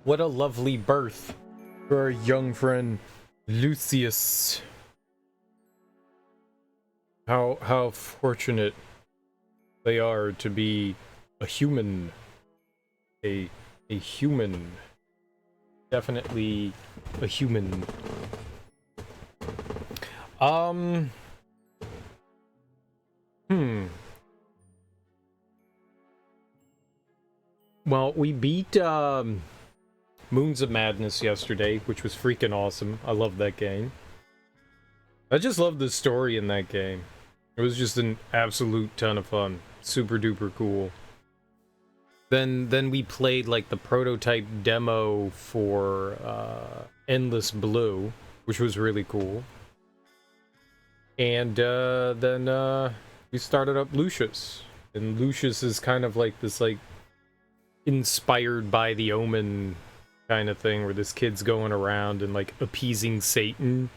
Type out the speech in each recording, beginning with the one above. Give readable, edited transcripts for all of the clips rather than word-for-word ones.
What a lovely birth for our young friend Lucius. How fortunate they are to be a human. A human. Definitely a human. Well, we beat Moons of Madness yesterday, which was freaking awesome. I love that game. I just love the story in that game. It was just an absolute ton of fun. Super duper cool. Then we played like the prototype demo for Endless Blue, which was really cool. And then we started up Lucius. And Lucius is kind of like this like inspired by the Omen kind of thing, where this kid's going around and like appeasing Satan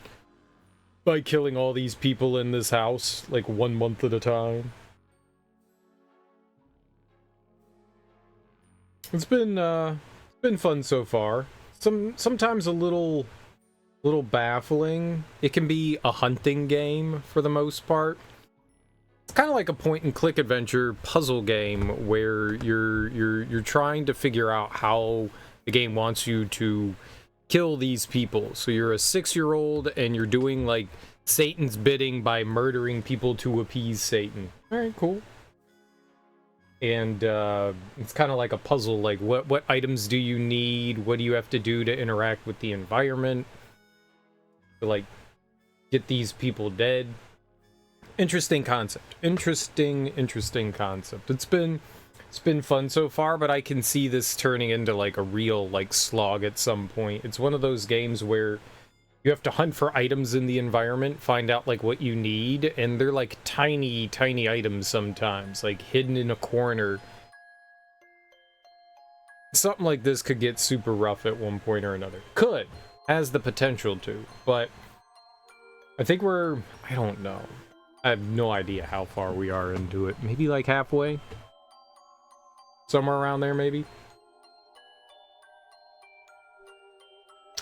by killing all these people in this house like 1 month at a time. It's been fun so far. Sometimes a little baffling. It can be a hunting game for the most part. It's kind of like a point and click adventure puzzle game where you're trying to figure out how the game wants you to kill these people. So you're a 6-year-old and you're doing like Satan's bidding by murdering people to appease Satan. All right, cool. And it's kind of like a puzzle, like what items do you need? What do you have to do to interact with the environment to like get these people dead? Interesting concept. Interesting concept. It's been fun so far, but I can see this turning into like a real like slog at some point. It's one of those games where you have to hunt for items in the environment, find out like what you need, and they're like tiny items sometimes, like hidden in a corner. Something like this could get super rough at one point or another. Could. Has the potential to, but I think I don't know. I have no idea how far we are into it. Maybe like halfway? Somewhere around there, maybe?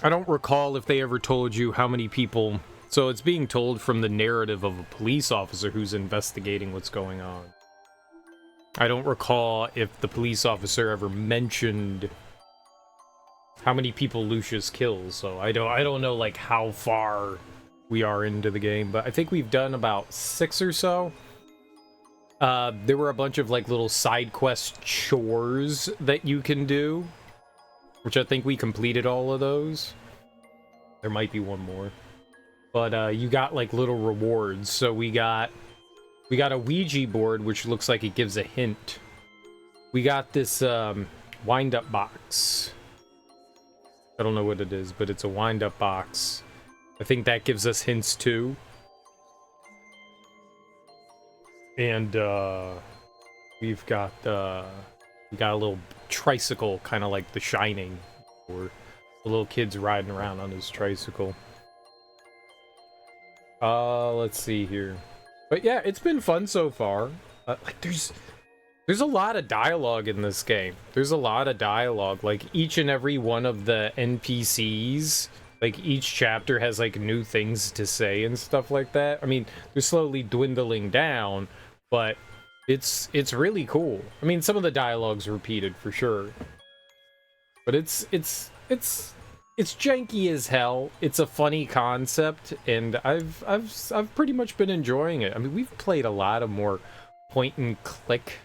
I don't recall if they ever told you how many people... So it's being told from the narrative of a police officer who's investigating what's going on. I don't recall if the police officer ever mentioned how many people Lucius kills, so I don't know like how far we are into the game, but I think we've done about 6 or so. There were a bunch of like little side quest chores that you can do, which I think we completed all of those. There might be one more, but you got like little rewards. So we got a Ouija board, which looks like it gives a hint. We got this wind-up box. I don't know what it is, but it's a wind-up box. I think that gives us hints too. And we got a little tricycle, kind of like The Shining, or the little kid's riding around on his tricycle. Let's see here. But yeah, it's been fun so far. Like there's a lot of dialogue in this game. There's a lot of dialogue. Like each and every one of the NPCs, like each chapter has like new things to say and stuff like that. I mean, they're slowly dwindling down, but it's really cool. I mean, some of the dialogue's repeated for sure, but it's janky as hell. It's a funny concept, and I've pretty much been enjoying it. I mean, we've played a lot of more point and click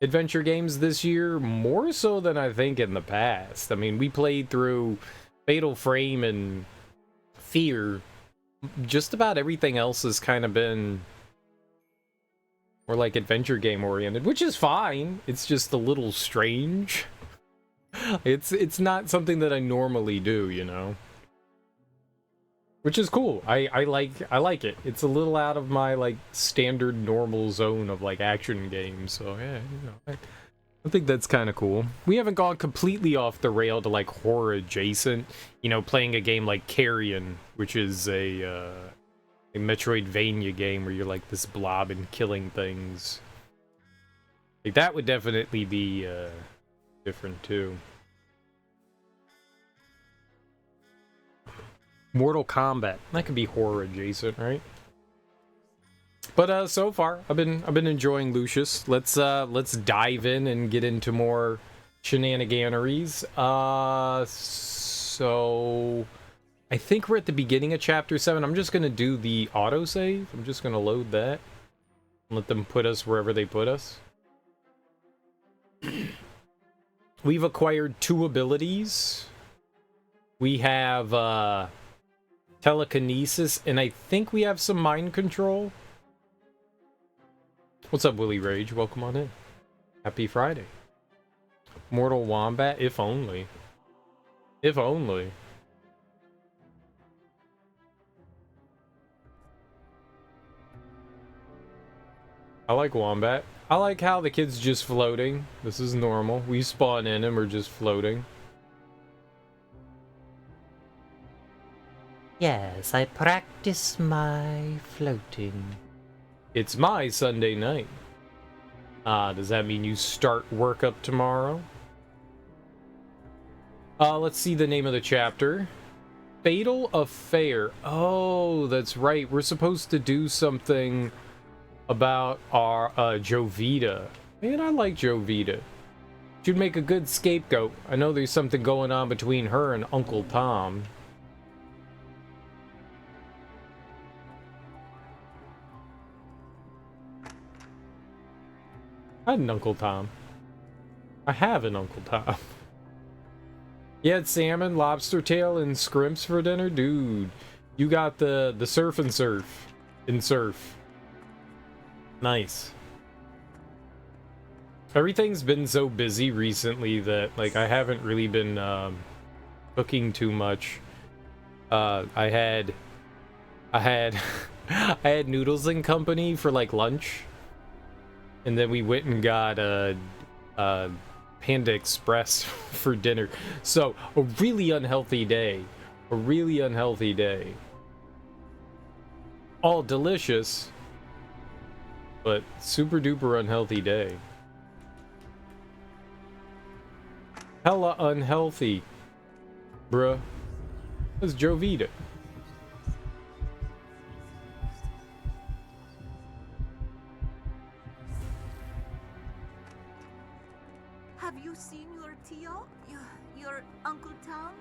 adventure games this year, more so than I think in the past. I mean, we played through Fatal Frame and Fear. Just about everything else has kind of been more like adventure game oriented, which is fine. It's just a little strange. It's not something that I normally do, you know, which is cool. I like it. It's a little out of my like standard normal zone of like action games. So yeah, you know, I think that's kind of cool. We haven't gone completely off the rail to like horror adjacent, you know, playing a game like Carrion, which is a Metroidvania game where you're like this blob and killing things. Like that would definitely be different too. Mortal Kombat. That could be horror adjacent, right? But so far, I've been enjoying Lucius. Let's dive in and get into more shenaniganeries. So I think we're at the beginning of chapter 7. I'm just gonna do the autosave. I'm just gonna load that and let them put us wherever they put us. We've acquired 2 abilities. We have telekinesis, and I think we have some mind control. What's up, Willie Rage? Welcome on in. Happy Friday. Mortal Wombat, if only. If only. I like Wombat. I like how the kid's just floating. This is normal. We spawn in and we're just floating. Yes, I practice my floating. It's my Sunday night. Does that mean you start work up tomorrow? Let's see the name of the chapter. Fatal Affair. Oh, that's right. We're supposed to do something about our Jovita. Man, I like Jovita. She'd make a good scapegoat. I know there's something going on between her and Uncle Tom. I had an Uncle Tom. I have an Uncle Tom. You had salmon, lobster tail, and scrimps for dinner? Dude, you got the surf and surf. In surf. Nice. Everything's been so busy recently that, like, I haven't really been cooking too much. I had I had Noodles and Company for, like, lunch. And then we went and got Panda Express for dinner. So, a really unhealthy day. A really unhealthy day. All delicious, but super duper unhealthy day. Hella unhealthy, bruh. That's Jovita. Have you seen your Tio? Your Uncle Tom?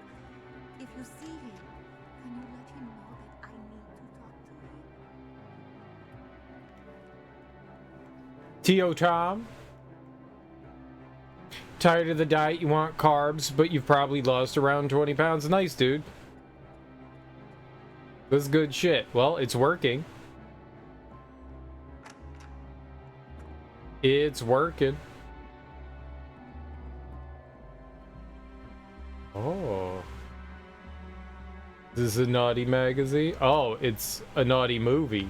If you see him, can you let him know that I need to talk to him? Tio Tom? Tired of the diet, you want carbs, but you've probably lost around 20 pounds. Nice, dude. That's good shit. Well, it's working. It's working. Oh. Is this a naughty magazine? Oh, it's a naughty movie.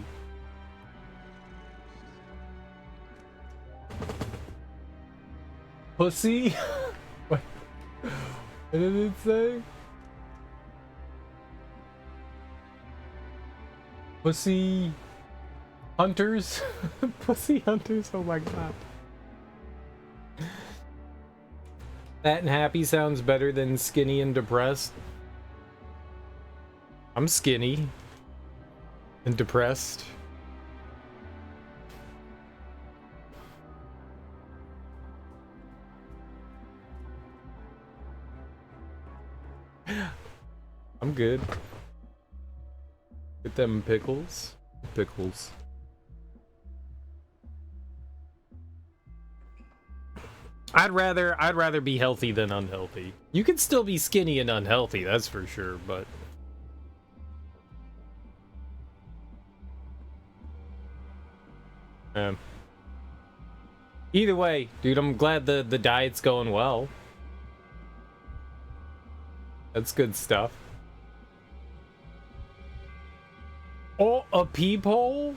Pussy? What did it say? Pussy hunters? Pussy hunters? Oh my god. Fat and happy sounds better than skinny and depressed. I'm skinny and depressed. I'm good. Get them pickles. Pickles. I'd rather be healthy than unhealthy. You can still be skinny and unhealthy, that's for sure, but either way, dude, I'm glad the diet's going well. That's good stuff. Oh, a peephole?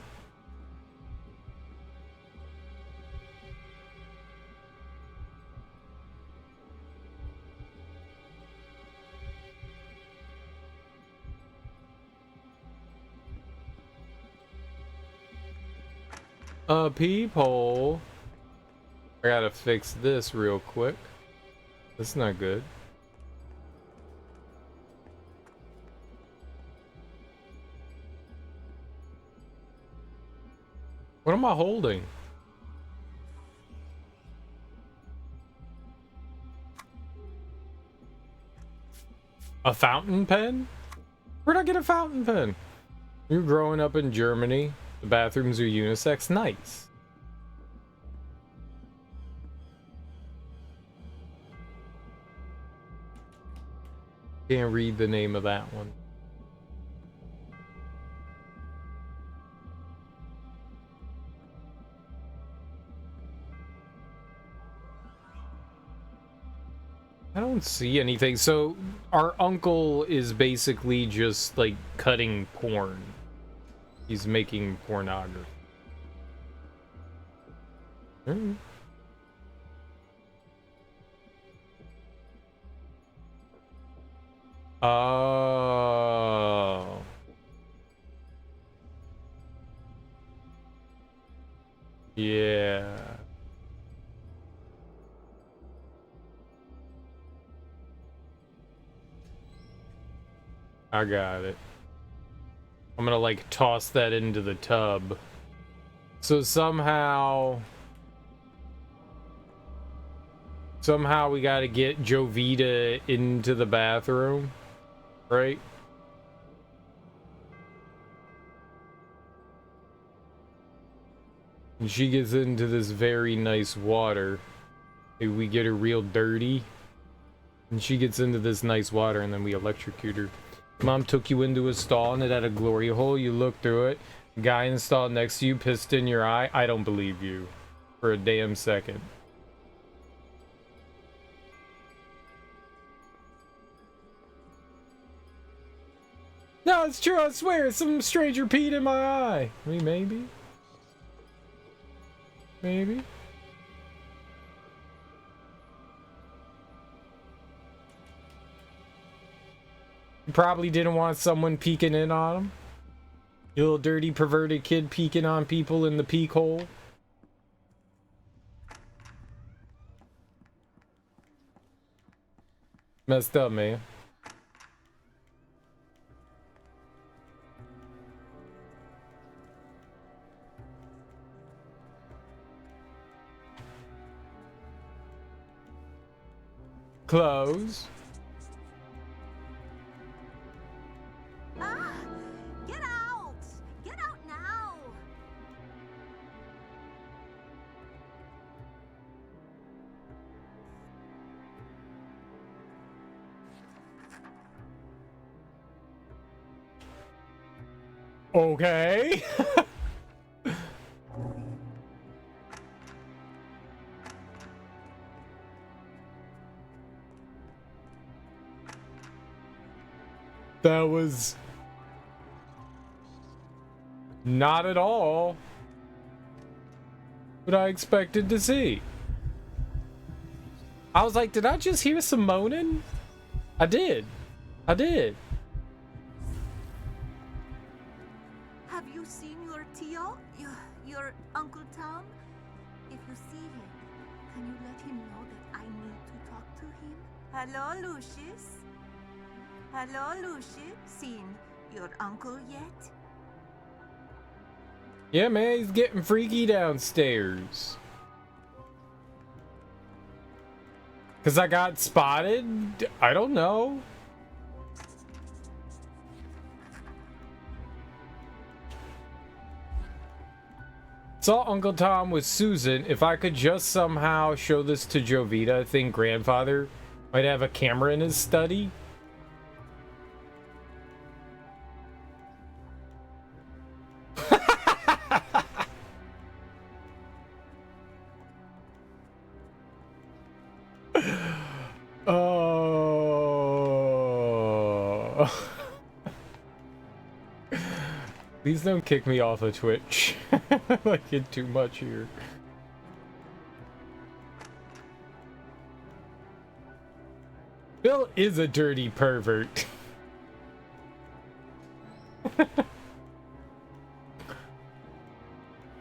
A peephole? I gotta fix this real quick. That's not good. What am I holding? A fountain pen? Where'd I get a fountain pen? You're growing up in Germany. The bathrooms are unisex. Nice. Can't read the name of that one. I don't see anything. So our uncle is basically just like cutting porn. He's making pornography. Oh. Yeah. I got it. I'm gonna like toss that into the tub. So somehow we gotta get Jovita into the bathroom, right? And she gets into this very nice water. Maybe we get her real dirty. And she gets into this nice water and then we electrocute her. Mom took you into a stall and it had a glory hole. You looked through it. The guy in the stall next to you pissed in your eye. I don't believe you. For a damn second. No, it's true, I swear. Some stranger peed in my eye. I mean, maybe. Maybe. You probably didn't want someone peeking in on him. You little dirty, perverted kid peeking on people in the peek hole. Messed up, man. Close. Ah! Get out! Get out now! Okay. That was not at all what I expected to see. I was like, did I just hear some moaning? I did. I did. Have you seen your Tio? Your Uncle Tom? If you see him, can you let him know that I need to talk to him? Hello, Lucius? Hello, Lucius? Seen your uncle yet? Yeah, man, he's getting freaky downstairs. Cause I got spotted? I don't know. Saw Uncle Tom with Susan. If I could just somehow show this to Jovita, I think grandfather might have a camera in his study. Oh. Please don't kick me off of Twitch. I like it too much here. Bill is a dirty pervert.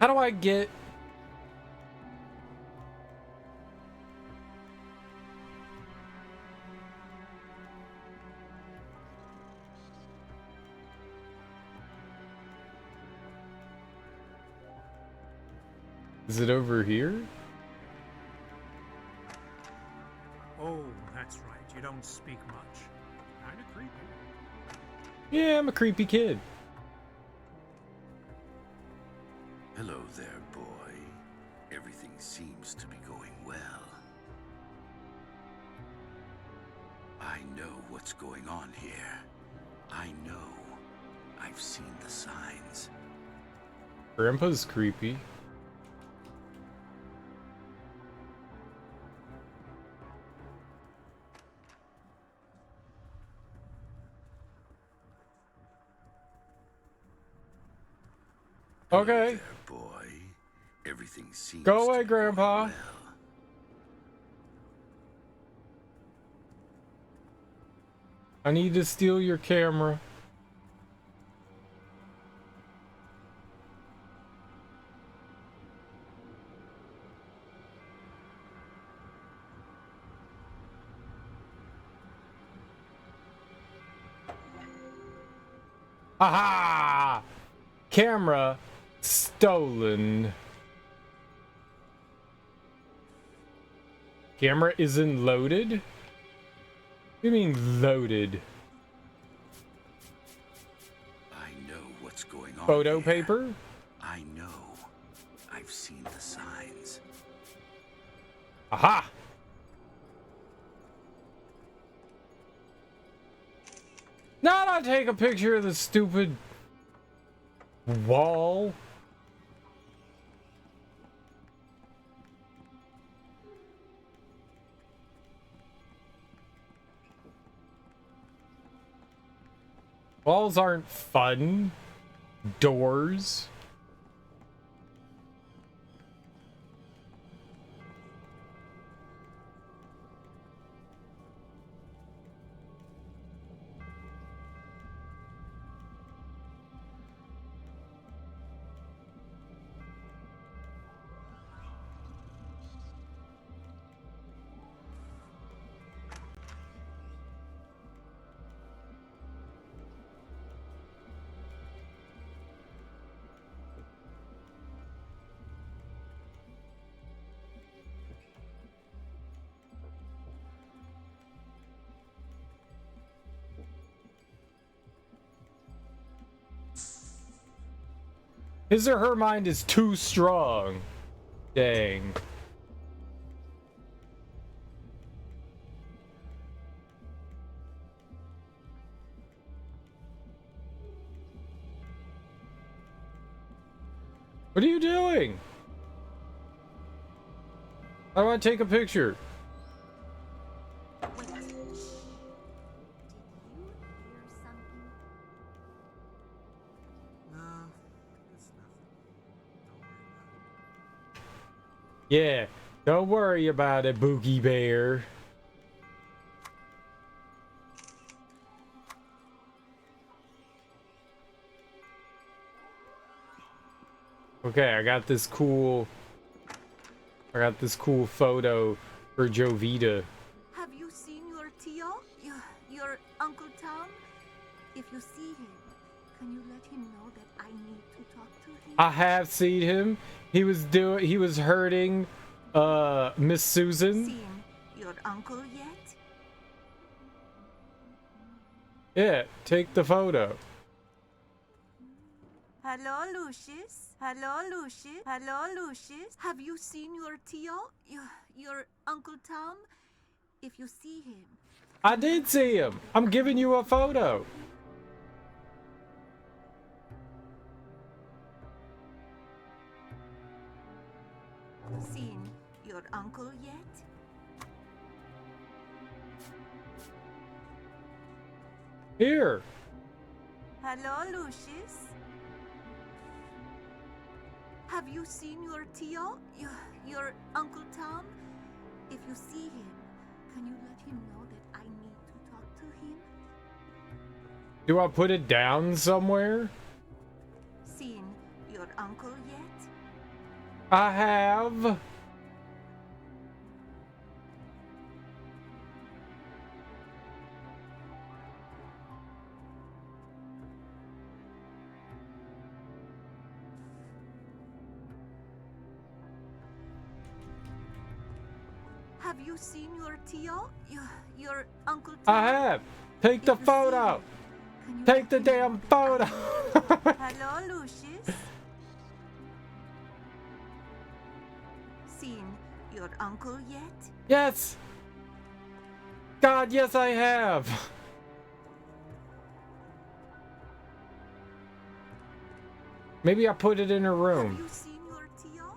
How do I get... Is it over here? Oh, that's right. You don't speak much. Kinda creepy. Yeah, I'm a creepy kid. Hello there, boy. Everything seems to be going well. I know what's going on here. I know. I've seen the signs. Grandpa's creepy. Hello Okay. there, boy. Everything seems Go to away, be going Grandpa. well. I need to steal your camera. Aha! Camera stolen. Camera isn't loaded? What do you mean loaded? I know what's going on Photo here. paper? I know. I've seen the signs. Aha! Now I take a picture of the stupid wall. Walls aren't fun. Doors. His or her mind is too strong. Dang. What are you doing? I want to take a picture. Wait. Shh. Did you hear something? No, it's nothing. Don't worry about it. Yeah, don't worry about it, Boogie Bear. Okay, I got this cool photo for Jovita. Have you seen your Tio? Your Uncle Tom? If you see him, can you let him know that I need to talk to him? I have seen him. He was hurting Miss Susan. Seen your uncle yet? Yeah, take the photo. Hello, Lucius. Hello, Lucius. Hello, Lucius. Have you seen your Tio? Your Uncle Tom? If you see him, I did see him. I'm giving you a photo. seen your uncle yet? Here. Hello, Lucius. Have you seen your Tio? Your Uncle Tom? If you see him, can you let him know that I need to talk to him? Do I put it down somewhere? Seen your uncle yet? I have. Have you seen your Tio? Your Uncle Tom? I have. Take the If you see photo. him, can you Take let the him know damn that photo. Hello, Lucius. Seen your uncle yet? Yes. God, yes, I have. Maybe I put it in her Have room. you seen your Tio?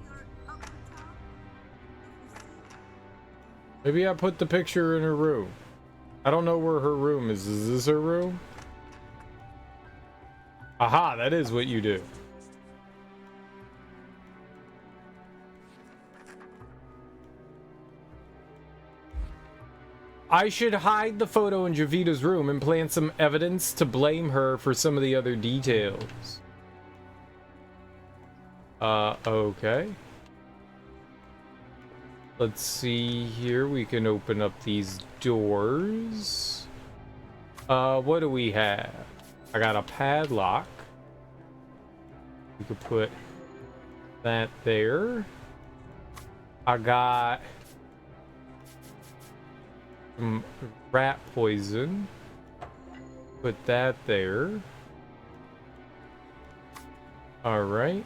Your Uncle Tom? If you see Maybe I put the picture in her room. I don't know where her room is. Is this her room? Aha, that is what you do. I should hide the photo in Javita's room and plant some evidence to blame her for some of the other details. Okay. Let's see here. We can open up these doors. What do we have? I got a padlock. We could put that there. I got some rat poison. Put that there. All right.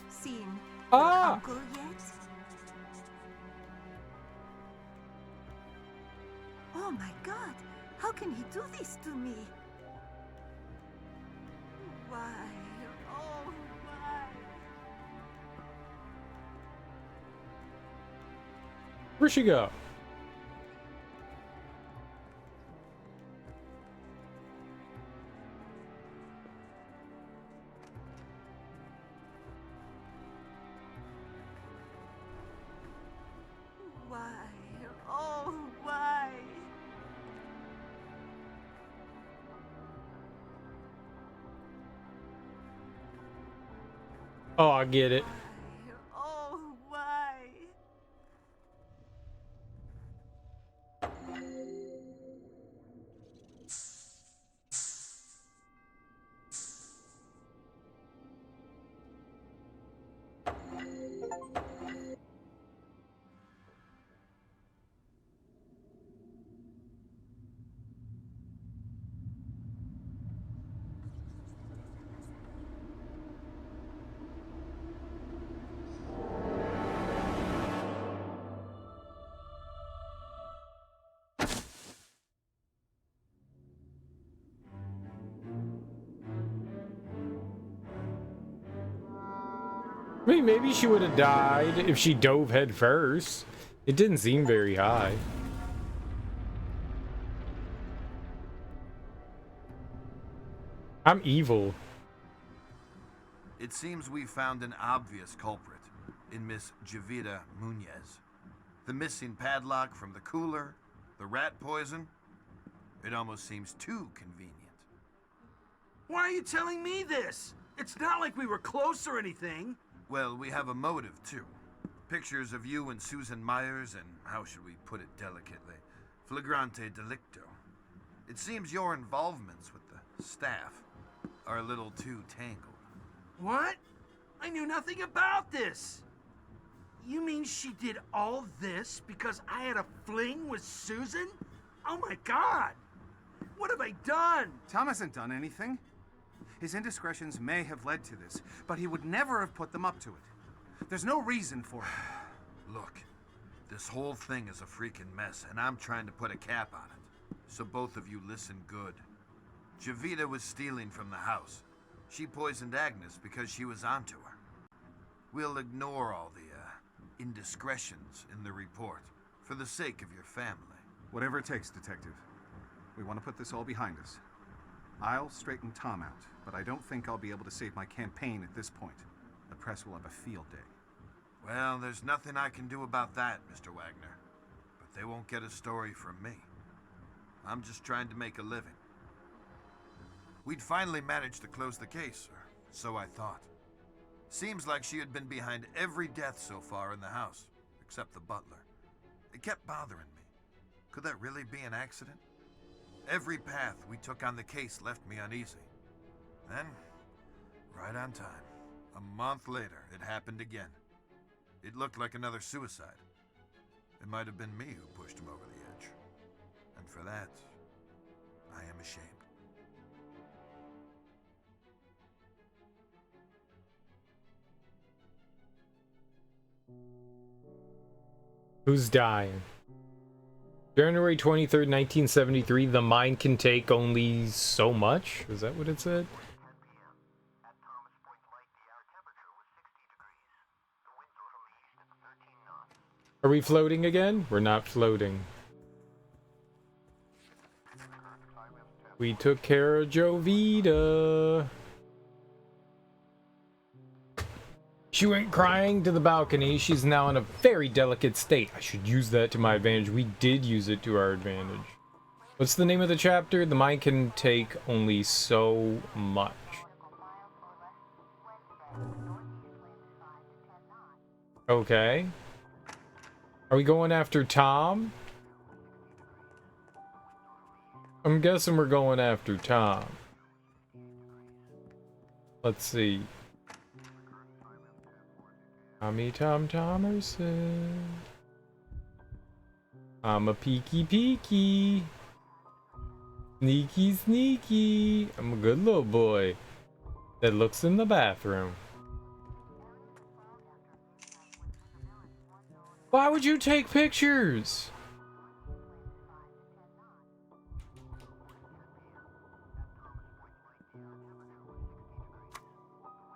seen your Ah! uncle yet? Oh my God! How can he do this to me? Why? Oh, why? Where'd she go? Why? Oh, why? Oh, I get it. Why? Oh, why? I mean, maybe she would have died if she dove head first. It didn't seem very high. I'm evil. It seems we found an obvious culprit in Miss Javita Munez. The missing padlock from the cooler, the rat poison. It almost seems too convenient. Why are you telling me this? It's not like we were close or anything. Well, we have a motive, too. Pictures of you and Susan Myers and, how should we put it delicately, flagrante delicto. It seems your involvements with the staff are a little too tangled. What? I knew nothing about this. You mean she did all this because I had a fling with Susan? Oh my God! What have I done? Tom hasn't done anything. His indiscretions may have led to this, but he would never have put them up to it. There's no reason for it. Look, this whole thing is a freaking mess, and I'm trying to put a cap on it. So both of you listen good. Javita was stealing from the house. She poisoned Agnes because she was onto her. We'll ignore all the, indiscretions in the report for the sake of your family. Whatever it takes, Detective. We want to put this all behind us. I'll straighten Tom out, but I don't think I'll be able to save my campaign at this point. The press will have a field day. Well, there's nothing I can do about that, Mr. Wagner. But they won't get a story from me. I'm just trying to make a living. We'd finally managed to close the case, or so I thought. Seems like she had been behind every death so far in the house, except the butler. It kept bothering me. Could that really be an accident? Every path we took on the case left me uneasy. Then, right on time, a month later, it happened again. It looked like another suicide. It might have been me who pushed him over the edge. And for that, I am ashamed. Who's dying? January 23rd, 1973, the mind can take only so much? Is that what it said? Are we floating again? We're not floating. We took care of Jovita. She went crying to the balcony. She's now in a very delicate state. I should use that to my advantage. We did use it to our advantage. What's the name of the chapter? The mind can take only so much. Okay. Are we going after Tom? I'm guessing we're going after Tom. Let's see. Tommy Tom Thomerson. I'm a peeky peeky. Sneaky sneaky. I'm a good little boy that looks in the bathroom. Why would you take pictures?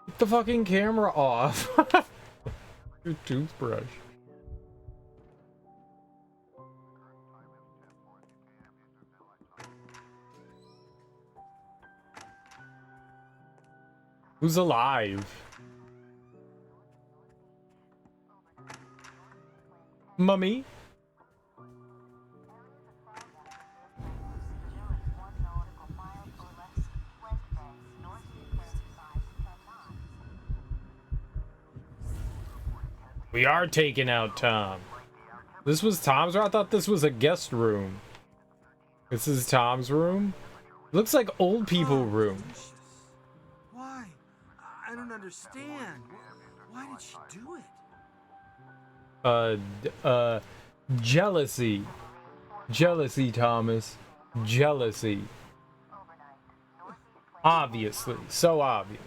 Get the fucking camera off. Your toothbrush. Who's alive? Mummy? We are taking out Tom. This was Tom's room? I thought this was a guest room. This is Tom's room? Looks like old people room. Lucius. Why? I don't understand. Why did she do it? Jealousy. Jealousy, Thomas. Jealousy. Obviously. So obvious.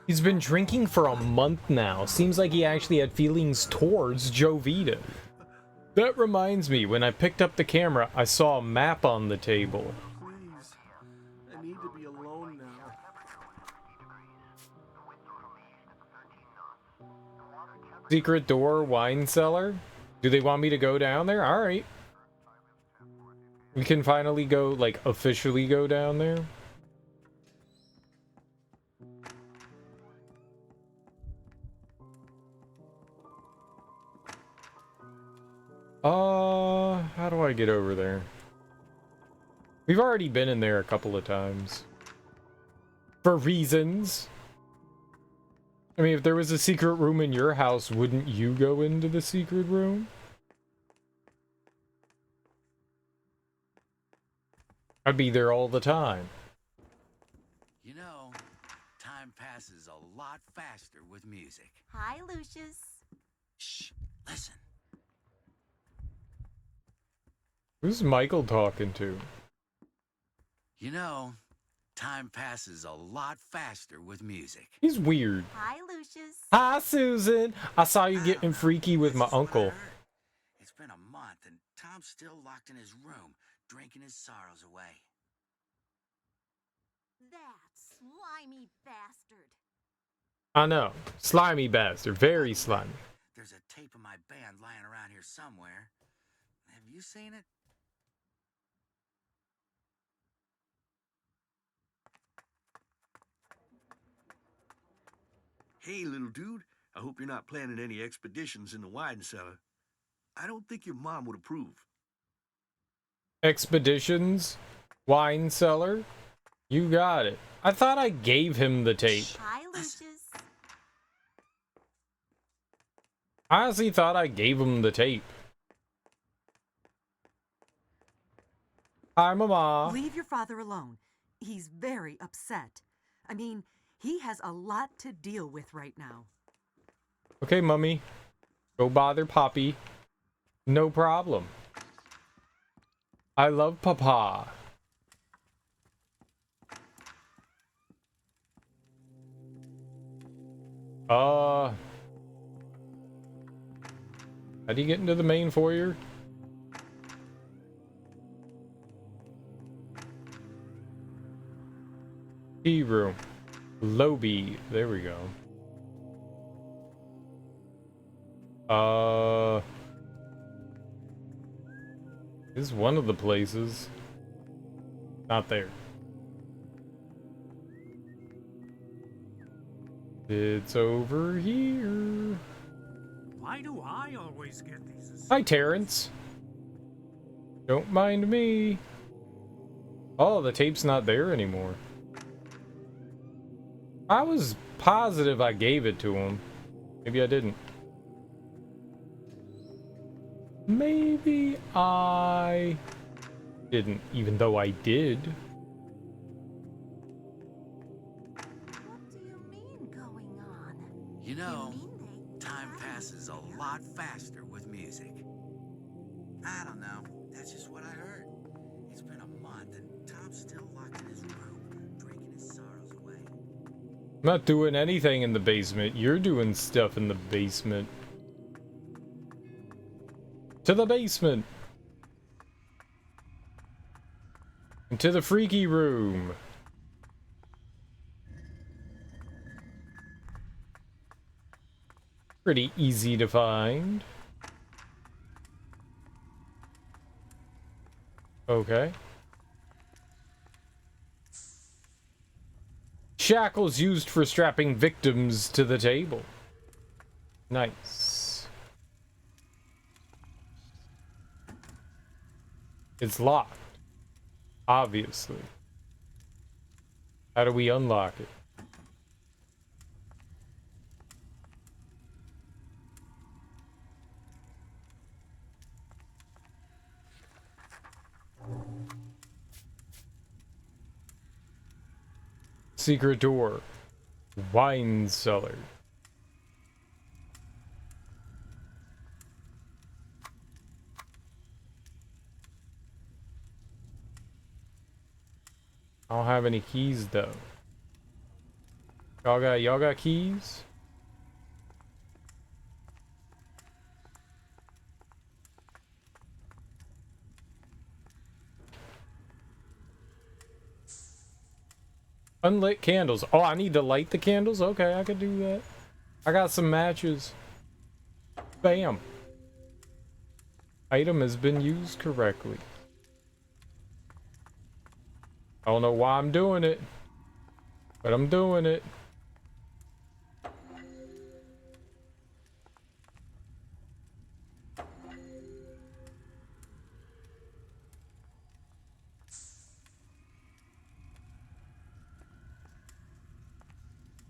He's been drinking for a month now. Seems like he actually had feelings towards Jovita. That reminds me, when I picked up the camera, I saw a map on the table. Please. I need to be alone now. Secret door, wine cellar? Do they want me to go down there? Alright. We can finally go, like, officially go down there. How do I get over there? We've already been in there a couple of times. For reasons. I mean, if there was a secret room in your house, wouldn't you go into the secret room? I'd be there all the time. You know, time passes a lot faster with music. Hi, Lucius. Shh, listen. Who's Michael talking to? You know, time passes a lot faster with music. He's weird. Hi, Lucius. Hi, Susan. I saw you getting freaky with my This is what I uncle. heard. It's been a month and Tom's still locked in his room, drinking his sorrows away. That slimy bastard. I know. Slimy bastard. Very slimy. There's a tape of my band lying around here somewhere. Have you seen it? Hey, little dude. I hope you're not planning any expeditions in the wine cellar. I don't think your mom would approve. Expeditions? Wine cellar? You got it. I thought I gave him the tape. Hi, Lucius. I honestly thought I gave him the tape. Hi, Mama. Leave your father alone. He's very upset. I mean, He has a lot to deal with right now. Okay, Mummy. Go bother Poppy. No problem. I love Papa. How do you get into the main foyer? Tea room. Lobby. There we go. This is one of the places. Not there. It's over here. Why do I always get these? Hi, Terrence. Don't mind me. Oh, the tape's not there anymore. I was positive I gave it to him. Maybe I didn't. Maybe I didn't, even though I did. What do you mean going on? You know, You mean they time tried passes a to lot faster with music. I don't know. That's just what I heard. It's been a month and Tom's still locked in his room, drinking his sorrows away. I'm not doing anything in the basement. You're doing stuff in the basement. To the basement. Into the freaky room. Pretty easy to find. Okay. Shackles used for strapping victims to the table. Nice. It's locked. Obviously. How do we unlock it? Secret door. Wine cellar. I don't have any keys though. Y'all got keys? Unlit candles. Oh, I need to light the candles? Okay, I could do that. I got some matches. Bam. Item has been used correctly. I don't know why I'm doing it, but I'm doing it.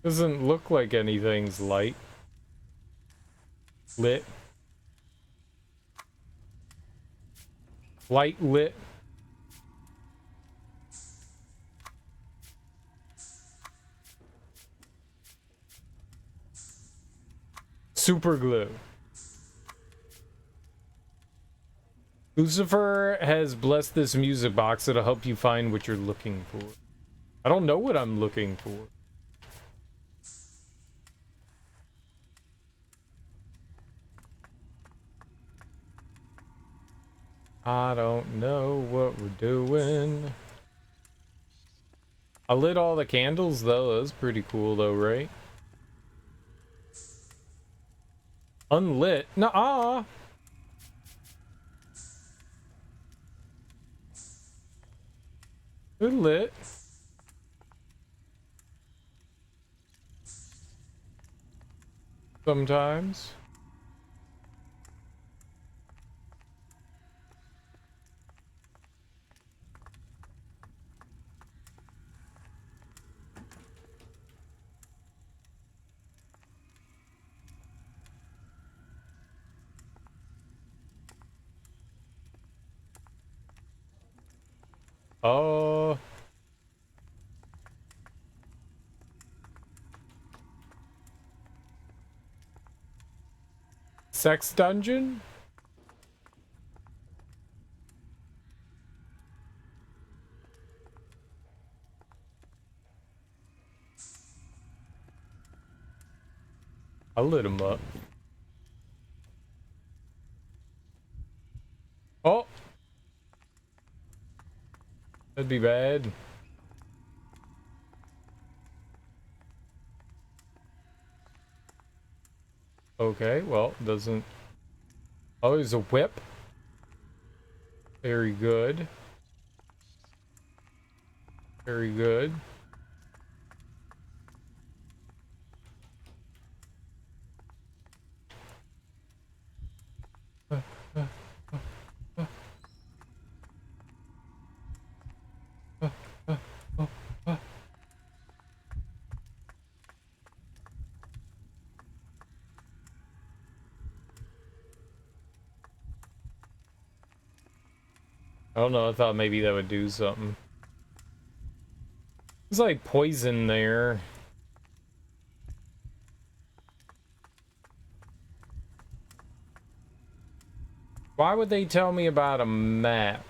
Doesn't look like anything's lit. Light lit. Super glue. Lucifer has blessed this music box that'll help you find what you're looking for. I don't know what I'm looking for. I don't know what we're doing. I lit all the candles though. That's pretty cool though, right? Unlit? Nuh-uh. They're lit. Sometimes. Oh. Sex dungeon? I lit him up. Oh! That'd be bad. Okay, well, doesn't... Oh, there's a whip. Very good. Very good. I don't know, I thought maybe that would do something. There's like poison there. Why would they tell me about a map?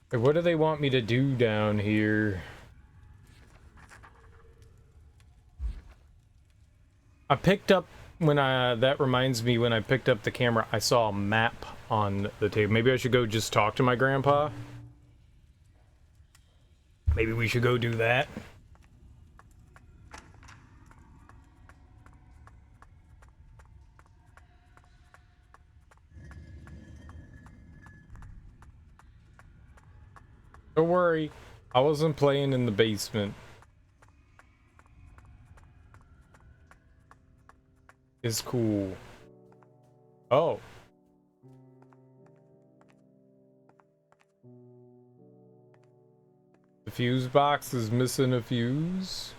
What do they want me to do down here? I picked up, that reminds me, when I picked up the camera, I saw a map on the table. Maybe I should go just talk to my grandpa? Maybe we should go do that. Don't worry, I wasn't playing in the basement. It's cool. Oh. The fuse box is missing a fuse.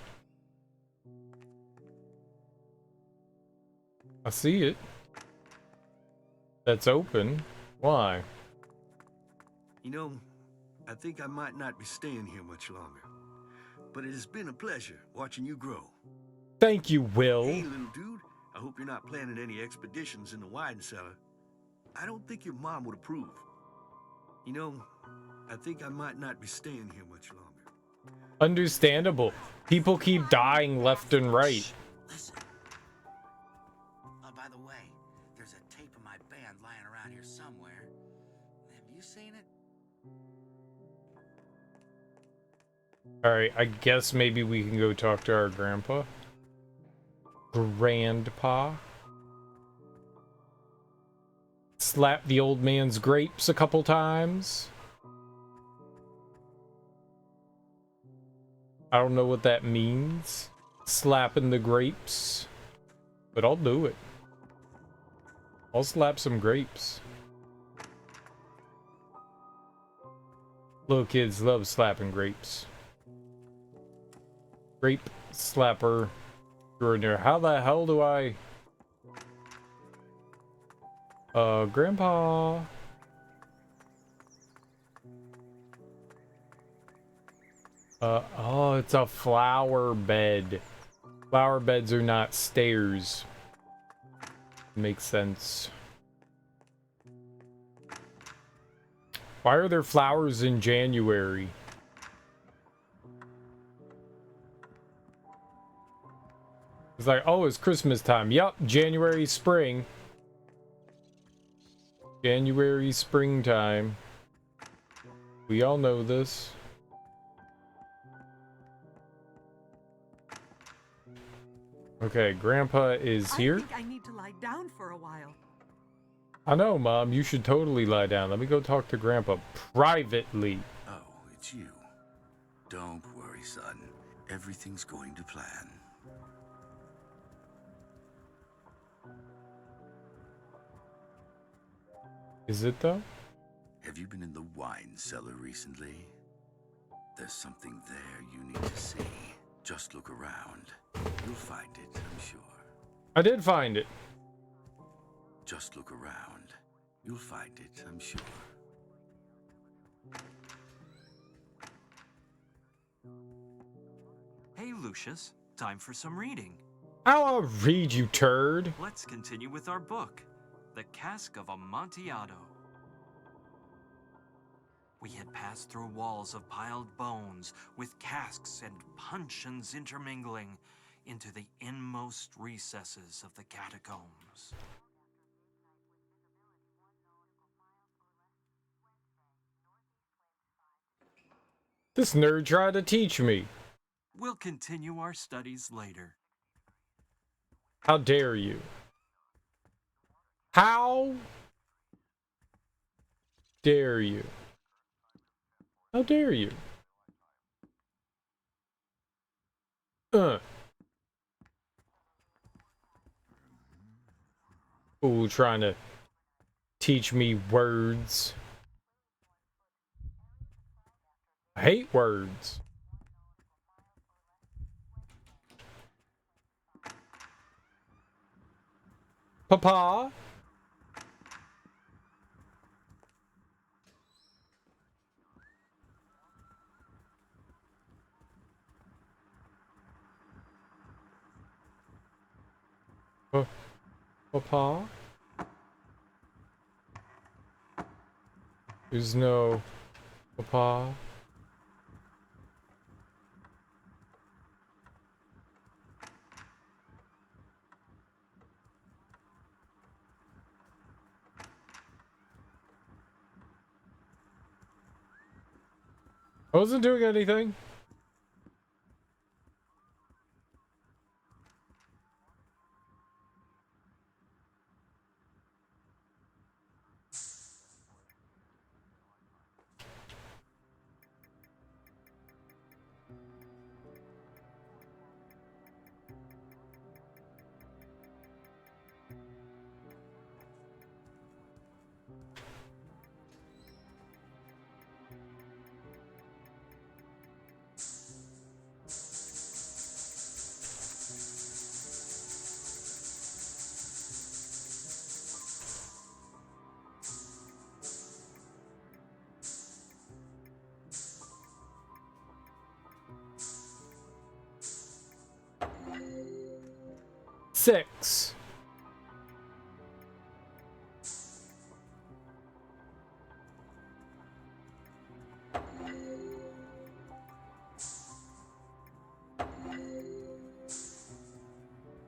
I see it. That's open. Why? You know, I think I might not be staying here much longer. But it has been a pleasure watching you grow. Thank you, Will. Hey, little dude. I hope you're not planning any expeditions in the wine cellar. I don't think your mom would approve. You know, I think I might not be staying here much longer. Understandable. People keep dying left and right. Shh, listen. Oh, by the way, there's a tape of my band lying around here somewhere. Have you seen it? Alright, I guess maybe we can go talk to our grandpa. Grandpa. Slap the old man's grapes a couple times. I don't know what that means. Slapping the grapes. But I'll do it. I'll slap some grapes. Little kids love slapping grapes. Grape slapper. Extraordinary. How the hell do I... Grandpa. Oh, it's a flower bed. Flower beds are not stairs. Makes sense. Why are there flowers in January? It's like, oh, it's Christmas time. Yup, January, spring. January, springtime. We all know this. Okay, Grandpa is here. I think I need to lie down for a while. I know, Mom. You should totally lie down. Let me go talk to Grandpa privately. Oh, it's you. Don't worry, son. Everything's going to plan. Is it though? Have you been in the wine cellar recently? There's something there you need to see. Just look around. You'll find it, I'm sure. I did find it. Just look around. You'll find it, I'm sure. Hey, Lucius. Time for some reading. I'll read, you turd. Let's continue with our book, The Cask of Amontillado. We had passed through walls of piled bones, with casks and puncheons intermingling, into the inmost recesses of the catacombs. This nerd tried to teach me. We'll continue our studies later. How dare you? How dare you? How dare you? Ooh, trying to teach me words. I hate words. Papa? Papa? There's no Papa. I wasn't doing anything. Six.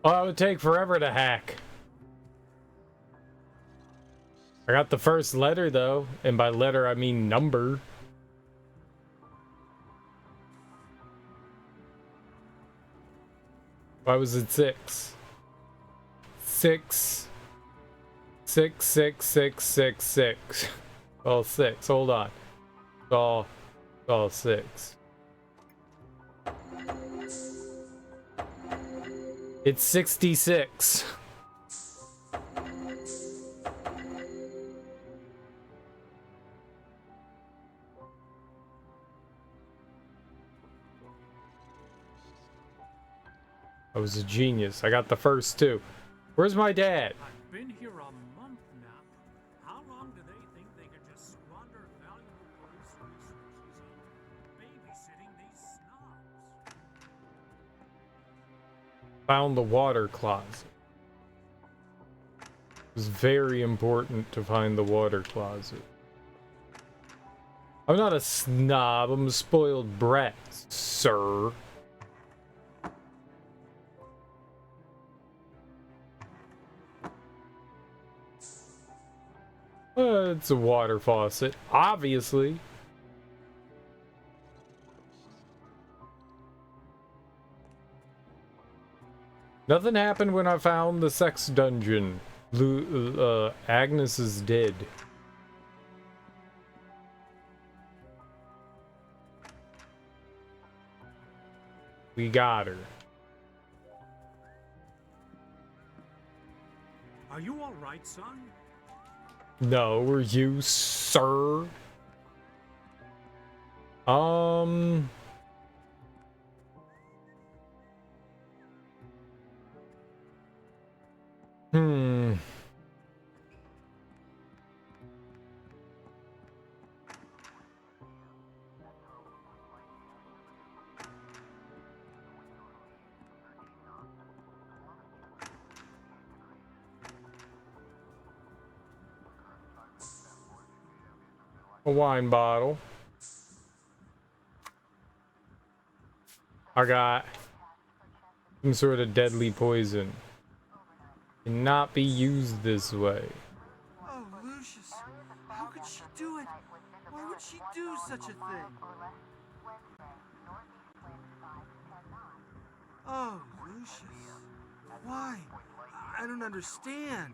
Oh, it would take forever to hack. I got the first letter though, and by letter I mean number. Why was it 6? 6. 6, 6, 6, 6, 6. All 6. Hold on. All 6. It's 66. I was a genius. I got the first 2. Where's my dad? I've been here a month now. How long do they think they could just squander valuable police resources on babysitting these snobs? Found the water closet. It was very important to find the water closet. I'm not a snob. I'm a spoiled brat, sir. It's a water faucet, obviously. Nothing happened when I found the sex dungeon. Agnes is dead. We got her. Are you all right, son? No, were you, sir? A wine bottle. I got some sort of deadly poison. Cannot be used this way. Oh, Lucius, how could she do it? Why would she do such a thing? Oh, Lucius, why? I don't understand.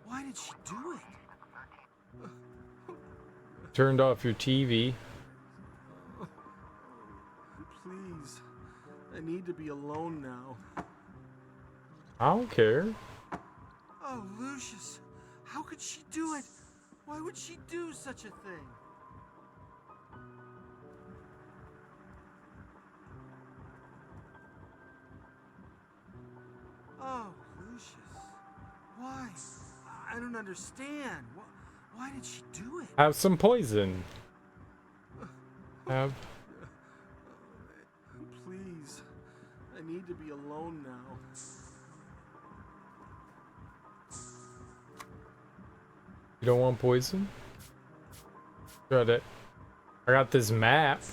Why did she do it? Turned off your TV. Please, I need to be alone now. I don't care. Oh, Lucius, how could she do it? Why would she do such a thing? Oh, Lucius, why? I don't understand. Why did she do it? Have some poison. Have. Please, I need to be alone now. You don't want poison? Got it. I got this map.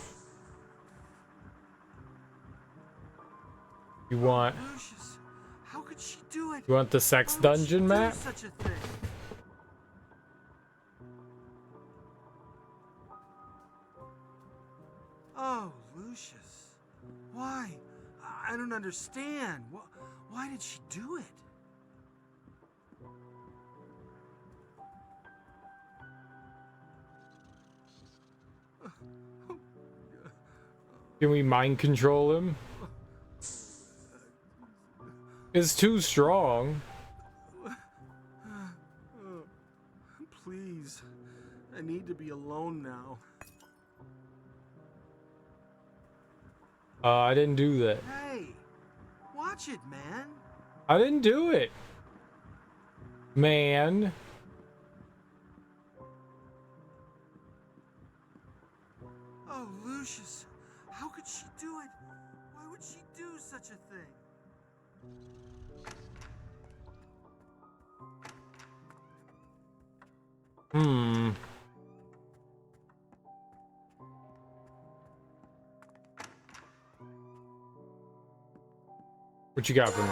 You want? Lucius, how could she do it? You want the sex dungeon map? Such a thing. Oh, Lucius, why? I don't understand. Why did she do it? Can we mind control him? It's too strong. Please, I need to be alone now. I didn't do that. Hey, watch it, man. I didn't do it. Man. Oh, Lucius, how could she do it? Why would she do such a thing? Hmm. What you got for me?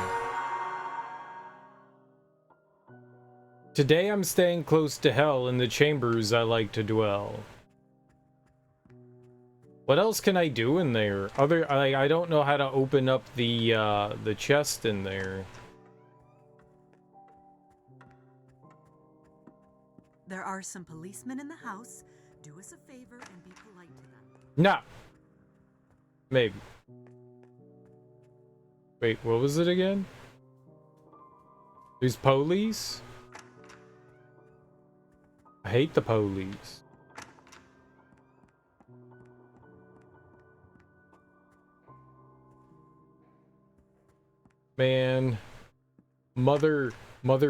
Today I'm staying close to hell in the chambers I like to dwell. What else can I do in there? I don't know how to open up the chest in there. There are some policemen in the house. Do us a favor and be polite to them. No. Maybe. Wait, what was it again? There's police? I hate the police. Man. Mother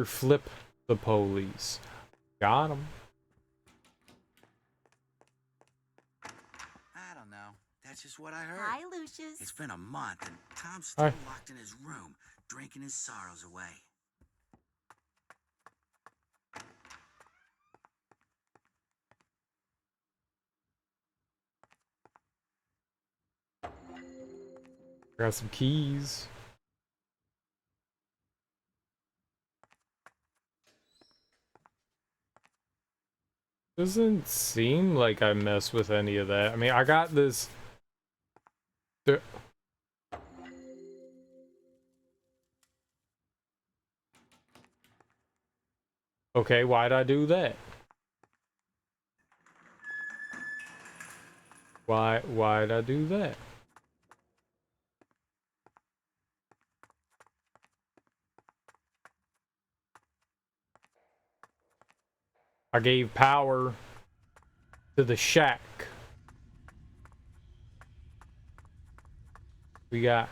flip the police. Got him. I don't know. That's just what I heard. Hi, Lucius. It's been a month and Tom's still Hi. locked in his room, drinking his sorrows away. Got some keys. Doesn't seem like I mess with any of that. I mean, I got this. Okay, why'd I do that? Why'd I do that? I gave power to the shack. We got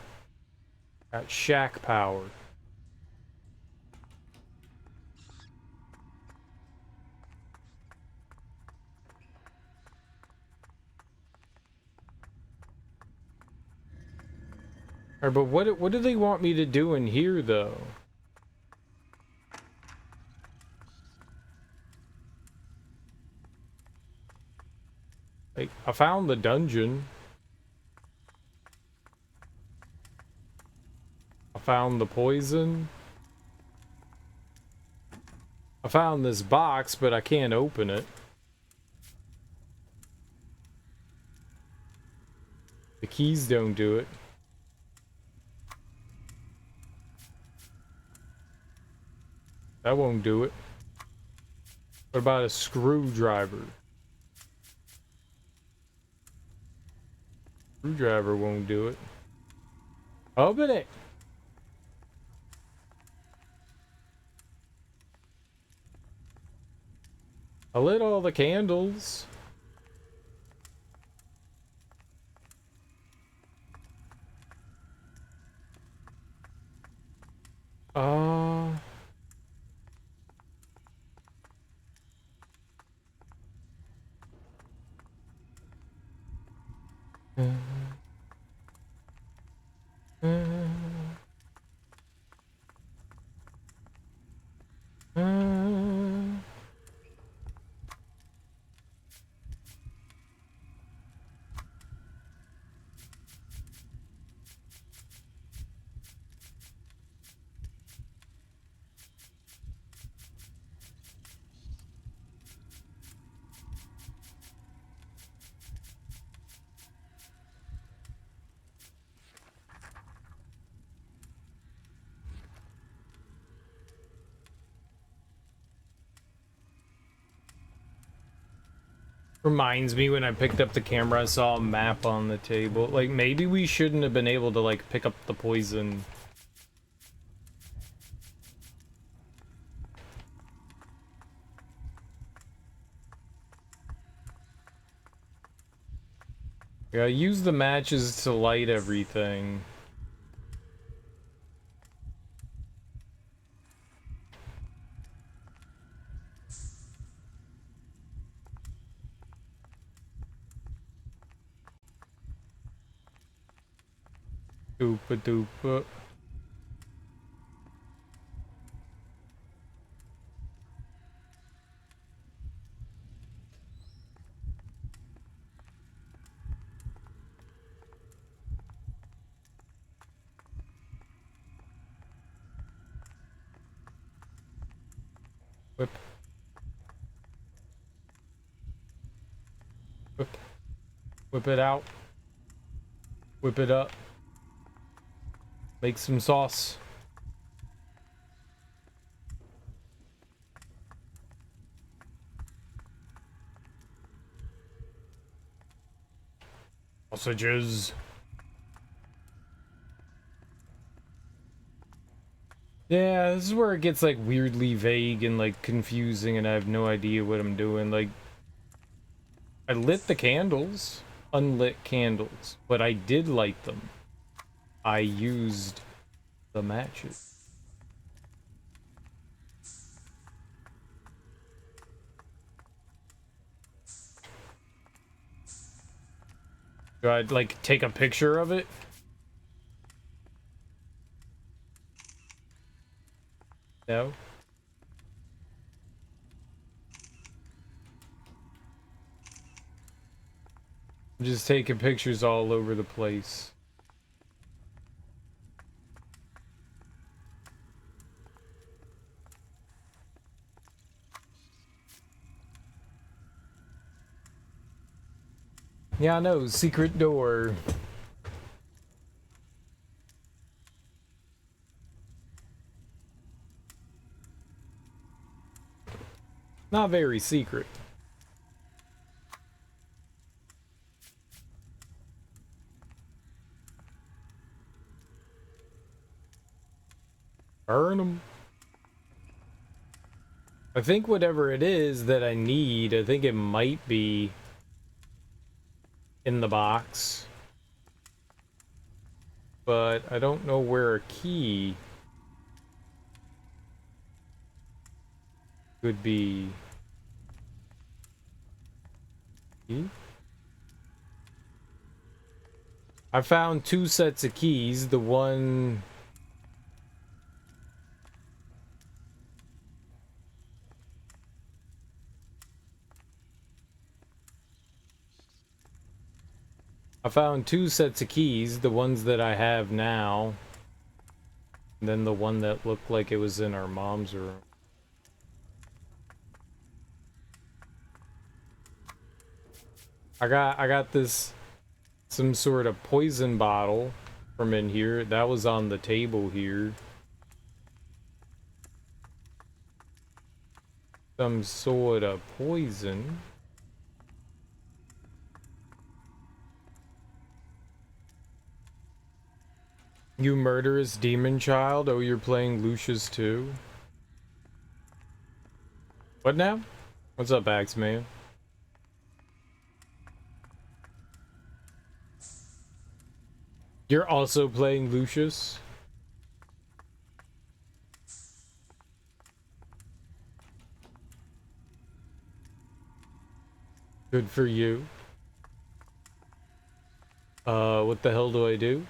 shack power. Alright, but what do they want me to do in here though? Like, I found the dungeon. I found the poison. I found this box, but I can't open it. The keys don't do it. That won't do it. What about a screwdriver? Screwdriver won't do it. Open it! I lit all the candles. Uh... Reminds me when I picked up the camera, I saw a map on the table. Like, maybe we shouldn't have been able to, like, pick up the poison. Yeah, use the matches to light everything. Doopa doopa. Whip. Whip. Whip it out. Whip it up. Make some sauce. Sausages. Yeah, this is where it gets like weirdly vague and like confusing and I have no idea what I'm doing. Like, I lit the candles, unlit candles, but I did light them. I used the matches. Do I like take a picture of it? No. I'm just taking pictures all over the place. Yeah, I know, secret door. Not very secret. Burn them. I think whatever it is that I need, I think it might be in the box. But I don't know where a key could be. Key? I found 2 sets of keys. The one... I found 2 sets of keys, the ones that I have now, and then the one that looked like it was in our mom's room. I got this, some sort of poison bottle from in here. That was on the table here. Some sort of poison. You murderous demon child? Oh, you're playing Lucius too? What now? What's up, Axeman? You're also playing Lucius? Good for you. What the hell do I do?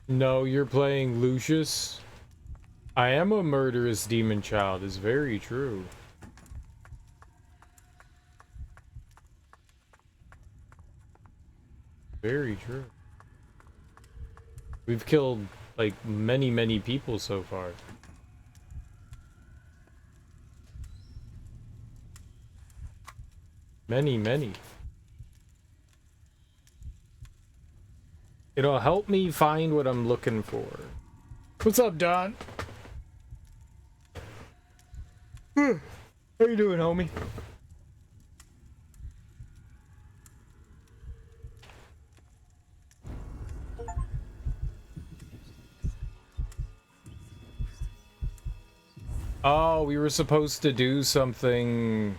No, you're playing Lucius. I am a murderous demon child, is very true. Very true. We've killed, like, many people so far. Many. It'll help me find what I'm looking for. What's up, Don? How you doing, homie? Oh, we were supposed to do something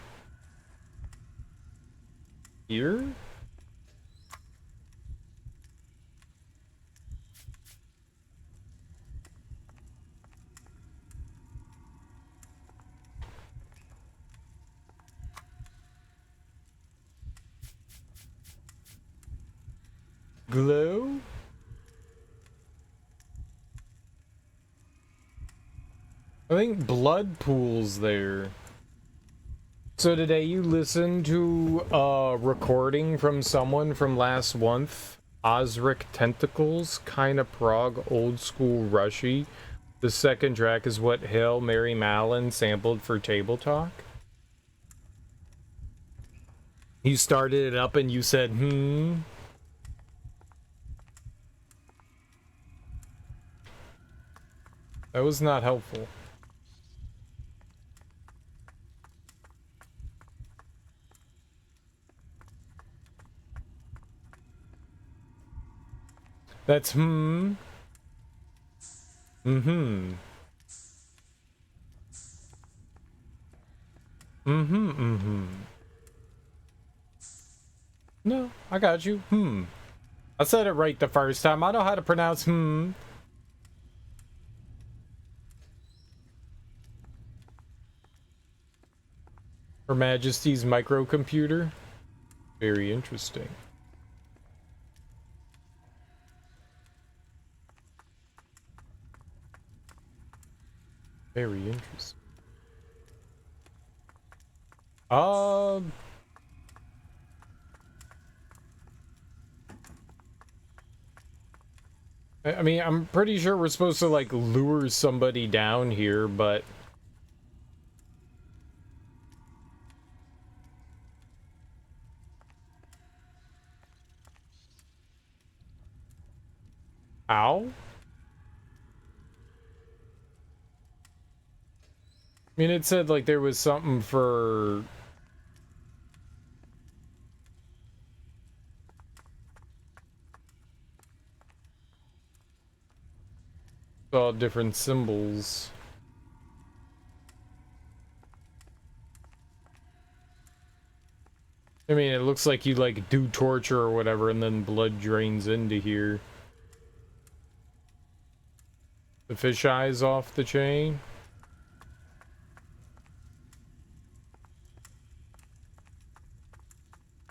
here? Glow? I think blood pools there. So today you listened to a recording from someone from last month. Osric Tentacles, kinda prog, old school rushy. The second track is what Hail Mary Mallon sampled for Table Talk. You started it up and you said, That was not helpful. That's No, I got you. I said it right the first time. I know how to pronounce Her Majesty's microcomputer. Very interesting. Very interesting. I mean, I'm pretty sure we're supposed to, like, lure somebody down here, but... Ow? I mean, it said, like, there was something for... all different symbols. I mean, it looks like you, like, do torture or whatever, and then blood drains into here. The fisheye's off the chain.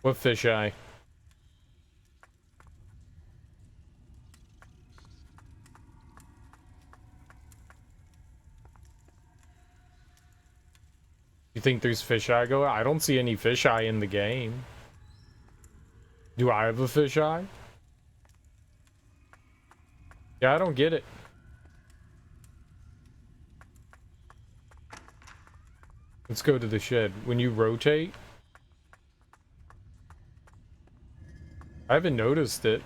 What fisheye? You think there's fisheye go? I don't see any fisheye in the game. Do I have a fisheye? Yeah, I don't get it. Let's go to the shed. When you rotate, I haven't noticed it.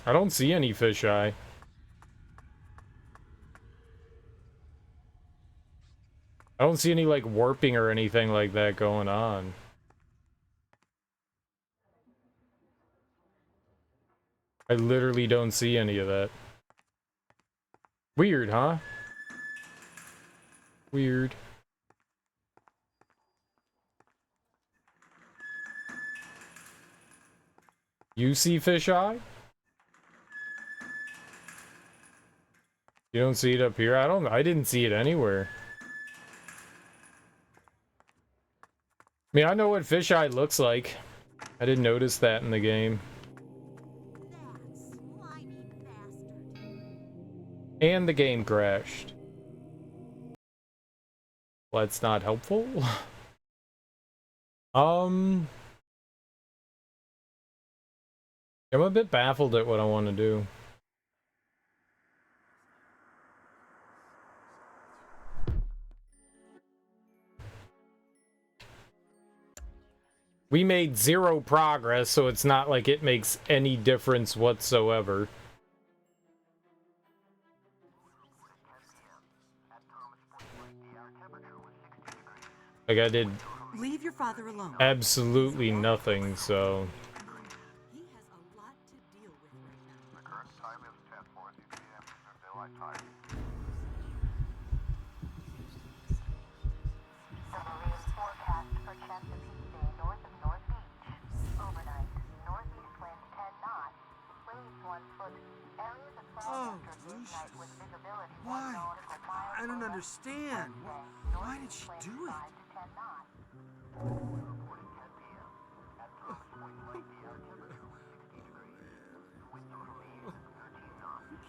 I don't see any fisheye. I don't see any, like, warping or anything like that going on. I literally don't see any of that. Weird, huh? Weird. You see fisheye? You don't see it up here? I didn't see it anywhere. I mean, I know what fisheye looks like. I didn't notice that in the game. And the game crashed. Well, that's not helpful. I'm a bit baffled at what I want to do. We made 0 progress, so it's not like it makes any difference whatsoever. Like, I did Leave your father alone. absolutely nothing, so... He has a lot to deal with right now. The current time is 10:40 p.m. Eastern Daylight Time. The Marines forecast for Chesapeake Bay north of North Beach. Overnight, northeast wind 10 knots, waves 1 foot. Areas of fog after midnight with visibility 1 Why? nautical mile. I don't understand. Why did she do it? 5 to 10 knots.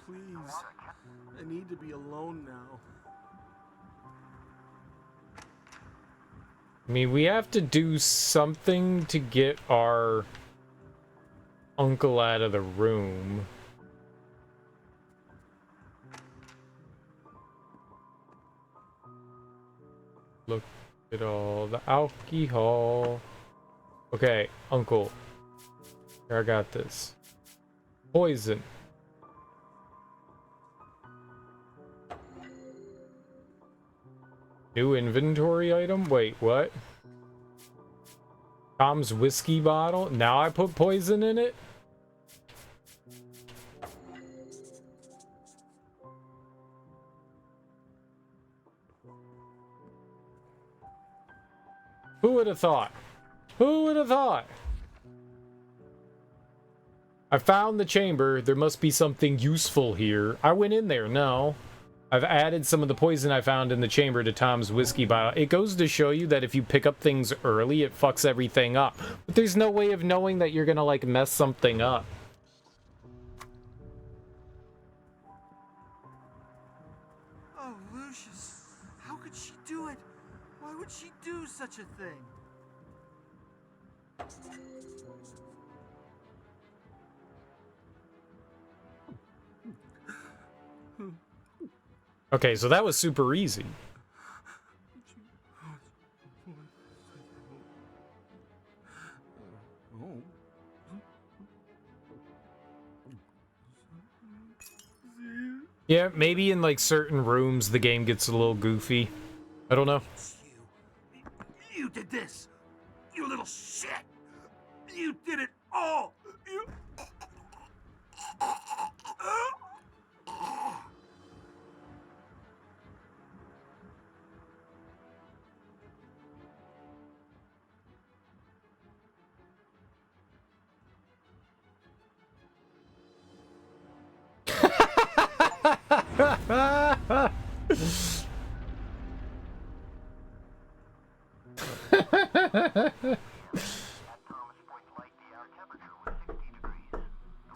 Please. I need to be alone now. I mean, we have to do something to get our uncle out of the room. Look at all the alcohol. Okay, uncle. Here, I got this. Poison. New inventory item? Wait, what? Tom's whiskey bottle? Now I put poison in it? Who would have thought? Who would have thought? I found the chamber. There must be something useful here. I went in there. No. I've added some of the poison I found in the chamber to Tom's whiskey bottle. It goes to show you that if you pick up things early, it fucks everything up. But there's no way of knowing that you're gonna, like, mess something up. Oh, Lucius. How could she do it? Why would she do such a thing? Okay, so that was super easy. Yeah, maybe in, like, certain rooms the game gets a little goofy. I don't know. You did this! You little shit! You did it all! You...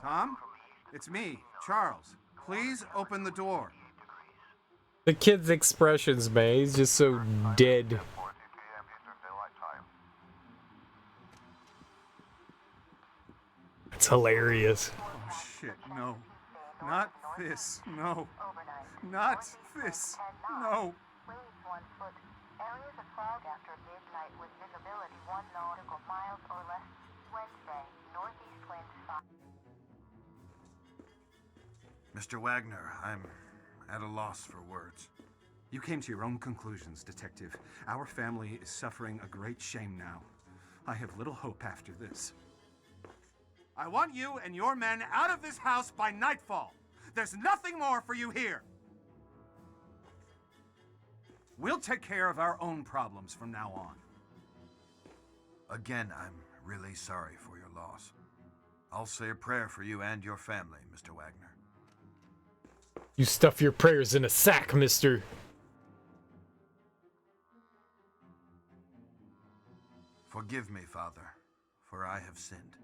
Tom? It's me, Charles. Please open the door. The kid's expressions, man, he's just so dead. It's hilarious. Oh shit, no. Not this, no. Not this, no. Waves 1 foot. Areas of fog after midnight with visibility 1 nautical miles or less. Wednesday, northeast winds 5. Mr. Wagner, I'm at a loss for words. You came to your own conclusions, Detective. Our family is suffering a great shame now. I have little hope after this. I want you and your men out of this house by nightfall. There's nothing more for you here. We'll take care of our own problems from now on. Again, I'm really sorry for your loss. I'll say a prayer for you and your family, Mr. Wagner. You stuff your prayers in a sack, mister. Forgive me, Father, for I have sinned.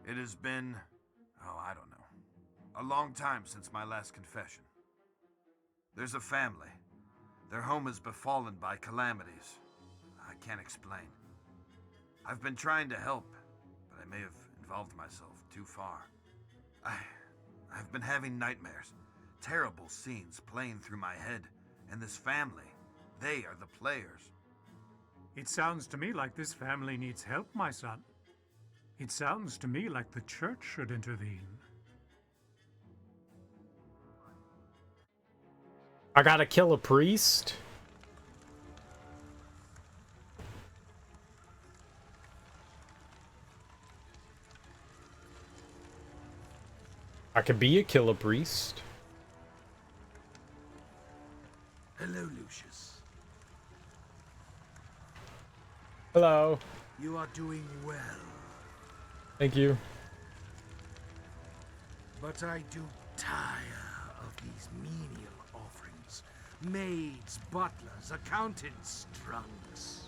It has been, I don't know, a long time since my last confession. There's a family. Their home is befallen by calamities. I can't explain. I've been trying to help, but I may have involved myself too far. I've been having nightmares, terrible scenes playing through my head, and this family, they are the players. It sounds to me like this family needs help, my son. It sounds to me like the church should intervene. I gotta kill a priest? I could be a killer priest. Hello, Lucius. Hello. You are doing well. Thank you. But I do tire of these menial offerings. Maids, butlers, accountants, drunks.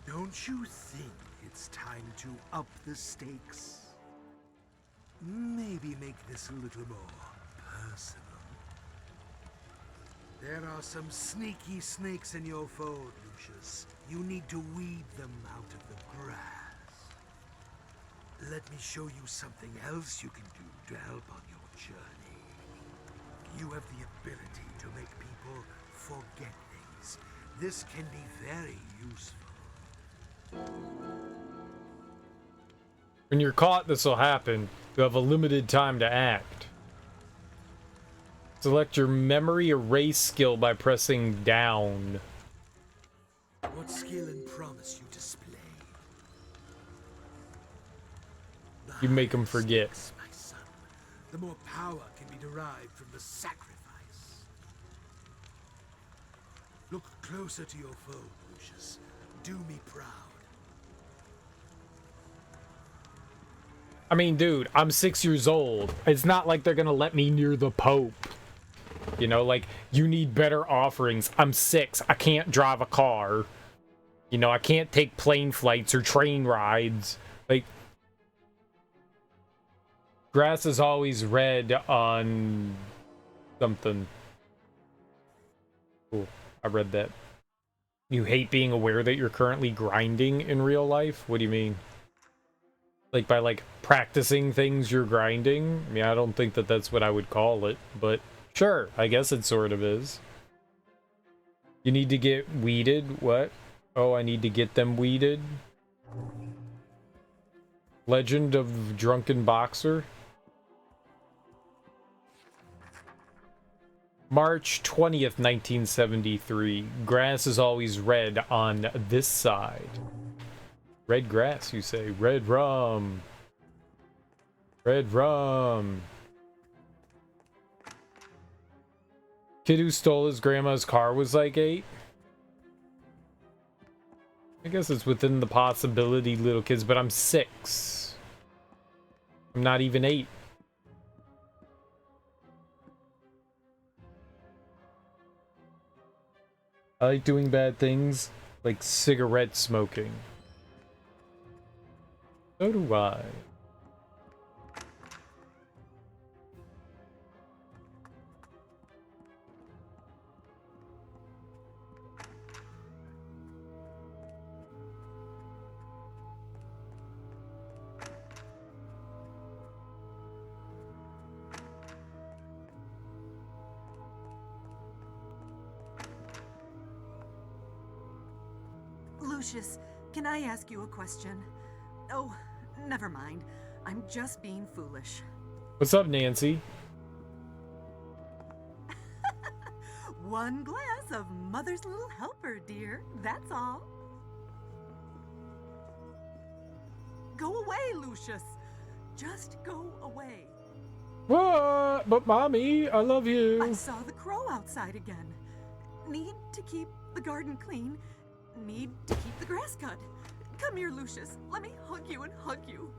Don't you think it's time to up the stakes? Maybe make this a little more personal. There are some sneaky snakes in your fold, Lucius. You need to weed them out of the grass. Let me show you something else you can do to help on your journey. You have the ability to make people forget things. This can be very useful. When you're caught, this will happen. You have a limited time to act. Select your memory erase skill by pressing down. What skill and promise you display? You make them forget. My son, the more power can be derived from the sacrifice. Look closer to your foe, Lucius. Do me proud. I mean, dude, I'm 6 years old. It's not like they're gonna let me near the Pope. You know, like, you need better offerings. I'm 6. I can't drive a car. You know, I can't take plane flights or train rides. Like, grass is always red on something. Cool. I read that. You hate being aware that you're currently grinding in real life? What do you mean? Like, by, like, practicing things you're grinding? I mean, I don't think that that's what I would call it, but sure, I guess it sort of is. You need to get weeded? What? Oh, I need to get them weeded? Legend of Drunken Boxer? March 20th, 1973. Grass is always red on this side. Red grass, you say. Red rum. Red rum. Kid who stole his grandma's car was like 8. I guess it's within the possibility, little kids, but I'm 6. I'm not even 8. I like doing bad things, like cigarette smoking. So do I. Lucius, can I ask you a question? Oh, never mind. I'm just being foolish. What's up, Nancy? One glass of Mother's Little Helper, dear. That's all. Go away, Lucius. Just go away. What? But mommy, I love you. I saw the crow outside again. Need to keep the garden clean. Need to keep the grass cut. Come here, Lucius. Let me hug you and hug you.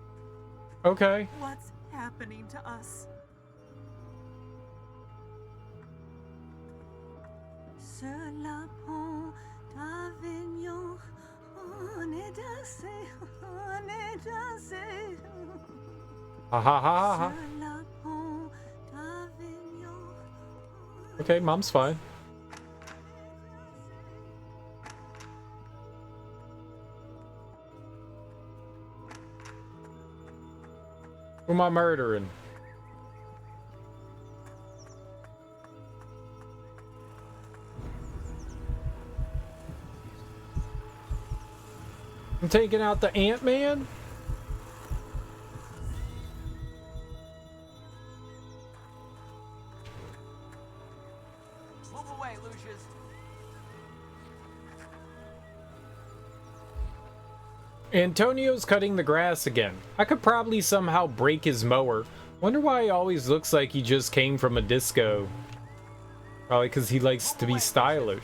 Okay. What's happening to us? Sur la pont d'Avignon, on est dansé, on est dansé. Ha ha ha ha. Sur la pont d'Avignon. Okay, mom's fine. Who am I murdering? I'm taking out the Ant-Man? Move away, Lucius. Antonio's cutting the grass again. I could probably somehow break his mower. Wonder why he always looks like he just came from a disco. Probably because he likes to be stylish.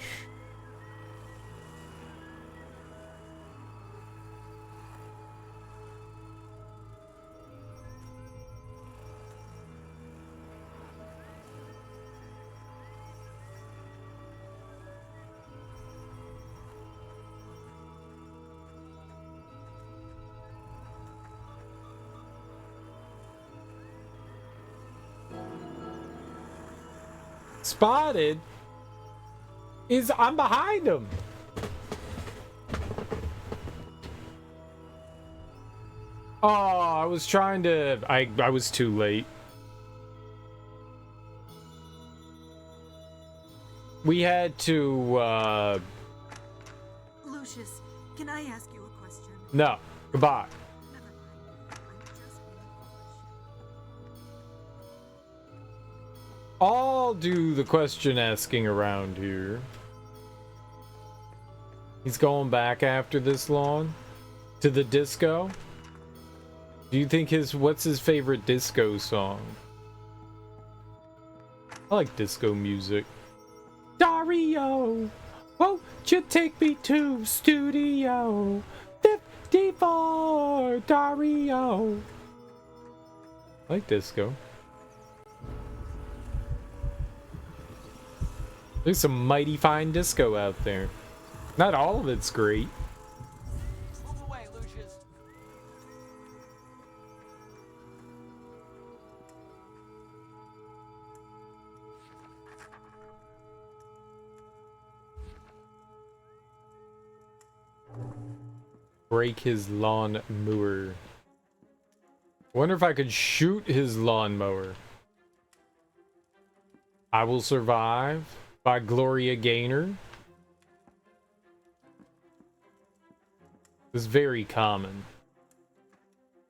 Spotted? I'm behind him. Oh, I was trying to... I was too late. We had to, Lucius, can I ask you a question? No. Goodbye. Never mind. I'm just being foolish. I'll do the question asking around here. He's going back after this long? To the disco? Do you think what's his favorite disco song? I like disco music. Dario, won't you take me to Studio 54, Dario? I like disco. There's some mighty fine disco out there. Not all of it's great. Move away, Lucius. Break his lawn mower. Wonder if I could shoot his lawnmower. I Will Survive by Gloria Gaynor. It's very common.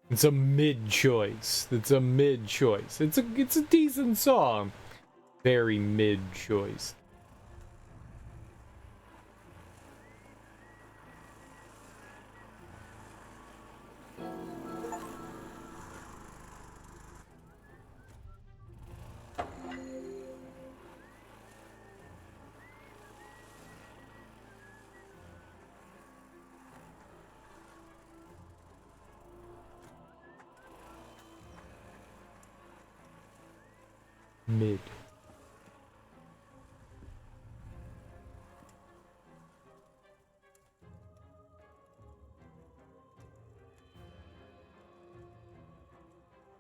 It's a mid choice. It's a mid choice. It's a decent song. Very mid choice. Mid.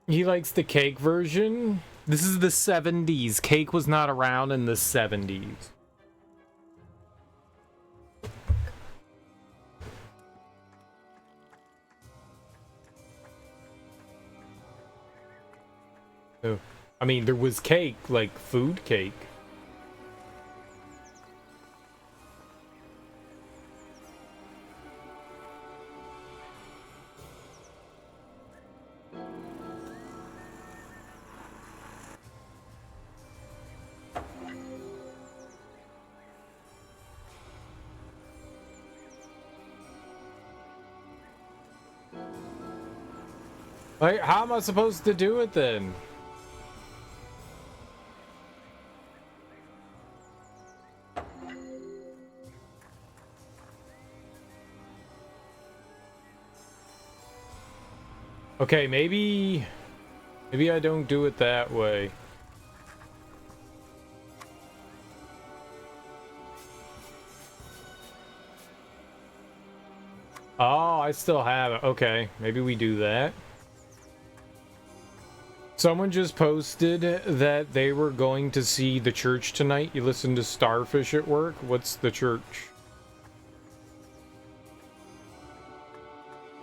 He likes the cake version. This is the 70s. Cake was not around in the 70s. Oh. I mean, there was cake, like food cake. Like, how am I supposed to do it then? Okay, maybe I don't do it that way. Oh, I still have it. Okay, maybe we do that. Someone just posted that they were going to see the church tonight. You listen to Starfish at work? What's the church?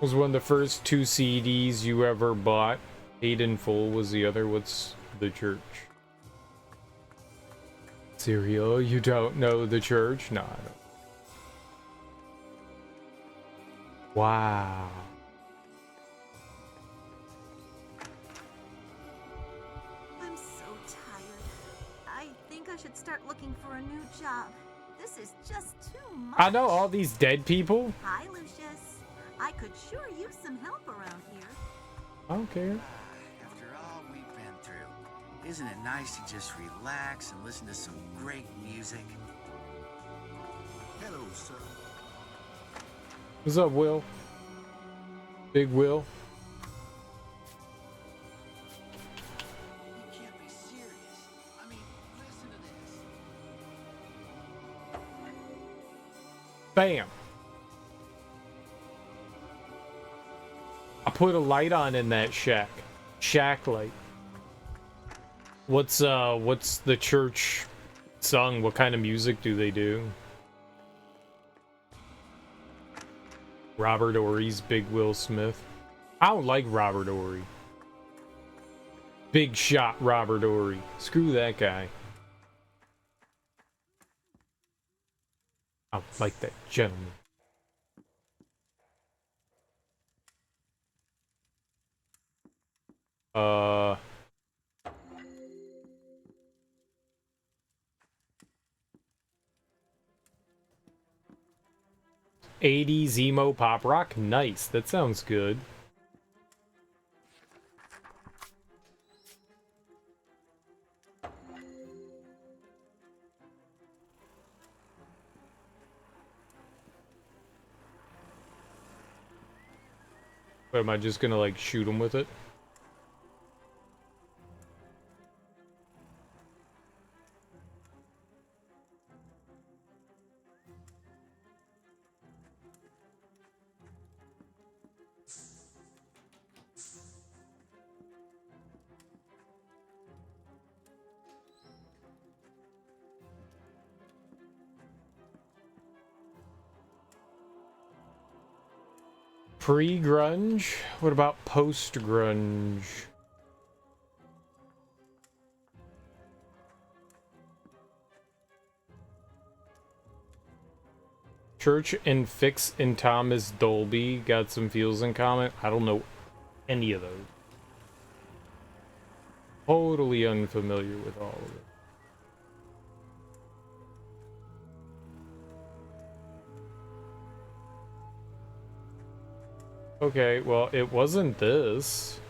Was one of the first 2 CDs you ever bought. Paid in Full was the other. What's the church? Serial, you don't know the church? No, I don't. Wow. I'm so tired. I think I should start looking for a new job. This is just too much. I know all these dead people. Hi, Lucius. I could sure use some help around here. I don't care. After all we've been through, isn't it nice to just relax and listen to some great music? Hello, sir. What's up, Will? Big Will. You can't be serious. I mean, listen to this. Bam. I put a light on in that shack. Shack light. What's the church song? What kind of music do they do? Robert Ory's Big Will Smith. I don't like Robert Ory. Big shot Robert Ory. Screw that guy. I don't like that gentleman. Uh... 80s emo pop rock? Nice. That sounds good. But am I just gonna like shoot him with it? Pre-grunge? What about post-grunge? Church and Fix and Thomas Dolby got some feels in common. I don't know any of those. Totally unfamiliar with all of it. Okay, well, it wasn't this.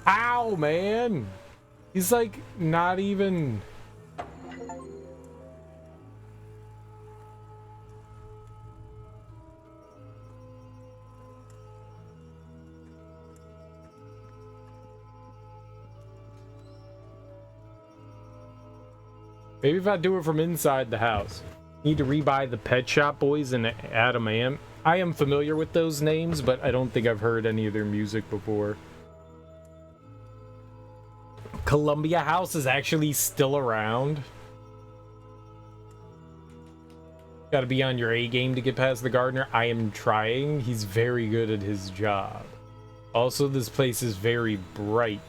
Ow, man! He's like not even... Maybe if I do it from inside the house. Need to rebuy the Pet Shop Boys and Adam Ant. I am familiar with those names, but I don't think I've heard any of their music before. Columbia House is actually still around. Gotta be on your A game to get past the gardener. I am trying. He's very good at his job. Also, this place is very bright.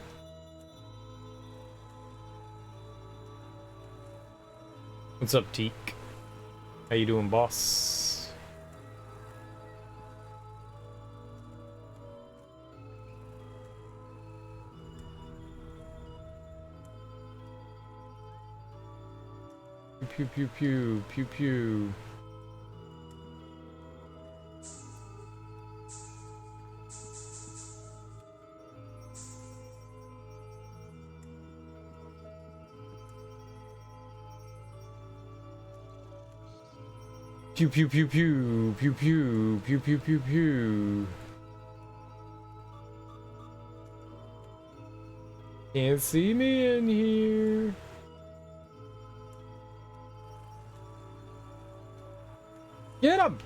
What's up, Teak? How you doing, boss? Pew pew pew pew pew. Pew pew pew pew pew pew pew pew pew pew. Can't see me in here. Get him!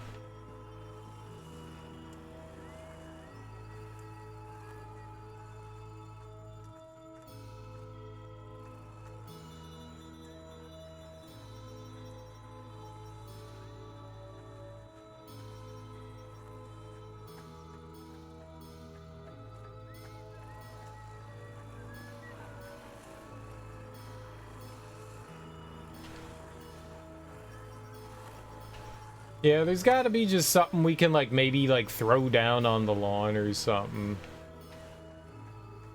Yeah, there's gotta be just something we can, like, maybe, like, throw down on the lawn or something.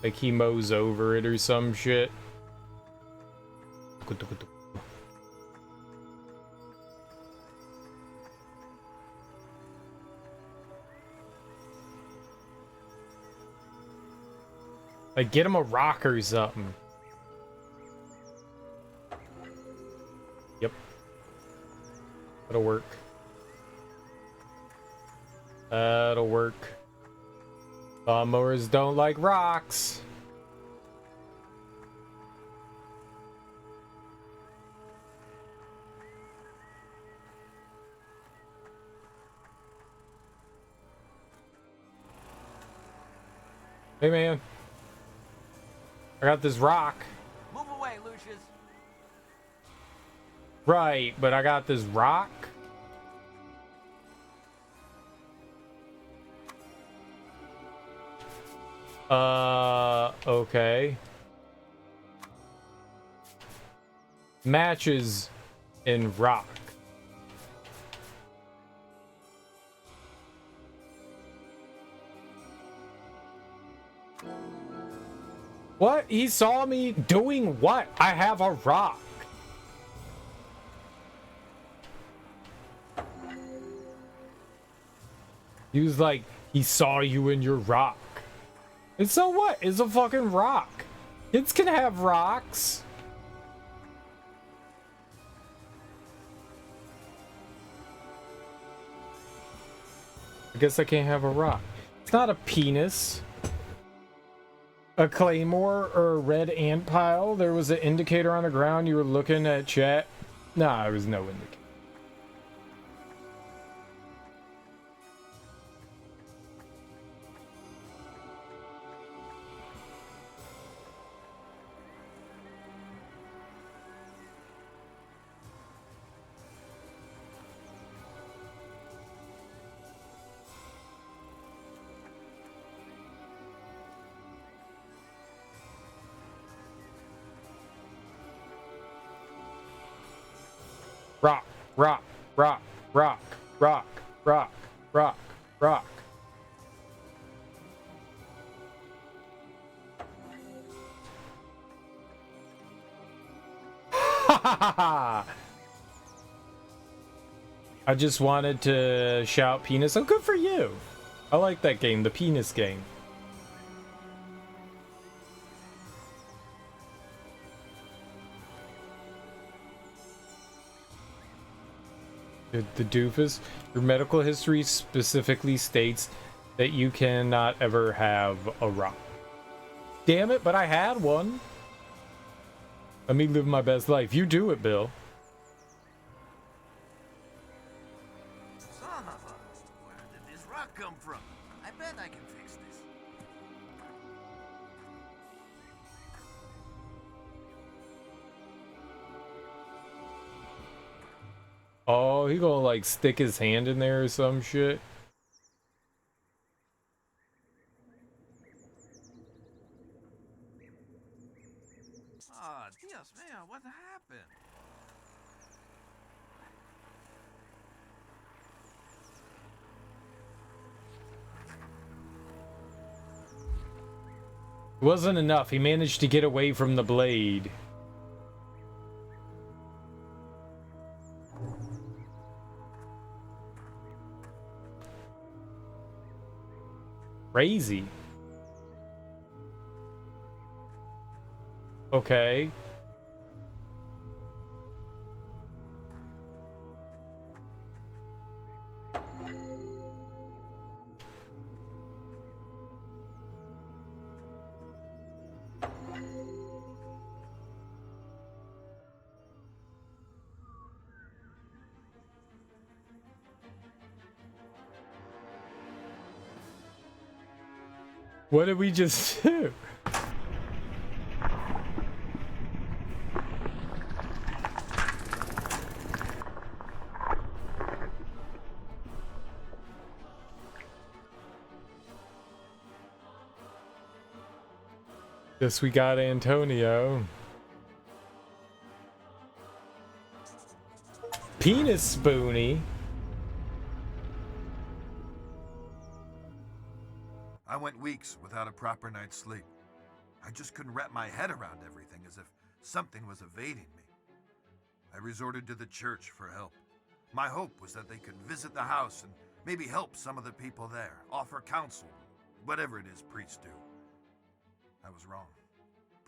Like, he mows over it or some shit. Like, get him a rock or something. Yep. That'll work. That'll work. Lawnmowers don't like rocks. Hey, man. I got this rock. Move away, Lucius. Right, but I got this rock. Okay. Matches in rock. What? He saw me doing what? I have a rock. He was like, he saw you in your rock. And so what? It's a fucking rock. Kids can have rocks. I guess I can't have a rock. It's not a penis. A claymore or a red ant pile. There was an indicator on the ground. You were looking at chat. Nah, there was no indicator. Rock, rock, rock, rock, rock, rock, rock, rock. Ha ha ha ha! I just wanted to shout penis. Oh, good for you. I like that game, the penis game. The doofus. Your medical history specifically states that you cannot ever have a rock. Damn it, but I had one. Let me live my best life. You do it, Bill. Son of a... Where did this rock come from? I bet I can fix this. Oh, he gonna like stick his hand in there or some shit. Oh, Dios mío, what happened? It wasn't enough. He managed to get away from the blade. Crazy. Okay. What did we just do? Guess we got Antonio. Penis Spoonie. I went weeks without a proper night's sleep. I just couldn't wrap my head around everything, as if something was evading me. I resorted to the church for help. My hope was that they could visit the house and maybe help some of the people there, offer counsel, whatever it is priests do. I was wrong.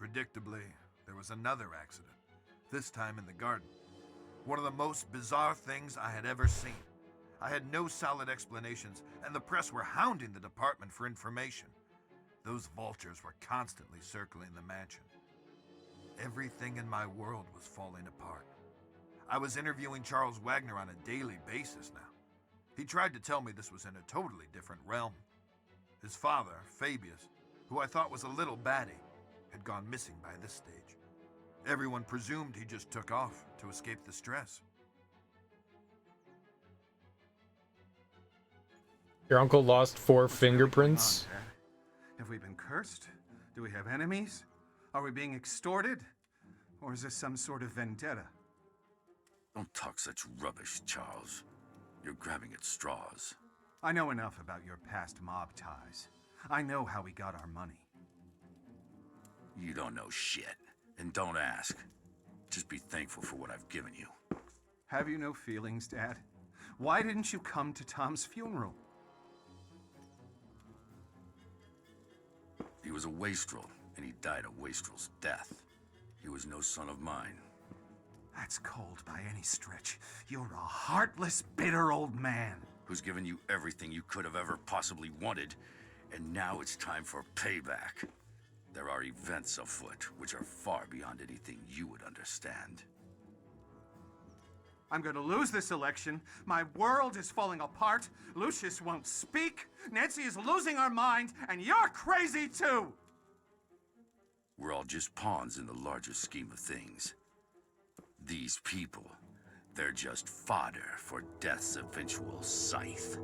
Predictably, there was another accident, this time in the garden. One of the most bizarre things I had ever seen. I had no solid explanations, and the press were hounding the department for information. Those vultures were constantly circling the mansion. Everything in my world was falling apart. I was interviewing Charles Wagner on a daily basis now. He tried to tell me this was in a totally different realm. His father, Fabius, who I thought was a little baddie, had gone missing by this stage. Everyone presumed he just took off to escape the stress. Your uncle lost 4 What's fingerprints. really going on, Dad? Have we been cursed? Do we have enemies? Are we being extorted? Or is this some sort of vendetta? Don't talk such rubbish, Charles. You're grabbing at straws. I know enough about your past mob ties. I know how we got our money. You don't know shit, and don't ask. Just be thankful for what I've given you. Have you no feelings, Dad? Why didn't you come to Tom's funeral? He was a wastrel, and he died a wastrel's death. He was no son of mine. That's cold by any stretch. You're a heartless, bitter old man. Who's given you everything you could have ever possibly wanted, and now it's time for payback. There are events afoot which are far beyond anything you would understand. I'm gonna lose this election. My world is falling apart. Lucius won't speak. Nancy is losing her mind, and you're crazy too! We're all just pawns in the larger scheme of things. These people, they're just fodder for death's eventual scythe.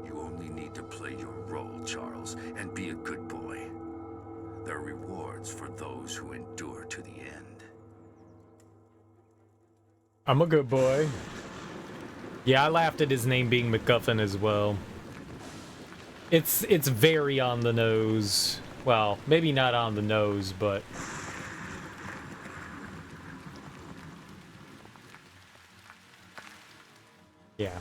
You only need to play your role, Charles, and be a good boy. There are rewards for those who endure to the end. I'm a good boy. Yeah, I laughed at his name being MacGuffin as well. It's very on the nose. Well, maybe not on the nose, but yeah.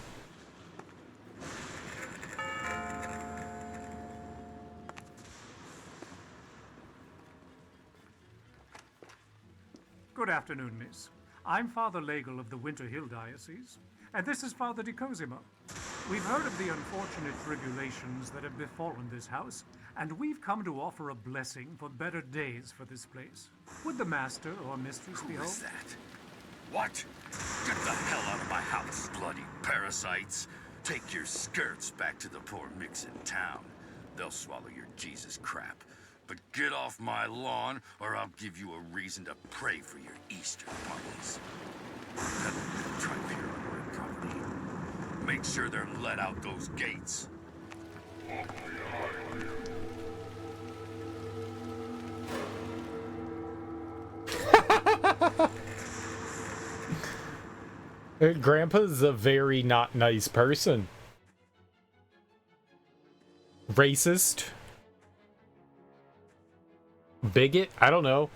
Good afternoon, miss. I'm Father Legel of the Winter Hill Diocese, and this is Father de Cosima. We've heard of the unfortunate tribulations that have befallen this house, and we've come to offer a blessing for better days for this place. Would the master or mistress be Who home? is that? What? Get the hell out of my house, bloody parasites! Take your skirts back to the poor micks in town. They'll swallow your Jesus crap. But get off my lawn, or I'll give you a reason to pray for your Easter bunnies. Try peer on my property. make sure they're let out those gates. Grandpa's a very not nice person. Racist? Bigot? I don't know.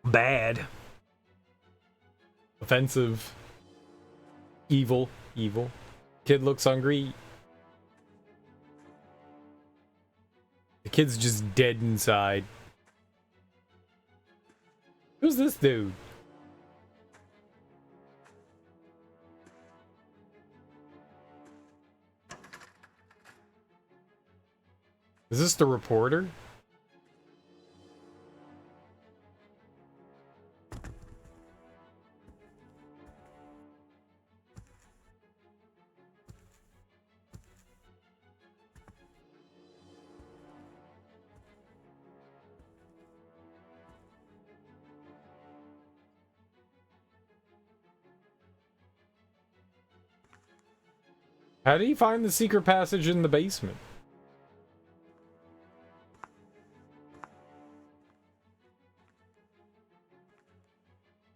Bad. Offensive. Evil. Evil. Kid looks hungry. The kid's just dead inside. Who's this dude? Is this the reporter? How did he find the secret passage in the basement?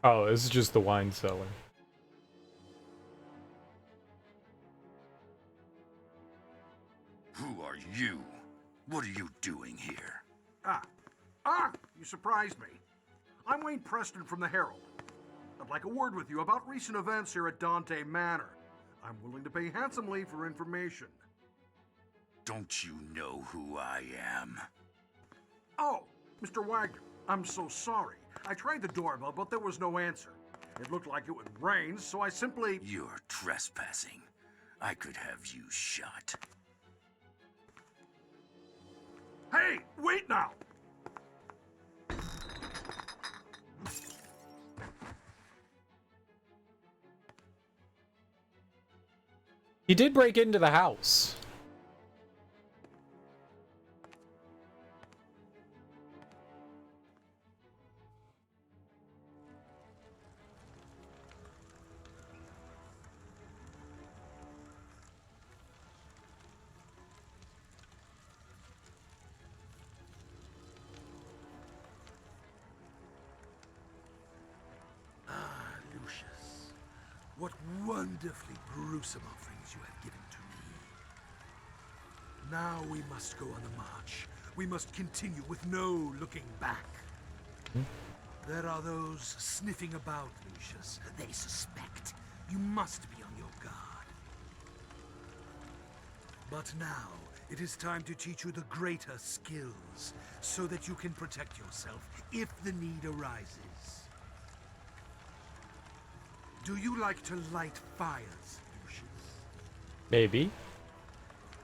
Oh, this is just the wine cellar. Who are you? What are you doing here? You surprised me. I'm Wayne Preston from the Herald. I'd like a word with you about recent events here at Dante Manor. I'm willing to pay handsomely for information. Don't you know who I am? Oh, Mr. Wagner, I'm so sorry. I tried the doorbell, but there was no answer. It looked like it would rain, so I simply... You're trespassing. I could have you shot. Hey, wait now! He did break into the house. Lucius, what wonderfully gruesome offerings you have given to me. Now we must go on the march. We must continue with no looking back. There are those sniffing about, Lucius. They suspect. You must be on your guard. But now, it is time to teach you the greater skills, so that you can protect yourself if the need arises. Do you like to light fires, Lucius? Maybe.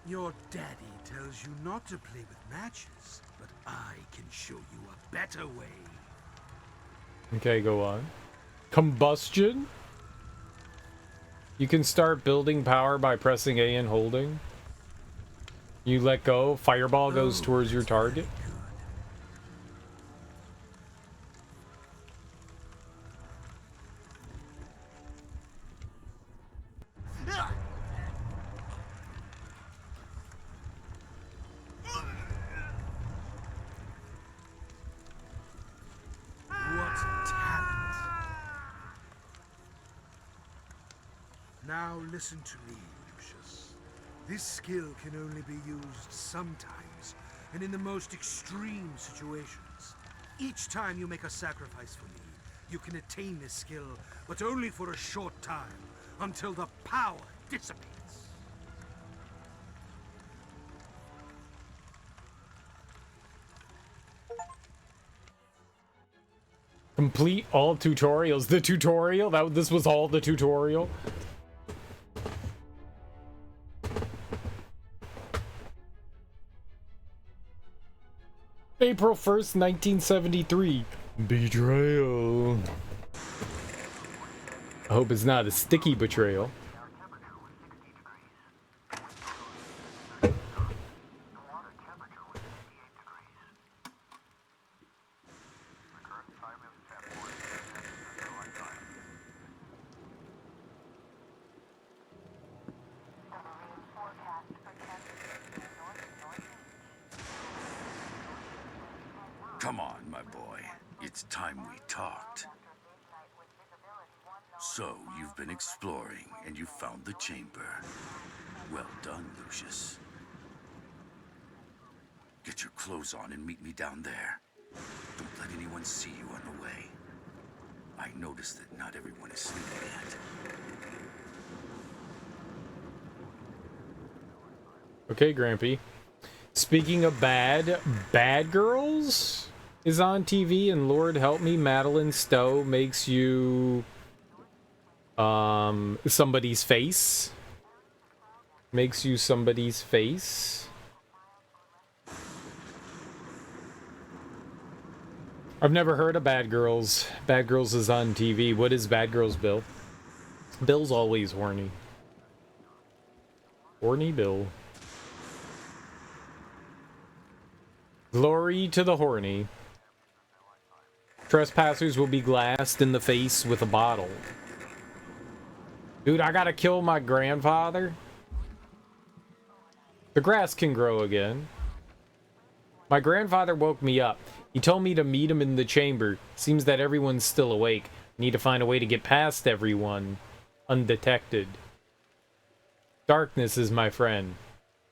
Your daddy tells you not to play with matches, but I can show you a better way. Okay, go on. Combustion? You can start building power by pressing A and holding. You let go, fireball goes towards your target. Now listen to me, Lucius. This skill can only be used sometimes, and in the most extreme situations. Each time you make a sacrifice for me, you can attain this skill, but only for a short time, until the power dissipates. Complete all tutorials. The tutorial? This was all the tutorial? April 1st, 1973. Betrayal. I hope it's not a sticky betrayal. It's time we talked. So, you've been exploring, and you found the chamber. Well done, Lucius. Get your clothes on and meet me down there. Don't let anyone see you on the way. I noticed that not everyone is sleeping yet. Okay, Grampy. Speaking of Bad Girls is on TV, and Lord help me, Madeline Stowe makes you somebody's face. Makes you somebody's face. I've never heard of Bad Girls. Bad Girls is on TV. What is Bad Girls, Bill? Bill's always horny. Horny Bill. Glory to the horny. Trespassers will be glassed in the face with a bottle. Dude, I gotta kill my grandfather? The grass can grow again. My grandfather woke me up. He told me to meet him in the chamber. Seems that everyone's still awake. Need to find a way to get past everyone undetected. Darkness is my friend.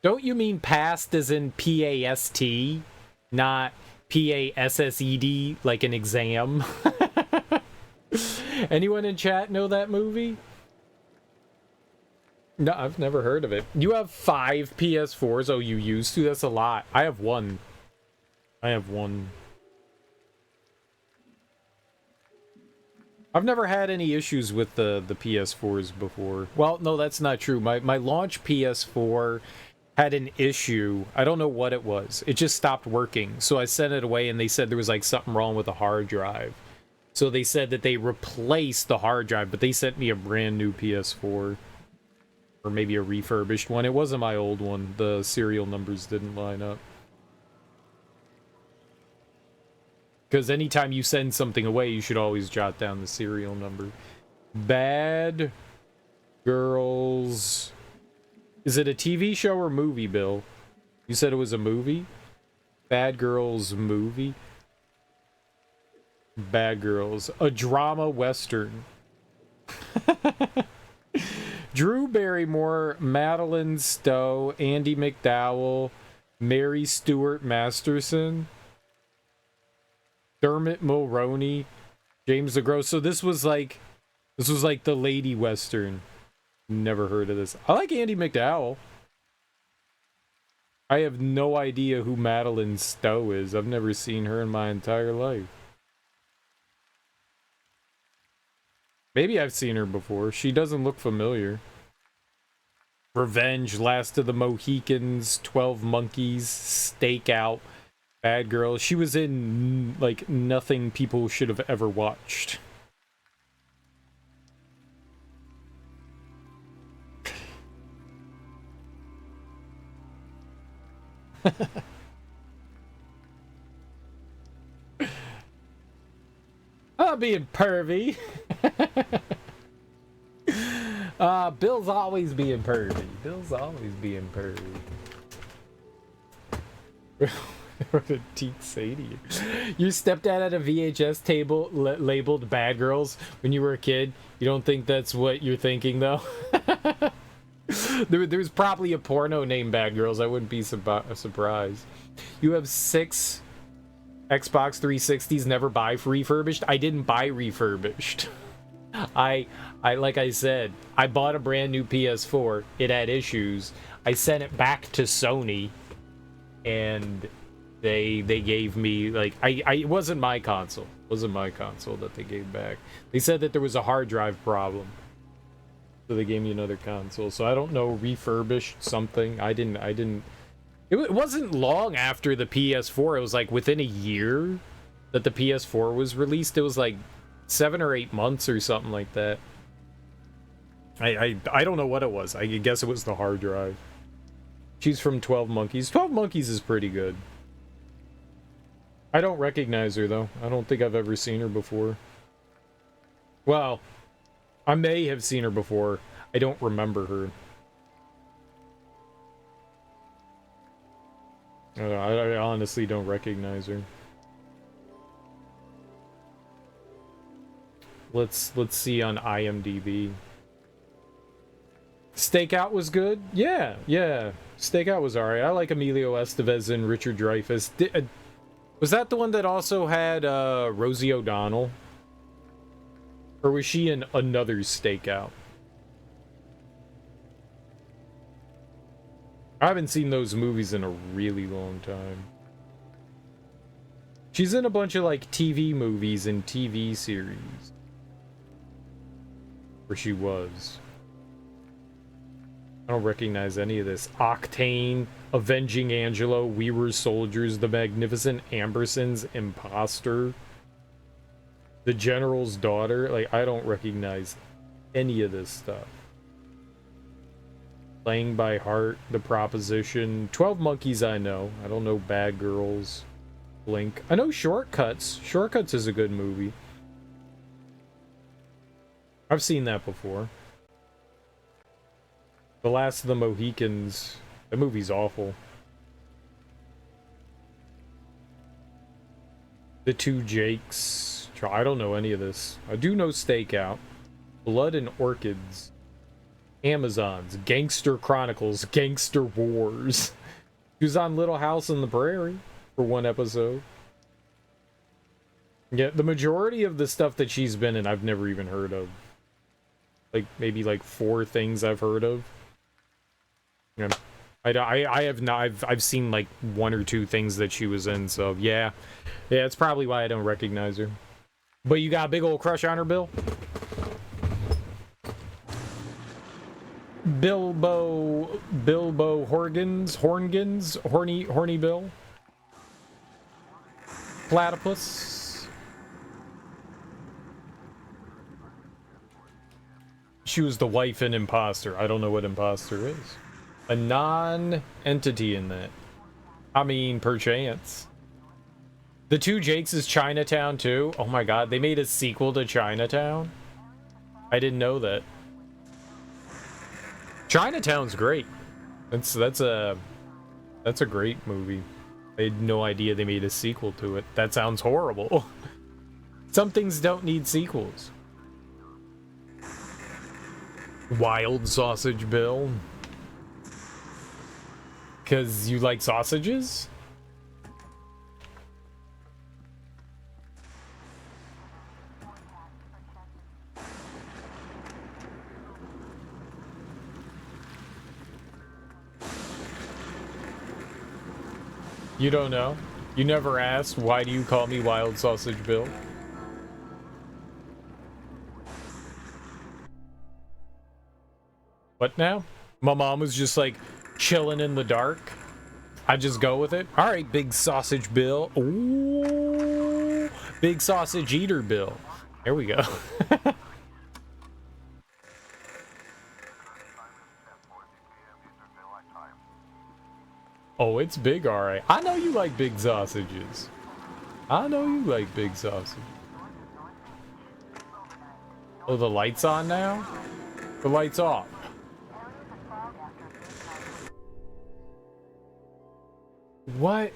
Don't you mean past as in P-A-S-T? Not P-A-S-S-E-D, like an exam? Anyone in chat know that movie? No, I've never heard of it. You have 5 PS4s? Oh, you used to? That's a lot. I have 1. I have 1. I've never had any issues with the PS4s before. Well, no, that's not true. My launch PS4 had an issue. I don't know what it was. It just stopped working. So I sent it away and they said there was like something wrong with the hard drive. So they said that they replaced the hard drive, but they sent me a brand new PS4. Or maybe a refurbished one. It wasn't my old one. The serial numbers didn't line up. Because anytime you send something away, you should always jot down the serial number. Bad Girls. Is it a TV show or movie, Bill? You said it was a movie? Bad Girls movie? Bad Girls. A drama western. Drew Barrymore, Madeline Stowe, Andy McDowell, Mary Stuart Masterson, Dermot Mulroney, James DeGrosse. So this was like the lady western. Never heard of this. I like Andy McDowell. I have no idea who Madeline Stowe is. I've never seen her in my entire life. Maybe I've seen her before. She doesn't look familiar. Revenge, Last of the Mohicans, 12 Monkeys, Stakeout, Bad Girl. She was in, like, nothing people should have ever watched. I'm being pervy. Bill's always being pervy. Bill's always being pervy. What did Teak say to you? Your stepdad had a VHS table labeled Bad Girls when you were a kid. You don't think that's what you're thinking, though? There's probably a porno named Bad Girls. I wouldn't be surprised. You have 6 Xbox 360s, never buy refurbished. I didn't buy refurbished. I like I said, I bought a brand new PS4. It had issues. I sent it back to Sony, and they gave me, like, it wasn't my console. It wasn't my console that they gave back. They said that there was a hard drive problem, so they gave me another console. So I don't know, refurbished something. I didn't. It wasn't long after the PS4. It was like within a year that the PS4 was released. It was like 7 or 8 months or something like that. I don't know what it was. I guess it was the hard drive. She's from 12 Monkeys. 12 Monkeys is pretty good. I don't recognize her, though. I don't think I've ever seen her before. Well, I may have seen her before. I don't remember her. I honestly don't recognize her. Let's see on IMDb. Stakeout was good? Yeah. Stakeout was alright. I like Emilio Estevez and Richard Dreyfuss. Was that the one that also had Rosie O'Donnell? Or was she in another Stakeout? I haven't seen those movies in a really long time. She's in a bunch of like TV movies and TV series. Where she was. I don't recognize any of this. Octane, Avenging Angelo, We Were Soldiers, The Magnificent Ambersons, Imposter, The General's Daughter. Like, I don't recognize any of this stuff. Playing by Heart, The Proposition, 12 Monkeys I know. I don't know Bad Girls, Blink. I know Shortcuts. Shortcuts is a good movie. I've seen that before. The Last of the Mohicans. That movie's awful. The Two Jakes. I don't know any of this. I do know Stakeout. Blood and Orchids. Amazons. Gangster Chronicles. Gangster Wars. She was on Little House on the Prairie for one episode. Yeah, the majority of the stuff that she's been in, I've never even heard of. Like, maybe like 4 things I've heard of. Yeah. I have not. I've seen like 1 or 2 things that she was in. So yeah, it's probably why I don't recognize her. But you got a big old crush on her, Bill? Bilbo Horngans, horny Bill, Platypus. She was the wife in Imposter. I don't know what Imposter is. A non-entity in that. I mean, perchance. The Two Jakes is Chinatown too? Oh my god, they made a sequel to Chinatown? I didn't know that. Chinatown's great. That's a great movie. I had no idea they made a sequel to it. That sounds horrible. Some things don't need sequels. Wild Sausage Bill. 'Cause you like sausages? You don't know? You never asked, why do you call me Wild Sausage Bill? What now? My mom was just like chilling in the dark. I just go with it. All right, Big Sausage Bill. Ooh, Big Sausage Eater Bill. There we go. Oh, it's big, all right. I know you like big sausages. I know you like big sausage. Oh, the light's on now? The light's off. What?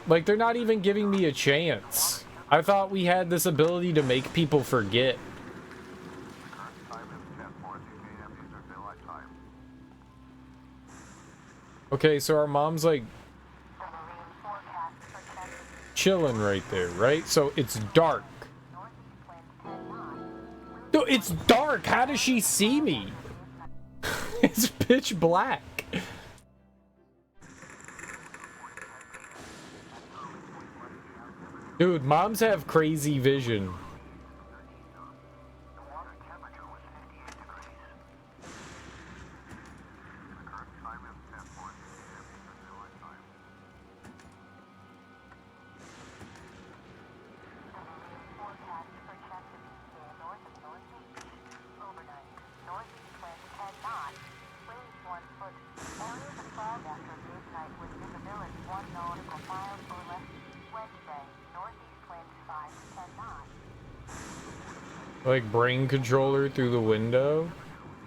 Like they're not even giving me a chance. I thought we had this ability to make people forget. Okay, so our mom's like chilling right there, right? So it's dark. No, it's dark. How does she see me? It's pitch black. Dude, moms have crazy vision. Like brain controller through the window?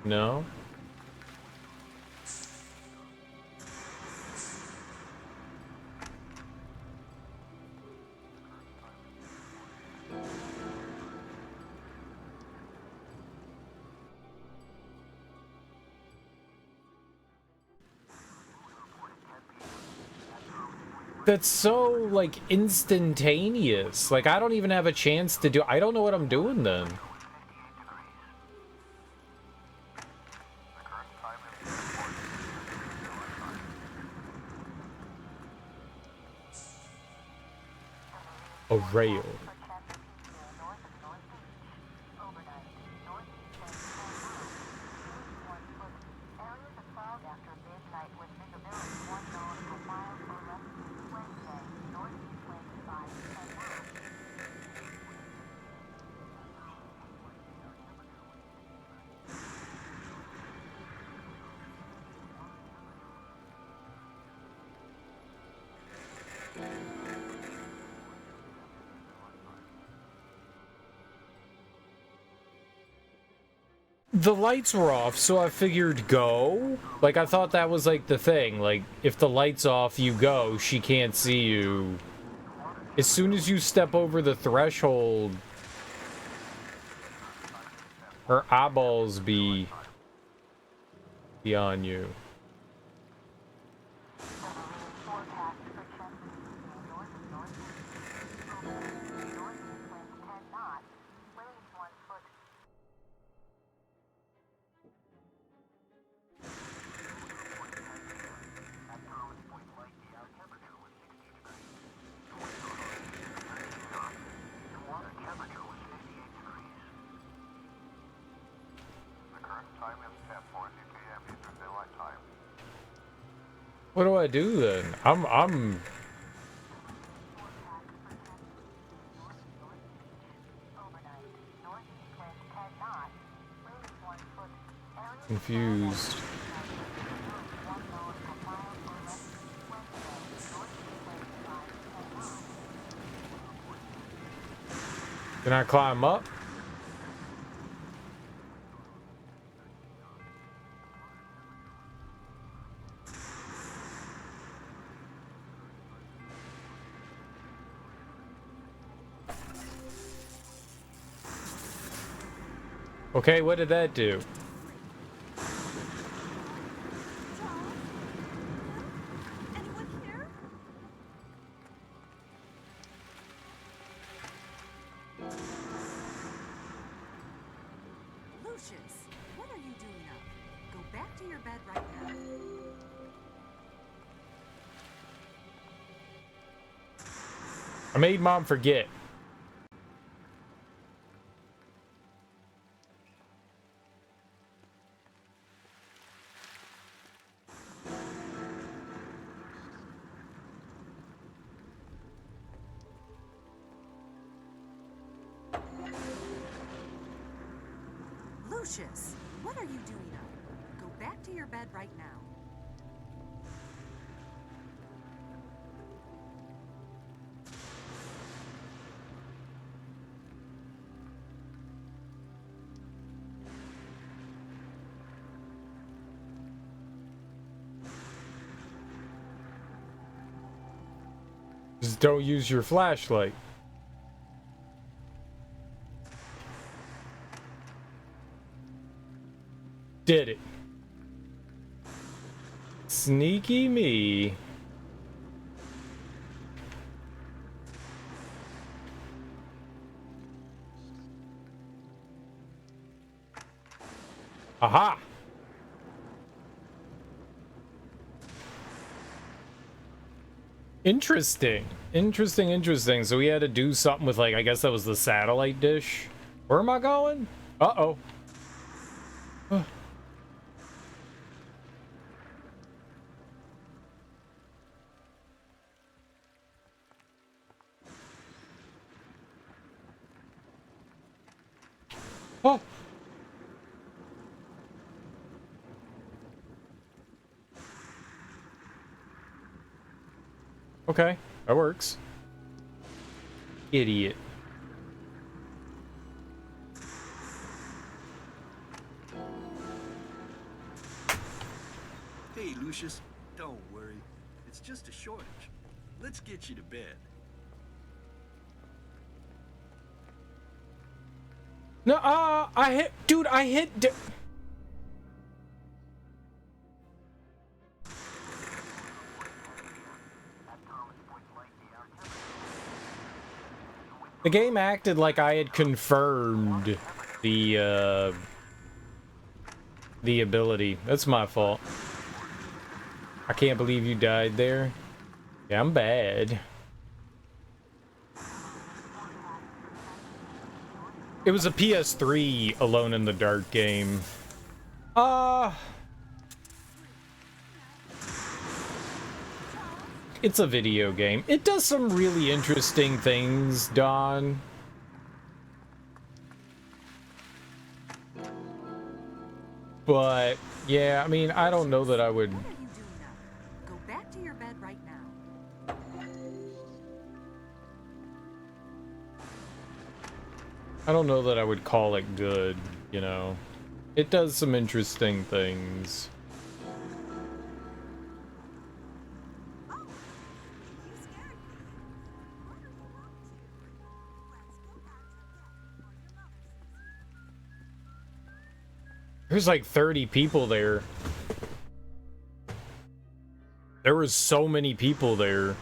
No? That's so, like, instantaneous. Like, I don't even have a chance to do... I don't know what I'm doing then. A rail. The lights were off, so I figured go. Like, I thought that was, like, the thing. Like, if the light's off, you go. She can't see you. As soon as you step over the threshold, her eyeballs be on you. What do I do then? I'm confused. Can I climb up? Okay, what did that do? Lucius, what are you doing up? Go back to your bed right now. I made Mom forget. Lucius, what are you doing up? Go back to your bed right now. Just don't use your flashlight. Did it. Sneaky me. Aha! Interesting. Interesting. So we had to do something with, like, I guess that was the satellite dish. Where am I going? Uh-oh. Oh. Okay, that works. Idiot. Hey, Lucius, don't worry. It's just a shortage. Let's get you to bed. No, I hit, dude, I hit. The game acted like I had confirmed the ability. That's my fault. I can't believe you died there. Yeah, I'm bad. It was a PS3 Alone in the Dark game. It's a video game. It does some really interesting things, Don. But, yeah, I mean, I don't know that I would... What are you doing now? Go back to your bed right now. I don't know that I would call it good, you know. It does some interesting things. There's like 30 people there. There was so many people there.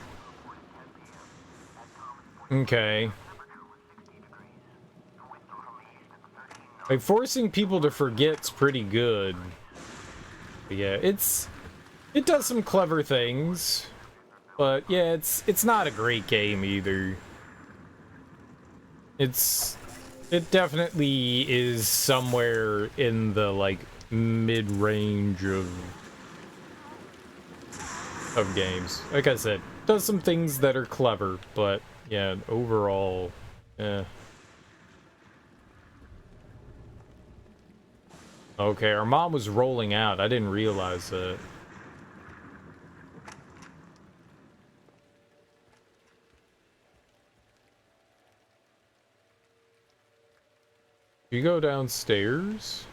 Okay. Like, forcing people to forget's pretty good. But yeah, it does some clever things. But yeah, it's not a great game either. It definitely is somewhere in the like mid-range of games. Like I said, does some things that are clever, but yeah, overall, eh. Okay, our mom was rolling out. I didn't realize that. You go downstairs?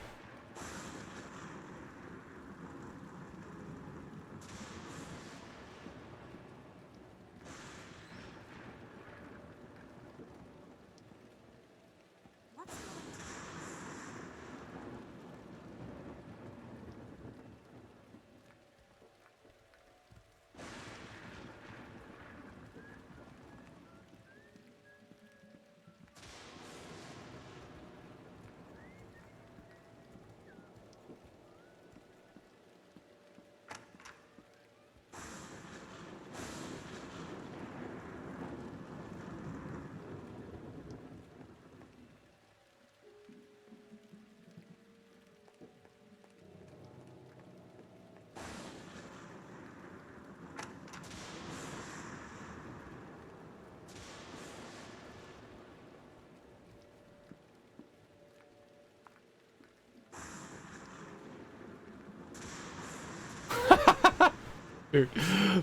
Dude,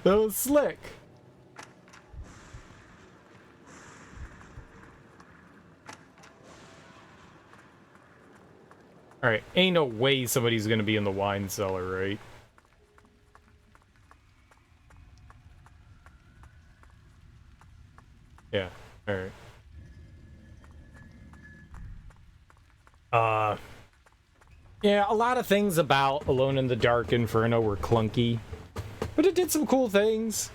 that was slick. Alright, ain't no way somebody's gonna be in the wine cellar, right? Yeah, alright. Yeah, a lot of things about Alone in the Dark Inferno were clunky. But it did some cool things.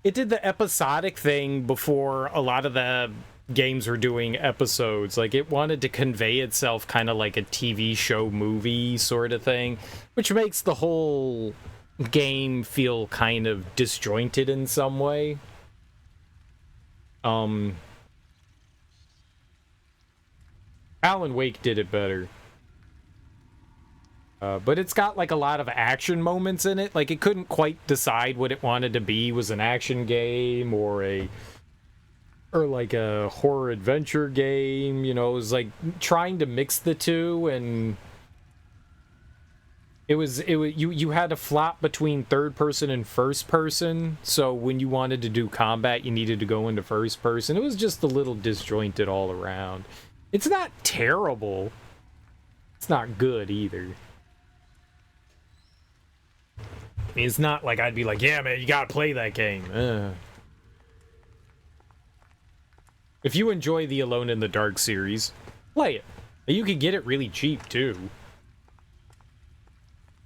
It did the episodic thing before a lot of the games were doing episodes. Like, it wanted to convey itself kind of like a TV show movie sort of thing, which makes the whole game feel kind of disjointed in some way. Alan Wake did it better. But it's got like a lot of action moments in it. Like, it couldn't quite decide what it wanted to be. Was an action game or like a horror adventure game. You know, it was like trying to mix the two, and you had to flop between third person and first person. So when you wanted to do combat, you needed to go into first person. It was just a little disjointed all around. It's not terrible. It's not good either. I mean, it's not like I'd be like, yeah, man, you gotta play that game. If you enjoy the Alone in the Dark series, play it. You can get it really cheap, too.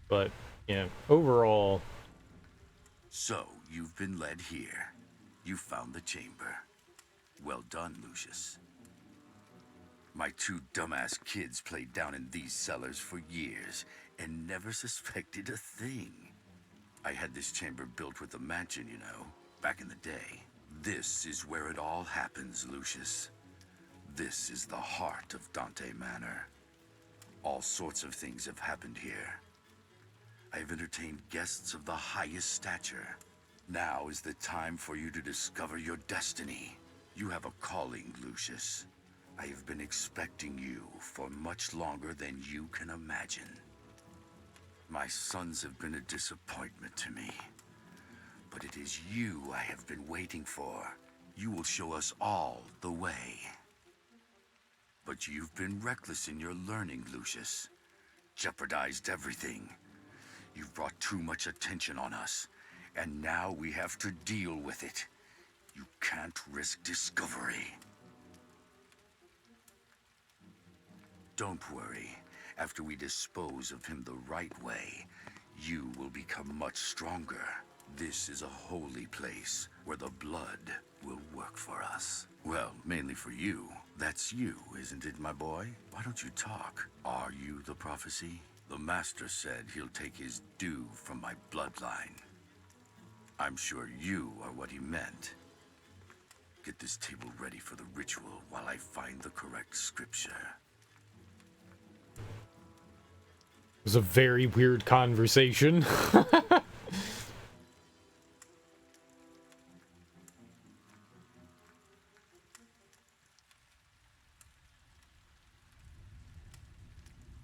But, yeah, overall... So, you've been led here. You found the chamber. Well done, Lucius. My two dumbass kids played down in these cellars for years and never suspected a thing. I had this chamber built with the mansion, you know, back in the day. This is where it all happens, Lucius. This is the heart of Dante Manor. All sorts of things have happened here. I have entertained guests of the highest stature. Now is the time for you to discover your destiny. You have a calling, Lucius. I have been expecting you for much longer than you can imagine. My sons have been a disappointment to me. But it is you I have been waiting for. You will show us all the way. But you've been reckless in your learning, Lucius. Jeopardized everything. You've brought too much attention on us, and now we have to deal with it. You can't risk discovery. Don't worry. After we dispose of him the right way, you will become much stronger. This is a holy place where the blood will work for us. Well, mainly for you. That's you, isn't it, my boy? Why don't you talk? Are you the prophecy? The master said he'll take his due from my bloodline. I'm sure you are what he meant. Get this table ready for the ritual while I find the correct scripture. It was a very weird conversation.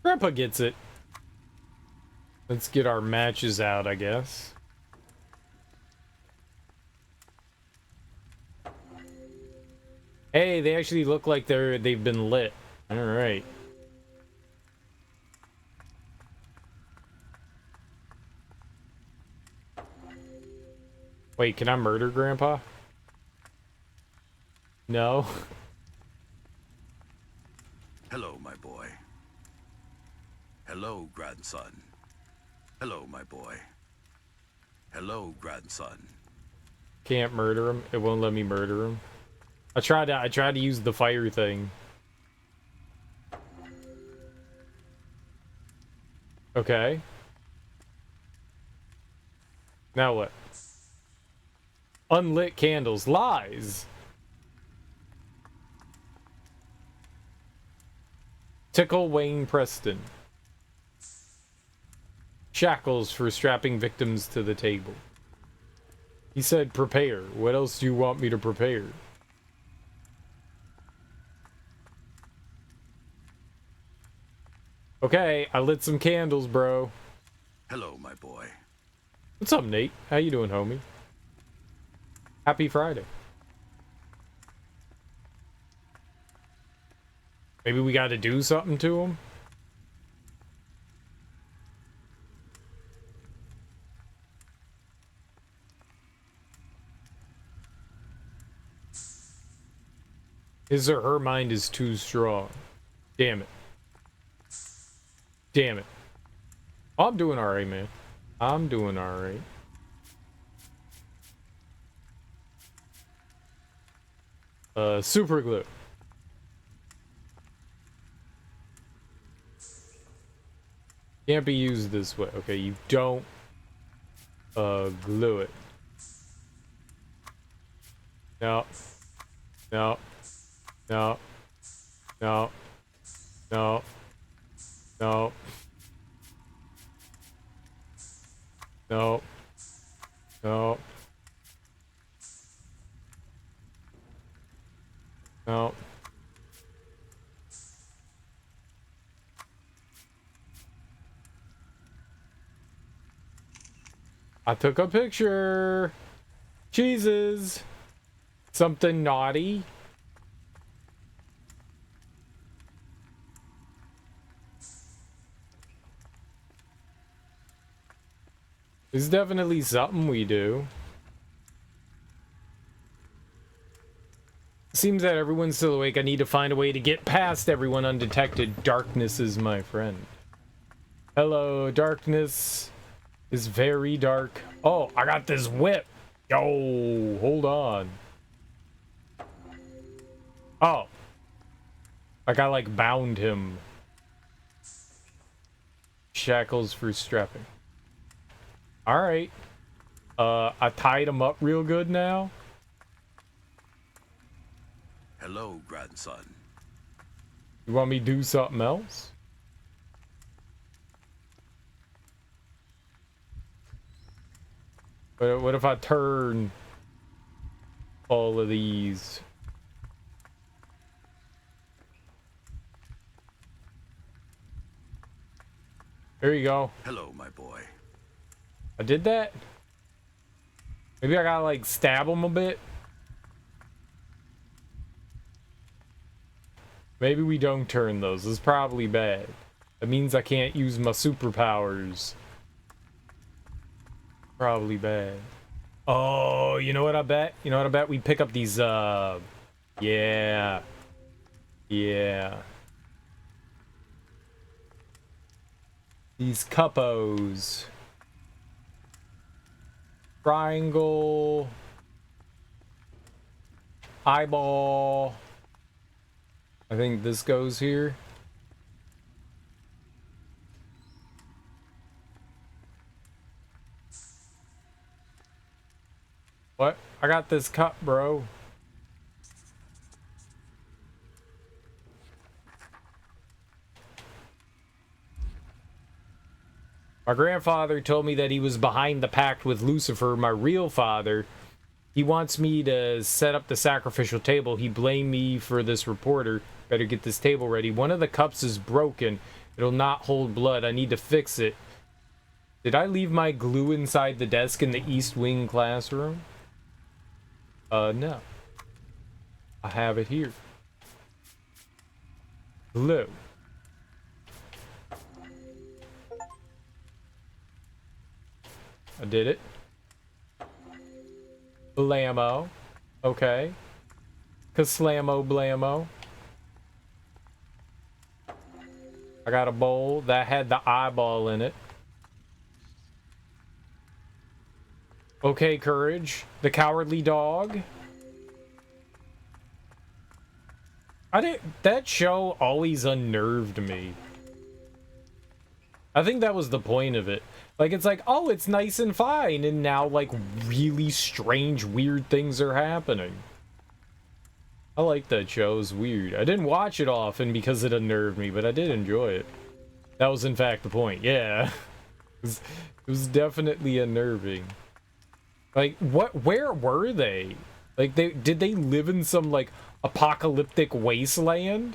Grandpa gets it. Let's get our matches out, I guess. Hey, they actually look like they've been lit. All right. Wait, can I murder Grandpa? No. Hello, my boy. Hello, grandson. Hello, my boy. Hello, grandson. Can't murder him. It won't let me murder him. I tried to use the fire thing. Okay. Now what? Unlit candles. Lies. Tickle Wayne Preston. Shackles for strapping victims to the table. He said prepare. What else do you want me to prepare? Okay, I lit some candles, bro. Hello, my boy. What's up, Nate? How you doing, homie? Happy Friday. Maybe we got to do something to him? His or her mind is too strong. Damn it. Damn it. Oh, I'm doing alright, man. I'm doing alright. Super glue. Can't be used this way. Okay, you don't glue it. No. No. No. No. No. No. No. No. No. I took a picture. Jesus. Something naughty. It's definitely something we do. Seems that everyone's still awake. I need to find a way to get past everyone undetected. Darkness is my friend. Hello, darkness is very dark. Oh, I got this whip. Yo, hold on. Oh. Like I like bound him. Shackles for strapping. Alright. I tied him up real good now. Hello, grandson. You want me to do something else? What if I turn all of these? There you go. Hello, my boy. I did that? Maybe I gotta like stab him a bit? Maybe we don't turn those. It's probably bad. That means I can't use my superpowers. Probably bad. Oh, you know what I bet? You know what I bet? We pick up these, yeah. Yeah. These cuppos. Triangle. Eyeball. I think this goes here. What? I got this cup, bro. My grandfather told me that he was behind the pact with Lucifer, my real father. He wants me to set up the sacrificial table. He blamed me for this reporter. Better get this table ready. One of the cups is broken. It'll not hold blood. I need to fix it. Did I leave my glue inside the desk in the East Wing classroom? No. I have it here. Glue. I did it. Blammo. Okay. Kaslammo blammo. I got a bowl that had the eyeball in it. Okay, courage. The cowardly dog. That show always unnerved me. I think that was the point of it. Like, it's like, oh, it's nice and fine, and now, like, really strange, weird things are happening. I like that show. It was weird. I didn't watch it often because it unnerved me, but I did enjoy it. That was, in fact, the point. Yeah. It was definitely unnerving. Like, where were they? Like, did they live in some, like, apocalyptic wasteland?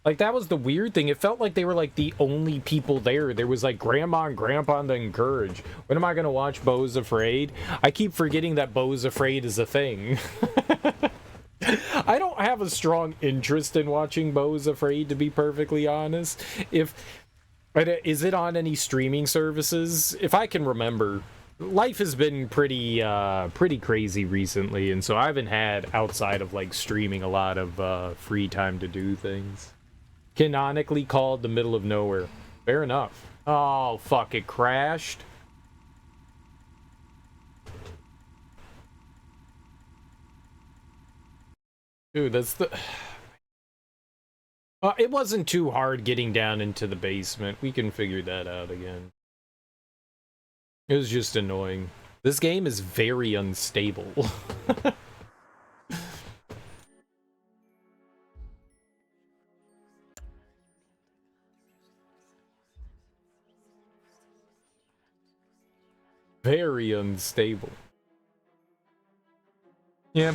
Like, that was the weird thing. It felt like they were, like, the only people there. There was, like, Grandma and Grandpa and then Courage. When am I gonna watch Beau's Afraid? I keep forgetting that Beau's Afraid is a thing. I don't have a strong interest in watching Beau's Afraid, to be perfectly honest. Is it on any streaming services? If I can remember. Life has been pretty crazy recently, and so I haven't had, outside of, like, streaming, a lot of free time to do things. Canonically called The Middle of Nowhere. Fair enough. Oh, fuck, it crashed. Dude, that's the... it wasn't too hard getting down into the basement. We can figure that out again. It was just annoying. This game is very unstable. Very unstable. Yeah.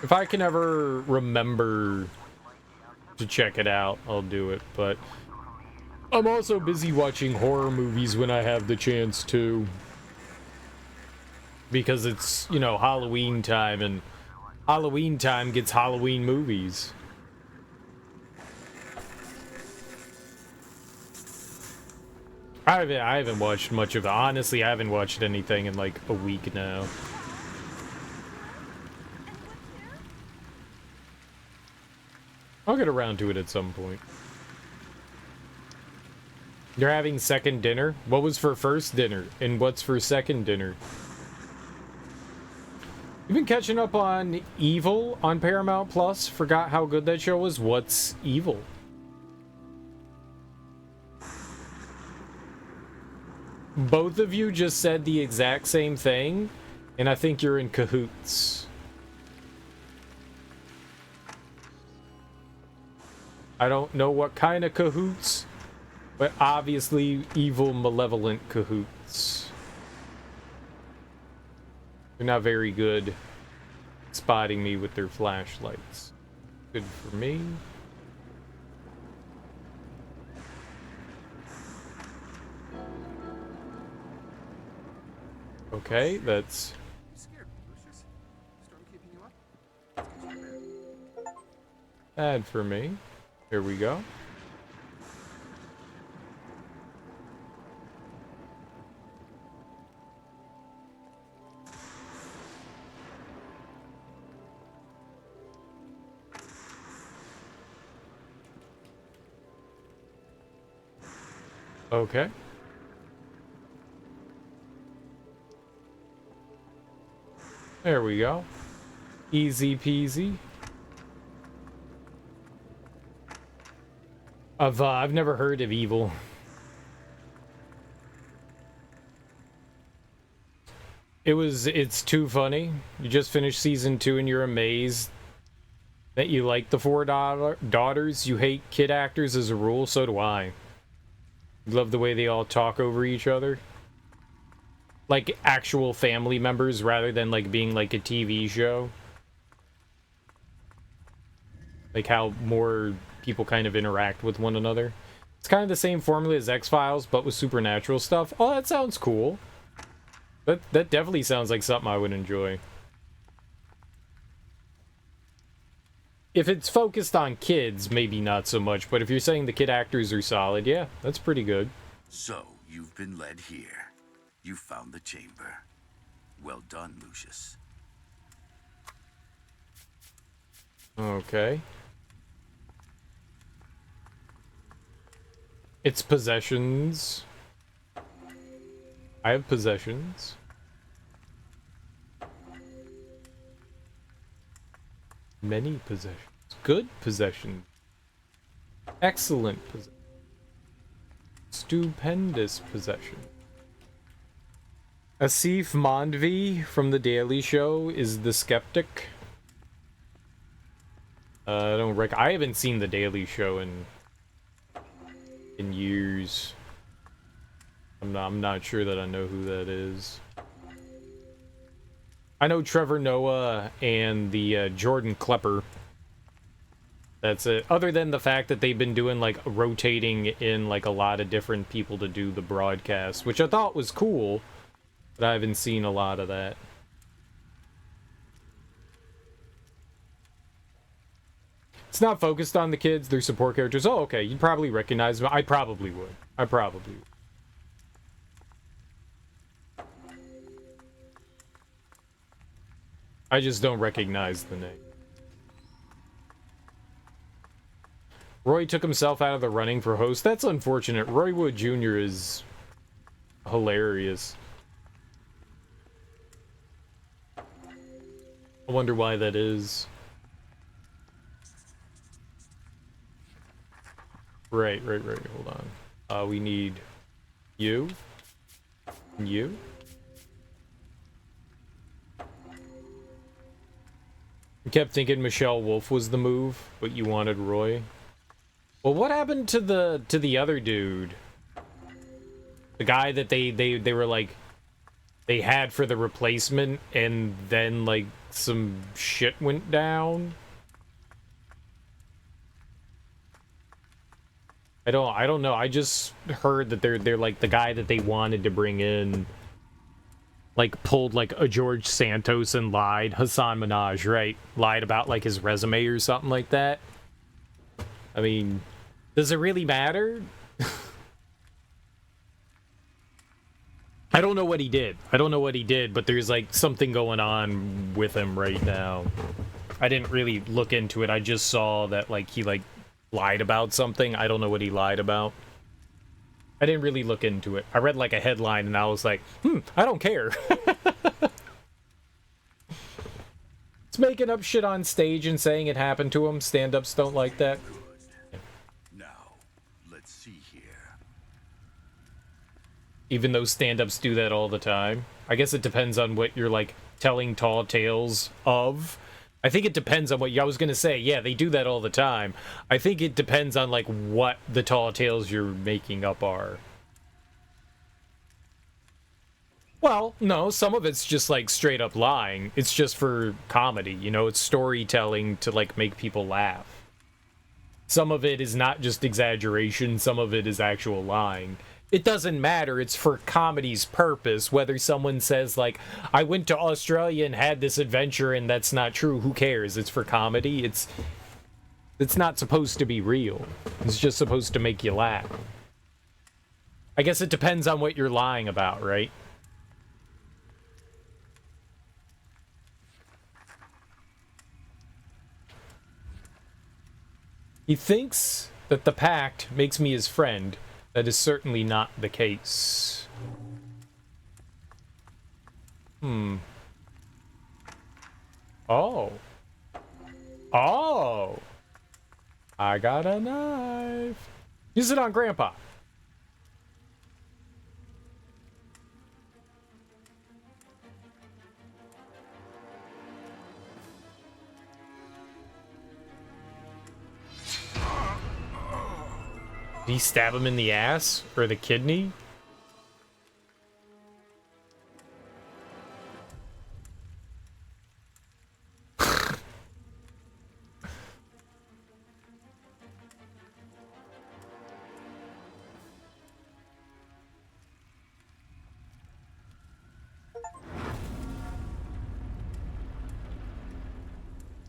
If I can ever remember to check it out, I'll do it, but I'm also busy watching horror movies when I have the chance to. Because it's, you know, Halloween time, and Halloween time gets Halloween movies. I haven't watched much of it. Honestly, I haven't watched anything in like a week now. I'll get around to it at some point. You're having second dinner? What was for first dinner? And what's for second dinner? You've been catching up on Evil on Paramount Plus. Forgot how good that show was. What's Evil? Both of you just said the exact same thing, and I think you're in cahoots. I don't know what kind of cahoots, but obviously evil, malevolent cahoots. They're not very good spotting me with their flashlights. Good for me. Okay, that's... You scared me, Lucius. Storm keeping you up? Let's get you to bed. bad for me. Here we go. Okay. There we go. Easy peasy. I've never heard of Evil. It's too funny. You just finished season 2 and you're amazed that you like the 4 daughters. You hate kid actors as a rule, so do I. Love the way they all talk over each other. Like actual family members rather than like being like a TV show. Like how more people kind of interact with one another. It's kind of the same formula as X-Files, but with supernatural stuff. Oh, that sounds cool. That definitely sounds like something I would enjoy. If it's focused on kids, maybe not so much, but if you're saying the kid actors are solid, yeah, that's pretty good. So, you've been led here. You found the chamber. Well done, Lucius. Okay. It's possessions. I have possessions. Many possessions. Good possessions. Excellent possessions. Stupendous possession. Asif Mandvi from The Daily Show is the skeptic. I haven't seen The Daily Show in years. I'm not sure that I know who that is. I know Trevor Noah and the Jordan Klepper. That's it. Other than the fact that they've been doing like rotating in like a lot of different people to do the broadcast, which I thought was cool, but I haven't seen a lot of that. It's not focused on the kids, they're support characters. Oh, okay, you'd probably recognize them. I probably would. I probably would. I just don't recognize the name. Roy took himself out of the running for host. That's unfortunate. Roy Wood Jr. is hilarious. I wonder why that is. Right. Hold on. We need you. And you. I kept thinking Michelle Wolf was the move, but you wanted Roy. Well, what happened to the other dude? The guy that they were like they had for the replacement, and then like some shit went down. I don't know. I just heard that they're like the guy that they wanted to bring in like pulled like a George Santos and lied. Hassan Minhaj, right? Lied about like his resume or something like that. I mean, does it really matter? I don't know what he did. But there's like something going on with him right now. I didn't really look into it. I just saw that like he like lied about something. I don't know what he lied about. I didn't really look into it. I read like a headline and I was like, I don't care. It's making up shit on stage and saying it happened to him. Stand-ups don't like that. Now, let's see here. Even though stand-ups do that all the time. I guess it depends on what you're, like, telling tall tales of. I think it depends on what I was gonna say. Yeah, they do that all the time. I think it depends on, like, what the tall tales you're making up are. Well, no, some of it's just, like, straight up lying. It's just for comedy, you know? It's storytelling to, like, make people laugh. Some of it is not just exaggeration. Some of it is actual lying. It doesn't matter. It's for comedy's purpose. Whether someone says, like, I went to Australia and had this adventure and that's not true, who cares? It's for comedy. It's not supposed to be real. It's just supposed to make you laugh. I guess it depends on what you're lying about, right? He thinks that the pact makes me his friend. That is certainly not the case. Oh. Oh. I got a knife. Use it on Grandpa. Did he stab him in the ass? Or the kidney?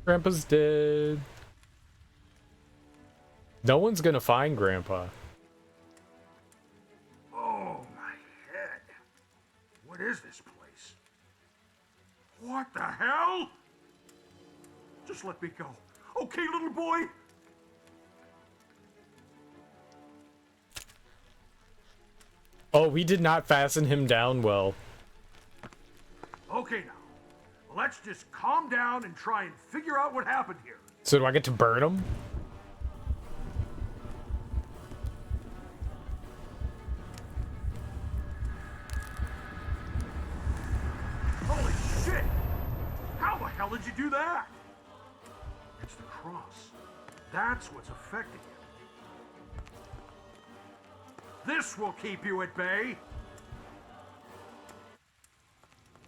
Grandpa's dead. No one's gonna find Grandpa. Oh, my head. What is this place? What the hell? Just let me go. Okay, little boy? Oh, we did not fasten him down well. Okay, now. Let's just calm down and try and figure out what happened here. So do I get to burn him? Holy shit! How the hell did you do that? It's the cross. That's what's affecting you. This will keep you at bay.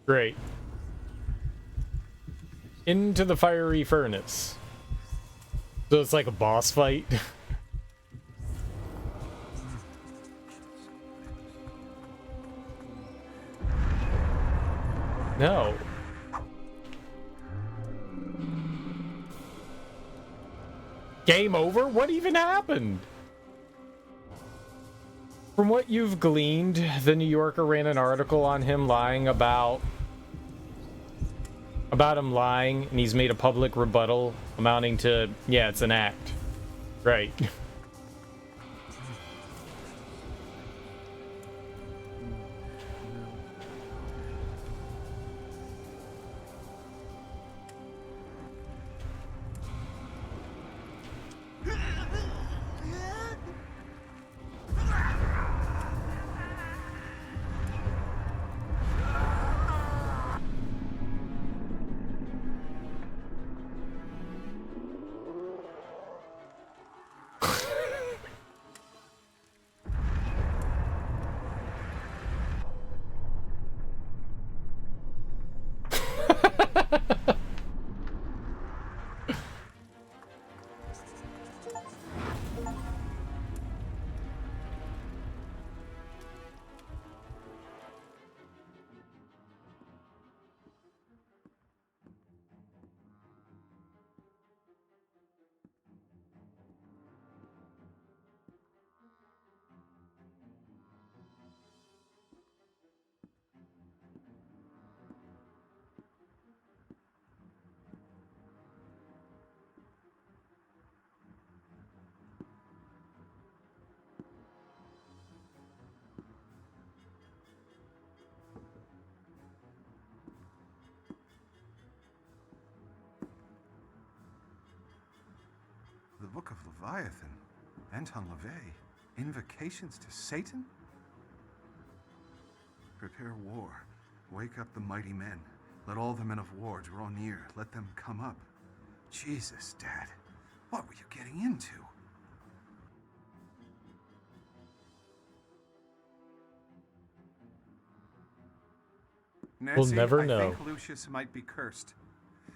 Great. Into the fiery furnace. So it's like a boss fight. No. Game over? What even happened? From what you've gleaned, the New Yorker ran an article on him lying about him lying, and he's made a public rebuttal amounting to, yeah, it's an act. Right. Book of Leviathan, Anton LaVey, invocations to Satan? Prepare war. Wake up the mighty men. Let all the men of war draw near. Let them come up. Jesus, Dad. What were you getting into? Nancy, We'll never I know. think Lucius might be cursed.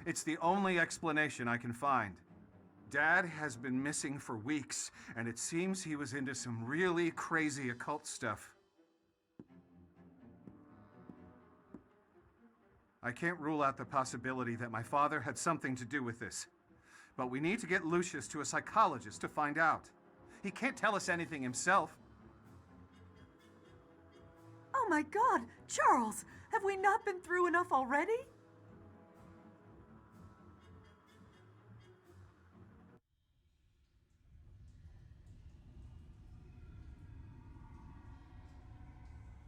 It's the only explanation I can find. Dad has been missing for weeks, and it seems he was into some really crazy occult stuff. I can't rule out the possibility that my father had something to do with this. But we need to get Lucius to a psychologist to find out. He can't tell us anything himself. Oh my God, Charles, have we not been through enough already?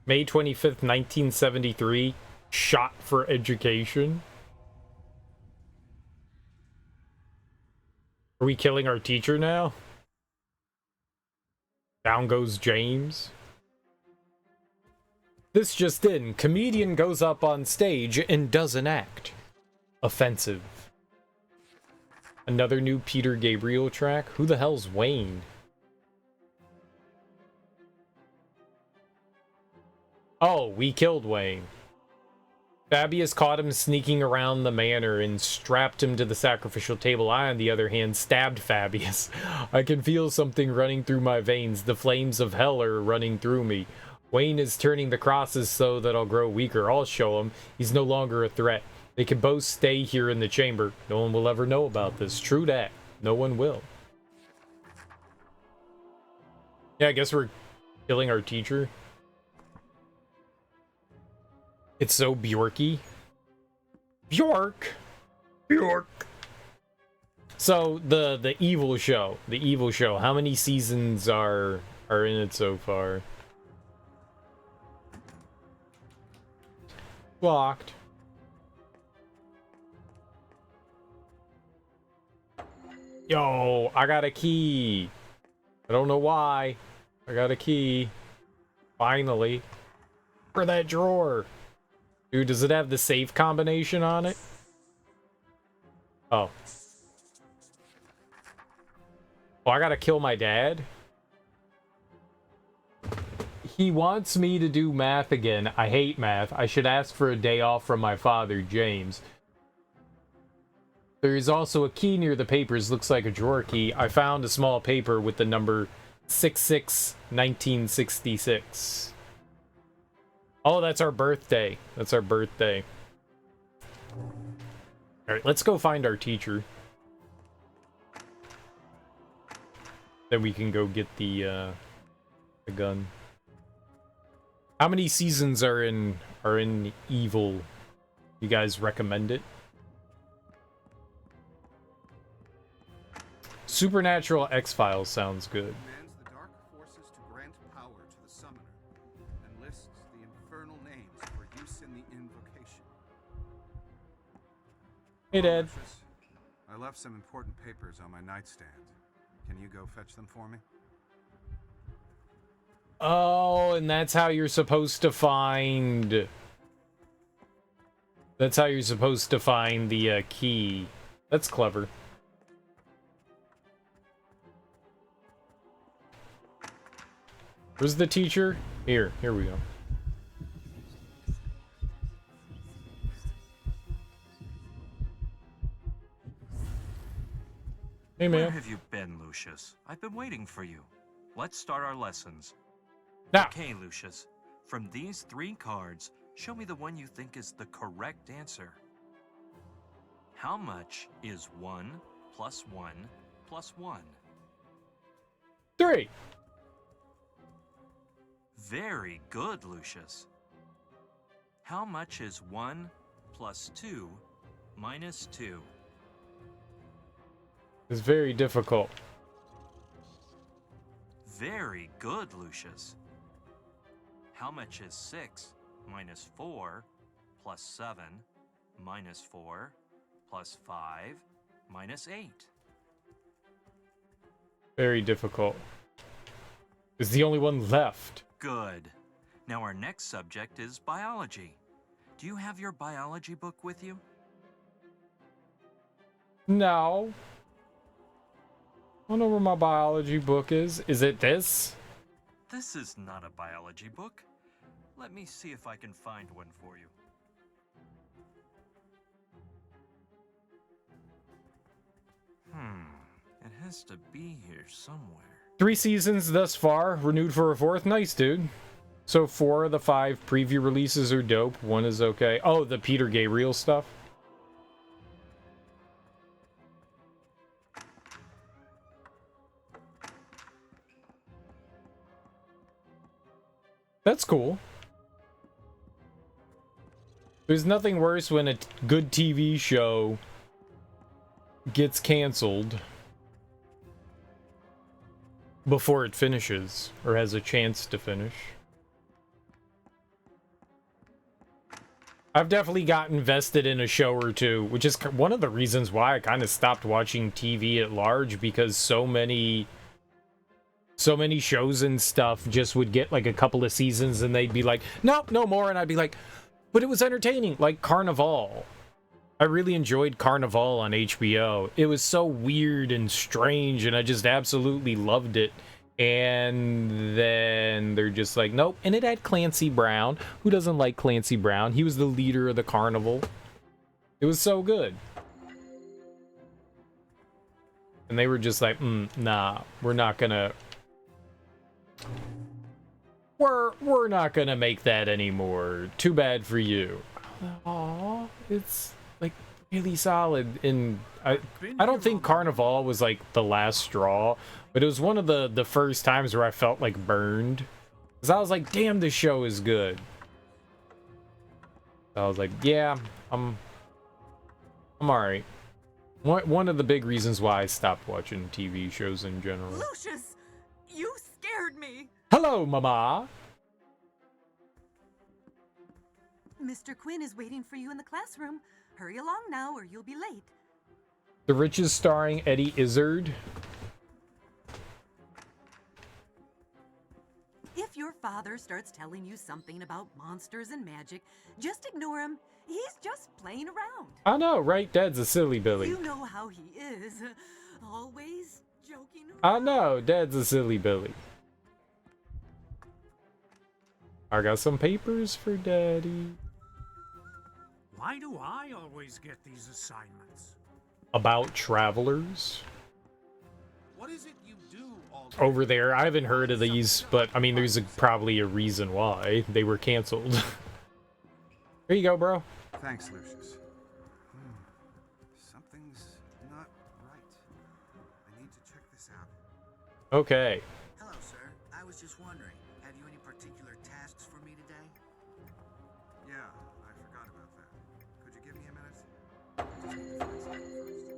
May 25th, 1973. Shot for education. Are we killing our teacher now? Down goes James. This just in. Comedian goes up on stage and does an act. Offensive. Another new Peter Gabriel track? Who the hell's Wayne? Oh, we killed Wayne. Fabius caught him sneaking around the manor and strapped him to the sacrificial table. I, on the other hand, stabbed Fabius. I can feel something running through my veins. The flames of hell are running through me. Wayne is turning the crosses so that I'll grow weaker. I'll show him. He's no longer a threat. They can both stay here in the chamber. No one will ever know about this. True that. No one will. Yeah, I guess we're killing our teacher. It's so Bjorky. Bjork! Bjork! So, the evil show. The evil show. How many seasons are in it so far? Locked. Yo, I got a key. I don't know why. I got a key. Finally. For that drawer. Dude, does it have the safe combination on it? Oh. Oh, I gotta kill my dad? He wants me to do math again. I hate math. I should ask for a day off from my father, James. There is also a key near the papers. Looks like a drawer key. I found a small paper with the number 66-1966. Oh, that's our birthday. That's our birthday. Alright, let's go find our teacher. Then we can go get the gun. How many seasons are in Evil? You guys recommend it? Supernatural X-Files sounds good. Commands the dark forces to grant power to the summoner, and lists the infernal names for use in the invocation. Hey, Dad. Lucius, I left some important papers on my nightstand. Can you go fetch them for me? Oh, and that's how you're supposed to find... That's how you're supposed to find the key. That's clever. Where's the teacher? Here we go. Hey, man. Where have you been, Lucius? I've been waiting for you. Let's start our lessons. Now. Okay, Lucius. From these 3 cards, show me the one you think is the correct answer. How much is 1 plus 1 plus 1? 3. Very good, Lucius. How much is 1 plus 2 minus 2? It's very difficult. Very good, Lucius. How much is 6 minus 4 plus 7 minus 4 plus 5 minus 8? Very difficult. Is the only one left. Good. Now our next subject is biology. Do you have your biology book with you? No. I don't know where my biology book is. Is it this? This is not a biology book. Let me see if I can find one for you. It has to be here somewhere. 3 seasons thus far, renewed for a 4th. Nice, dude. So 4 of the 5 preview releases are dope. 1 is okay. Oh, the Peter Gabriel stuff. That's cool. There's nothing worse when a good TV show gets canceled before it finishes, or has a chance to finish. I've definitely got invested in a show or two, which is one of the reasons why I kind of stopped watching TV at large, because so many shows and stuff just would get like a couple of seasons and they'd be like, nope, no more, and I'd be like, but it was entertaining. Like Carnival. I really enjoyed Carnival on HBO. It was so weird and strange, and I just absolutely loved it. And then they're just like, nope. And it had Clancy Brown. Who doesn't like Clancy Brown? He was the leader of the carnival. It was so good. And they were just like, nah, we're not gonna... We're not gonna make that anymore. Too bad for you. Aww, it's like really solid. And I don't think Carnival was like the last straw, but it was one of the first times where I felt like burned, because I was like, damn, this show is good. I was like, yeah, I'm alright. One of the big reasons why I stopped watching TV shows in general. Lucius, you scared me. Hello, Mama. Mr. Quinn is waiting for you in the classroom. Hurry along now or you'll be late. The Riches starring Eddie Izzard. If your father starts telling you something about monsters and magic, just ignore him. He's just playing around. I know, right? Dad's a silly Billy. You know how he is. Always joking around. I know, Dad's a silly Billy. I got some papers for Daddy. Why do I always get these assignments? About travelers. What is it you do all Over there, I haven't heard of these, but I mean, there's probably a reason why they were canceled. Here you go, bro. Thanks, Lucius. Something's not right. I need to check this out. Okay. Hello, sir. I was just wondering, have you any particular tasks for me today? Yeah, I forgot about that. Could you give me a minute? I just need to find something first.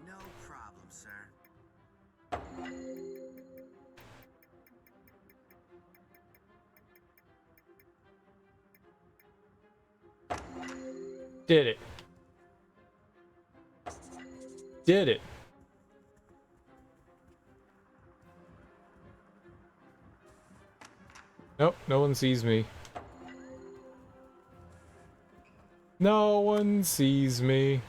No problem, sir. Did it. Did it. Nope, no one sees me. No one sees me.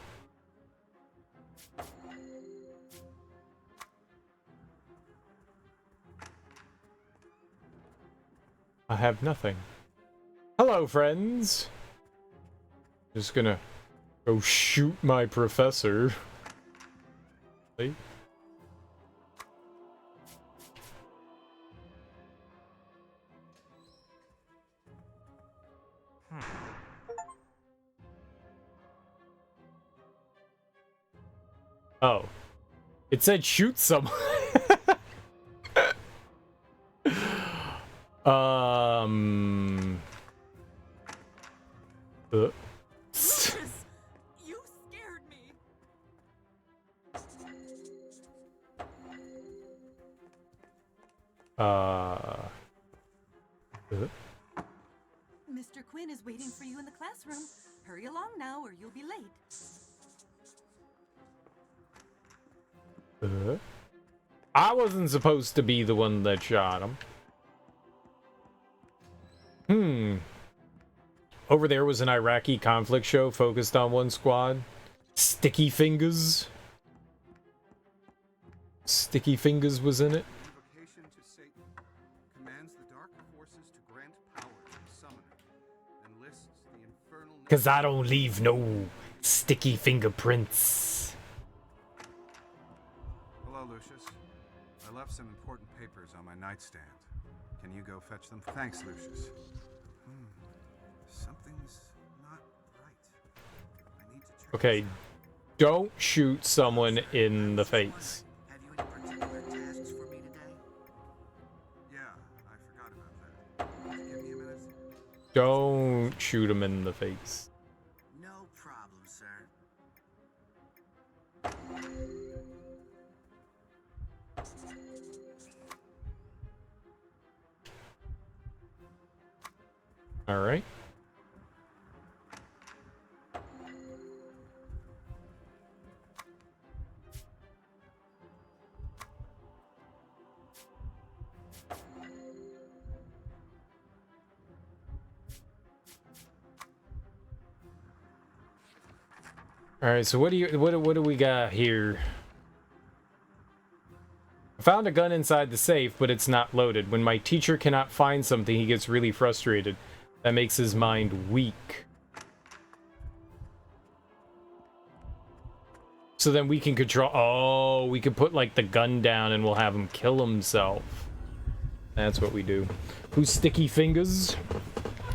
I have nothing. Hello, friends. Just gonna go shoot my professor. Wait. Oh. It said shoot someone. Lucius, you scared me. Mr. Quinn is waiting for you in the classroom. Hurry along now or you'll be late. I wasn't supposed to be the one that shot him. Over there was an Iraqi conflict show focused on one squad. Sticky Fingers. Sticky Fingers was in it. Invocation to Satan commands the dark forces to grant power to the summoner and lists the infernal. Cause I don't leave no sticky fingerprints. Hello, Lucius. I left some important papers on my nightstand. Can you go fetch them? Thanks, Lucius. Something's not right. I need to check. Okay, don't shoot someone in the face. Have you any particular tasks for me today? Yeah, I forgot about that. Give me a minute. Don't shoot him in the face. No problem, sir. All right. All right, so what do we got here? I found a gun inside the safe, but it's not loaded. When my teacher cannot find something, he gets really frustrated. That makes his mind weak. So then we can control... Oh, we can put, like, the gun down and we'll have him kill himself. That's what we do. Who's Sticky Fingers?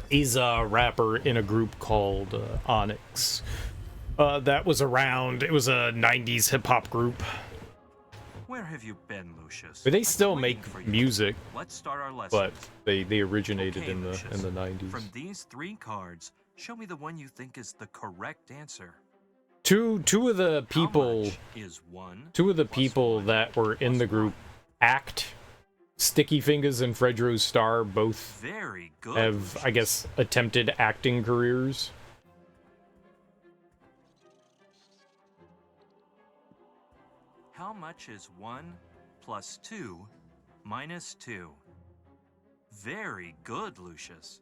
He's a rapper in a group called Onyx. That was around... It was a 90s hip-hop group. Where have you been, Lucius? But they still make music. Let's start our lesson. But they originated Okay, in the Lucius. 90s. From these 3 cards, show me the one you think is the correct answer. Two of the people Is 1 two of the people that were in the group act. Sticky Fingers and Fredro Starr both very good, have, Lucius. I guess, attempted acting careers. How much is 1 plus 2 minus 2? Very good, Lucius.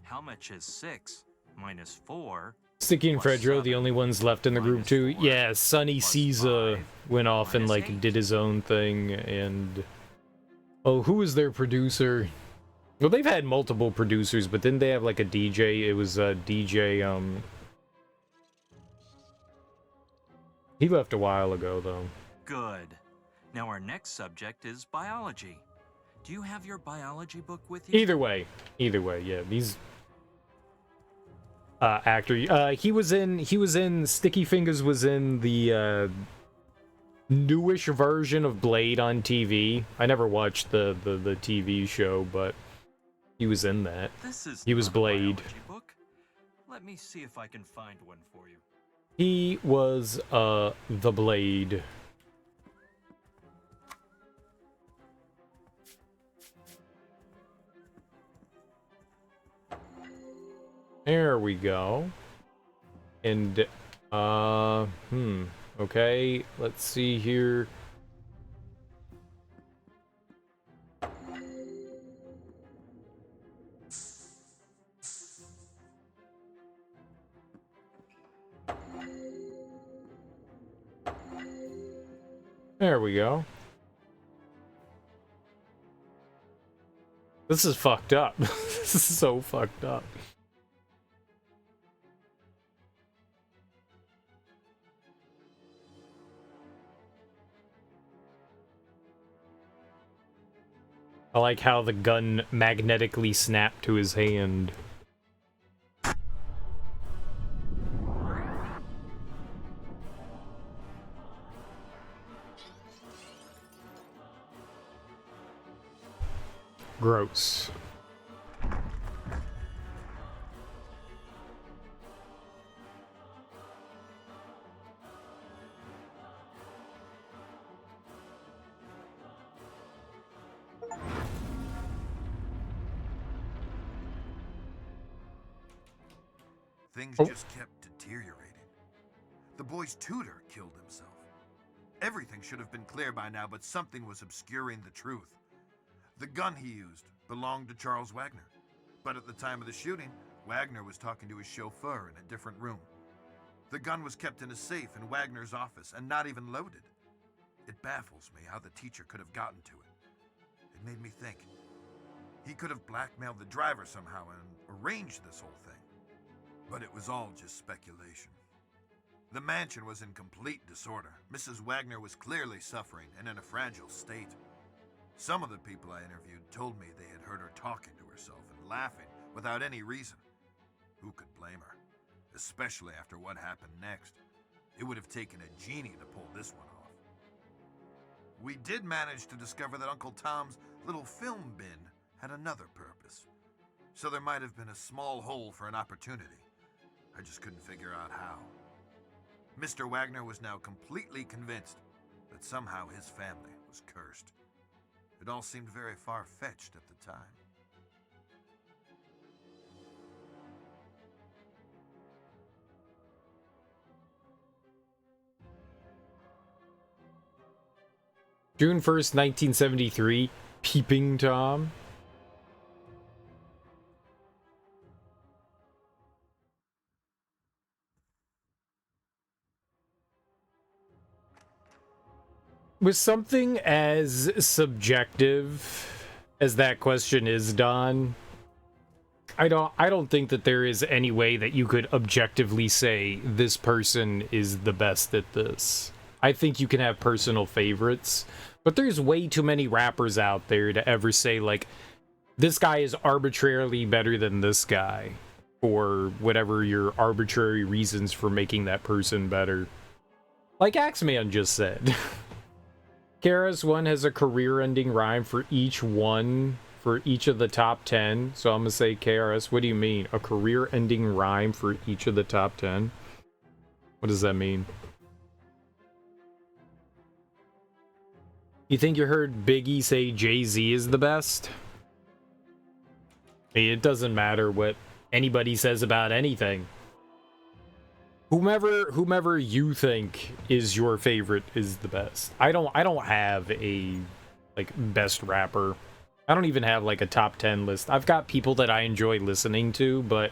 How much is 6 minus 4? Sticky and Fredro, the only ones left in the group too. Yeah, Sonny Caesar went off and like did his own thing, and oh, who was their producer? Well, they've had multiple producers, but didn't they have like a DJ? It was a DJ. He left a while ago though. Good. Now our next subject is biology. Do you have your biology book with you? Either way, yeah. These actor, he was in Sticky Fingers was in the newish version of Blade on TV. I never watched the TV show, but he was in that. He was Blade. Book? Let me see if I can find one for you. He was the Blade. There we go. And okay, let's see here. There we go. This is fucked up. This is so fucked up. I like how the gun magnetically snapped to his hand. Gross. Things Oh. just kept deteriorating. The boy's tutor killed himself. Everything should have been clear by now, but something was obscuring the truth. The gun he used belonged to Charles Wagner. But at the time of the shooting, Wagner was talking to his chauffeur in a different room. The gun was kept in a safe in Wagner's office and not even loaded. It baffles me how the teacher could have gotten to it. It made me think. He could have blackmailed the driver somehow and arranged this whole thing. But it was all just speculation. The mansion was in complete disorder. Mrs. Wagner was clearly suffering and in a fragile state. Some of the people I interviewed told me they had heard her talking to herself and laughing without any reason. Who could blame her? Especially after what happened next. It would have taken a genie to pull this one off. We did manage to discover that Uncle Tom's little film bin had another purpose. So there might have been a small hole for an opportunity. I just couldn't figure out how. Mr. Wagner was now completely convinced that somehow his family was cursed. It all seemed very far-fetched at the time. June 1st, 1973, Peeping Tom. With something as subjective as that question is, Don, I don't think that there is any way that you could objectively say this person is the best at this. I think you can have personal favorites, but there's way too many rappers out there to ever say, like, this guy is arbitrarily better than this guy, or whatever your arbitrary reasons for making that person better. Like Axeman just said. KRS-One has a career-ending rhyme for each of the top 10. So I'm gonna say, KRS, what do you mean? A career-ending rhyme for each of the top 10? What does that mean? You think you heard Biggie say Jay-Z is the best? I mean, it doesn't matter what anybody says about anything. Whomever you think is your favorite is the best. I don't have a like best rapper. I don't even have like a top 10 list. I've got people that I enjoy listening to, but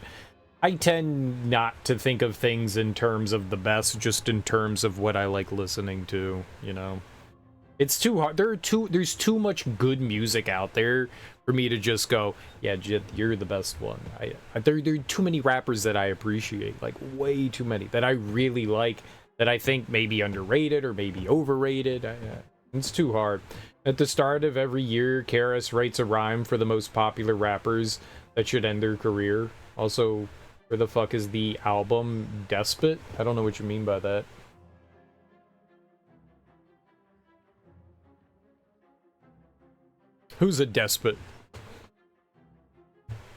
I tend not to think of things in terms of the best, just in terms of what I like listening to, you know. It's too hard. There's too much good music out there for me to just go, yeah, you're the best one. There are too many rappers that I appreciate, like way too many that I really like, that I think may be underrated or maybe overrated. It's too hard. At the start of every year, KRS writes a rhyme for the most popular rappers that should end their career. Also, where the fuck is the album Despot? I don't know what you mean by that. Who's a despot?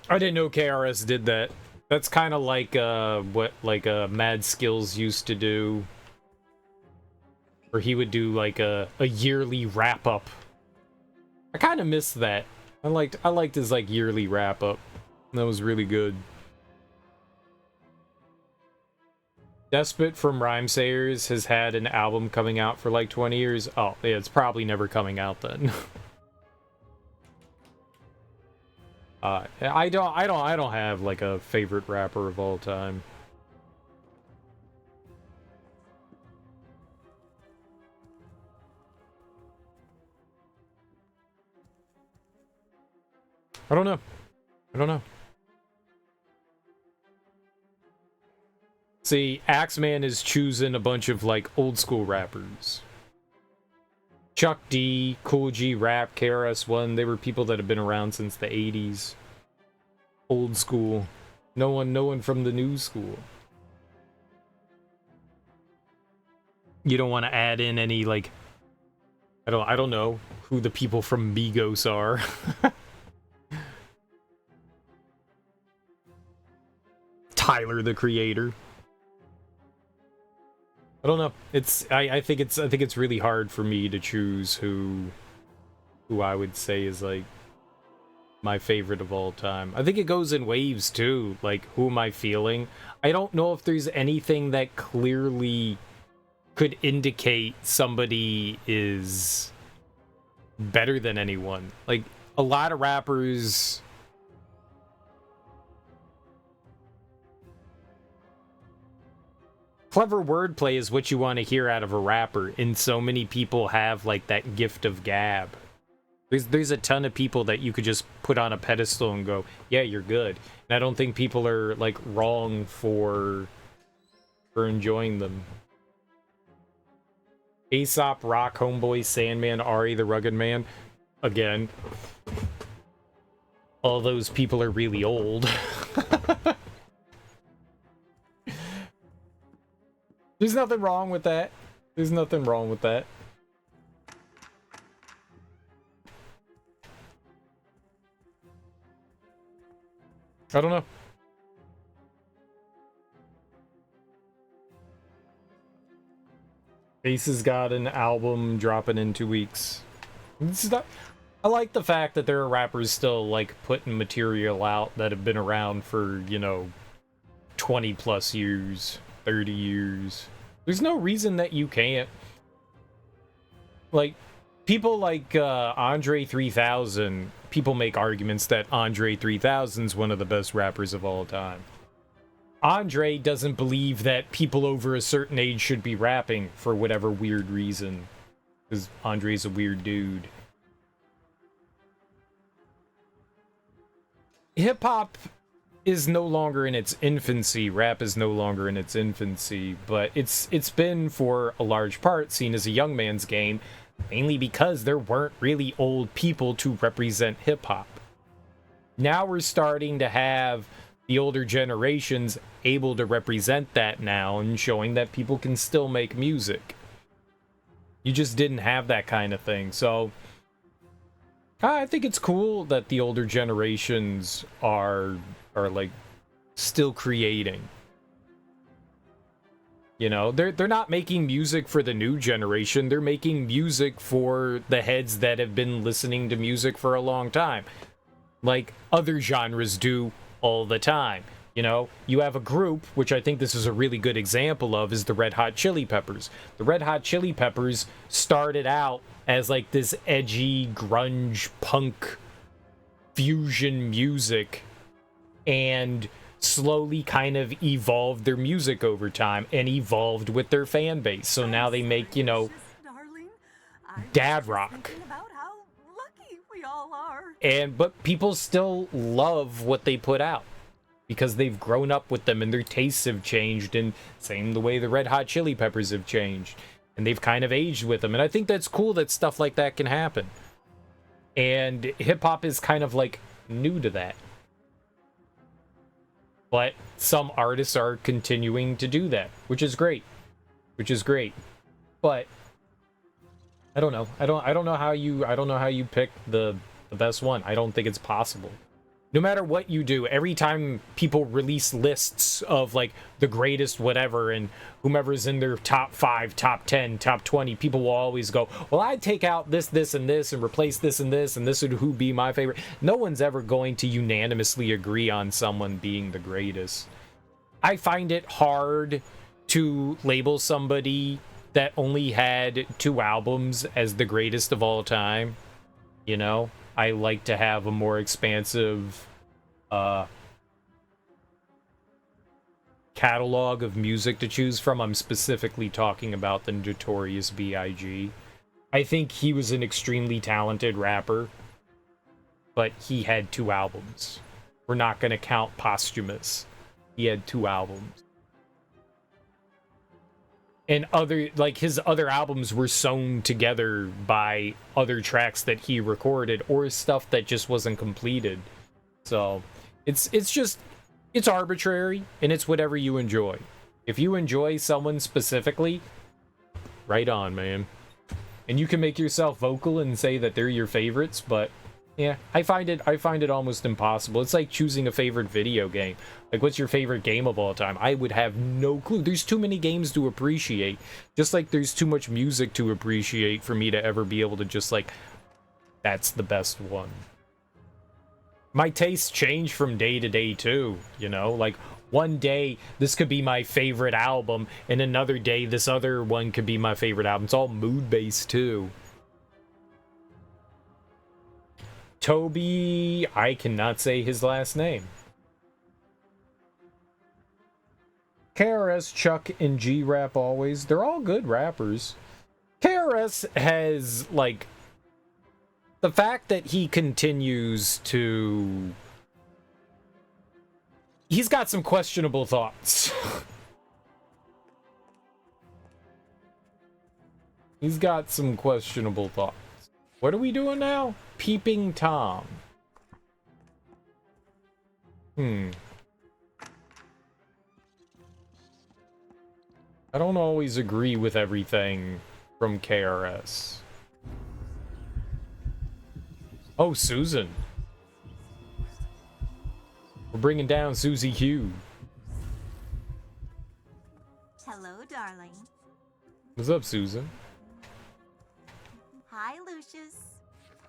I didn't know KRS did that. That's kind of like what Mad Skills used to do, where he would do like a yearly wrap up. I kind of missed that. I liked his like yearly wrap up. That was really good. Despot from Rhymesayers has had an album coming out for like 20 years. Oh, yeah, it's probably never coming out then. I don't have like a favorite rapper of all time. I don't know. See, Axeman is choosing a bunch of like old school rappers. Chuck D, Cool G Rap, KRS-One, they were people that have been around since the 80s. Old school. No one from the new school. You don't want to add in any like I don't know who the people from Migos are. Tyler the Creator. I don't know. I think it's really hard for me to choose who I would say is like my favorite of all time. I think it goes in waves too. Like, who am I feeling? I don't know if there's anything that clearly could indicate somebody is better than anyone. Like, a lot of rappers... Clever wordplay is what you want to hear out of a rapper, and so many people have, like, that gift of gab. There's a ton of people that you could just put on a pedestal and go, yeah, you're good. And I don't think people are, like, wrong for enjoying them. Aesop, Rock, Homeboy, Sandman, Ari the Rugged Man. Again, all those people are really old. There's nothing wrong with that. There's nothing wrong with that. I don't know. Ace has got an album dropping in 2 weeks. I like the fact that there are rappers still, like, putting material out that have been around for, you know, 20 plus years, 30 years. There's no reason that you can't. Like, people like Andre 3000, people make arguments that Andre 3000 is one of the best rappers of all time. Andre doesn't believe that people over a certain age should be rapping for whatever weird reason. Because Andre's a weird dude. Hip-hop is no longer in its infancy. Rap is no longer in its infancy. But it's been, for a large part, seen as a young man's game. Mainly because there weren't really old people to represent hip-hop. Now we're starting to have the older generations able to represent that now and showing that people can still make music. You just didn't have that kind of thing. So I think it's cool that the older generations are like still creating. You know, they're not making music for the new generation. They're making music for the heads that have been listening to music for a long time. Like other genres do all the time. You know, you have a group, which I think this is a really good example of, is the Red Hot Chili Peppers. The Red Hot Chili Peppers started out as like this edgy grunge punk fusion music and slowly kind of evolved their music over time and evolved with their fan base. So now they make, you know, dad rock. But people still love what they put out because they've grown up with them and their tastes have changed, and same the way the Red Hot Chili Peppers have changed, and they've kind of aged with them. And I think that's cool that stuff like that can happen. And hip hop is kind of like new to that. But some artists are continuing to do that, which is great. But I don't know. I don't know how you pick the best one. I don't think it's possible. No matter what you do, every time people release lists of like the greatest whatever and whomever's in their top 5, top 10, top 20, people will always go, well, I'd take out this, this, and this and replace this and this would who be my favorite. No one's ever going to unanimously agree on someone being the greatest. I find it hard to label somebody that only had 2 albums as the greatest of all time. You know? I like to have a more expansive catalog of music to choose from. I'm specifically talking about the Notorious B.I.G. I think he was an extremely talented rapper, but he had 2 albums. We're not going to count posthumous. He had 2 albums. And his other albums were sewn together by other tracks that he recorded or stuff that just wasn't completed. So it's arbitrary and it's whatever you enjoy. If you enjoy someone specifically, right on, man. And you can make yourself vocal and say that they're your favorites, but yeah, I find it almost impossible. It's like choosing a favorite video game. Like, what's your favorite game of all time? I would have no clue. There's too many games to appreciate. Just like there's too much music to appreciate for me to ever be able to just like, that's the best one. My tastes change from day to day too, you know? Like, one day, this could be my favorite album, and another day, this other one could be my favorite album. It's all mood-based too. Toby, I cannot say his last name. KRS, Chuck, and G-Rap always. They're all good rappers. KRS has, like, the fact that he continues to... He's got some questionable thoughts. He's got some questionable thoughts. What are we doing now? Peeping Tom. I don't always agree with everything from KRS. Oh, Susan. We're bringing down Susie Q. Hello, darling. What's up, Susan? Hi, Lucius.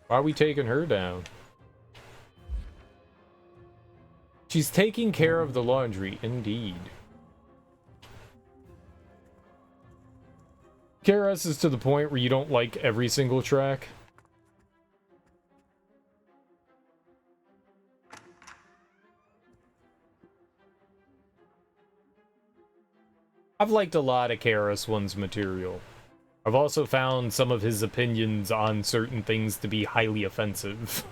Why are we taking her down? She's taking care of the laundry, indeed. KRS is to the point where you don't like every single track. I've liked a lot of KRS One's material. I've also found some of his opinions on certain things to be highly offensive.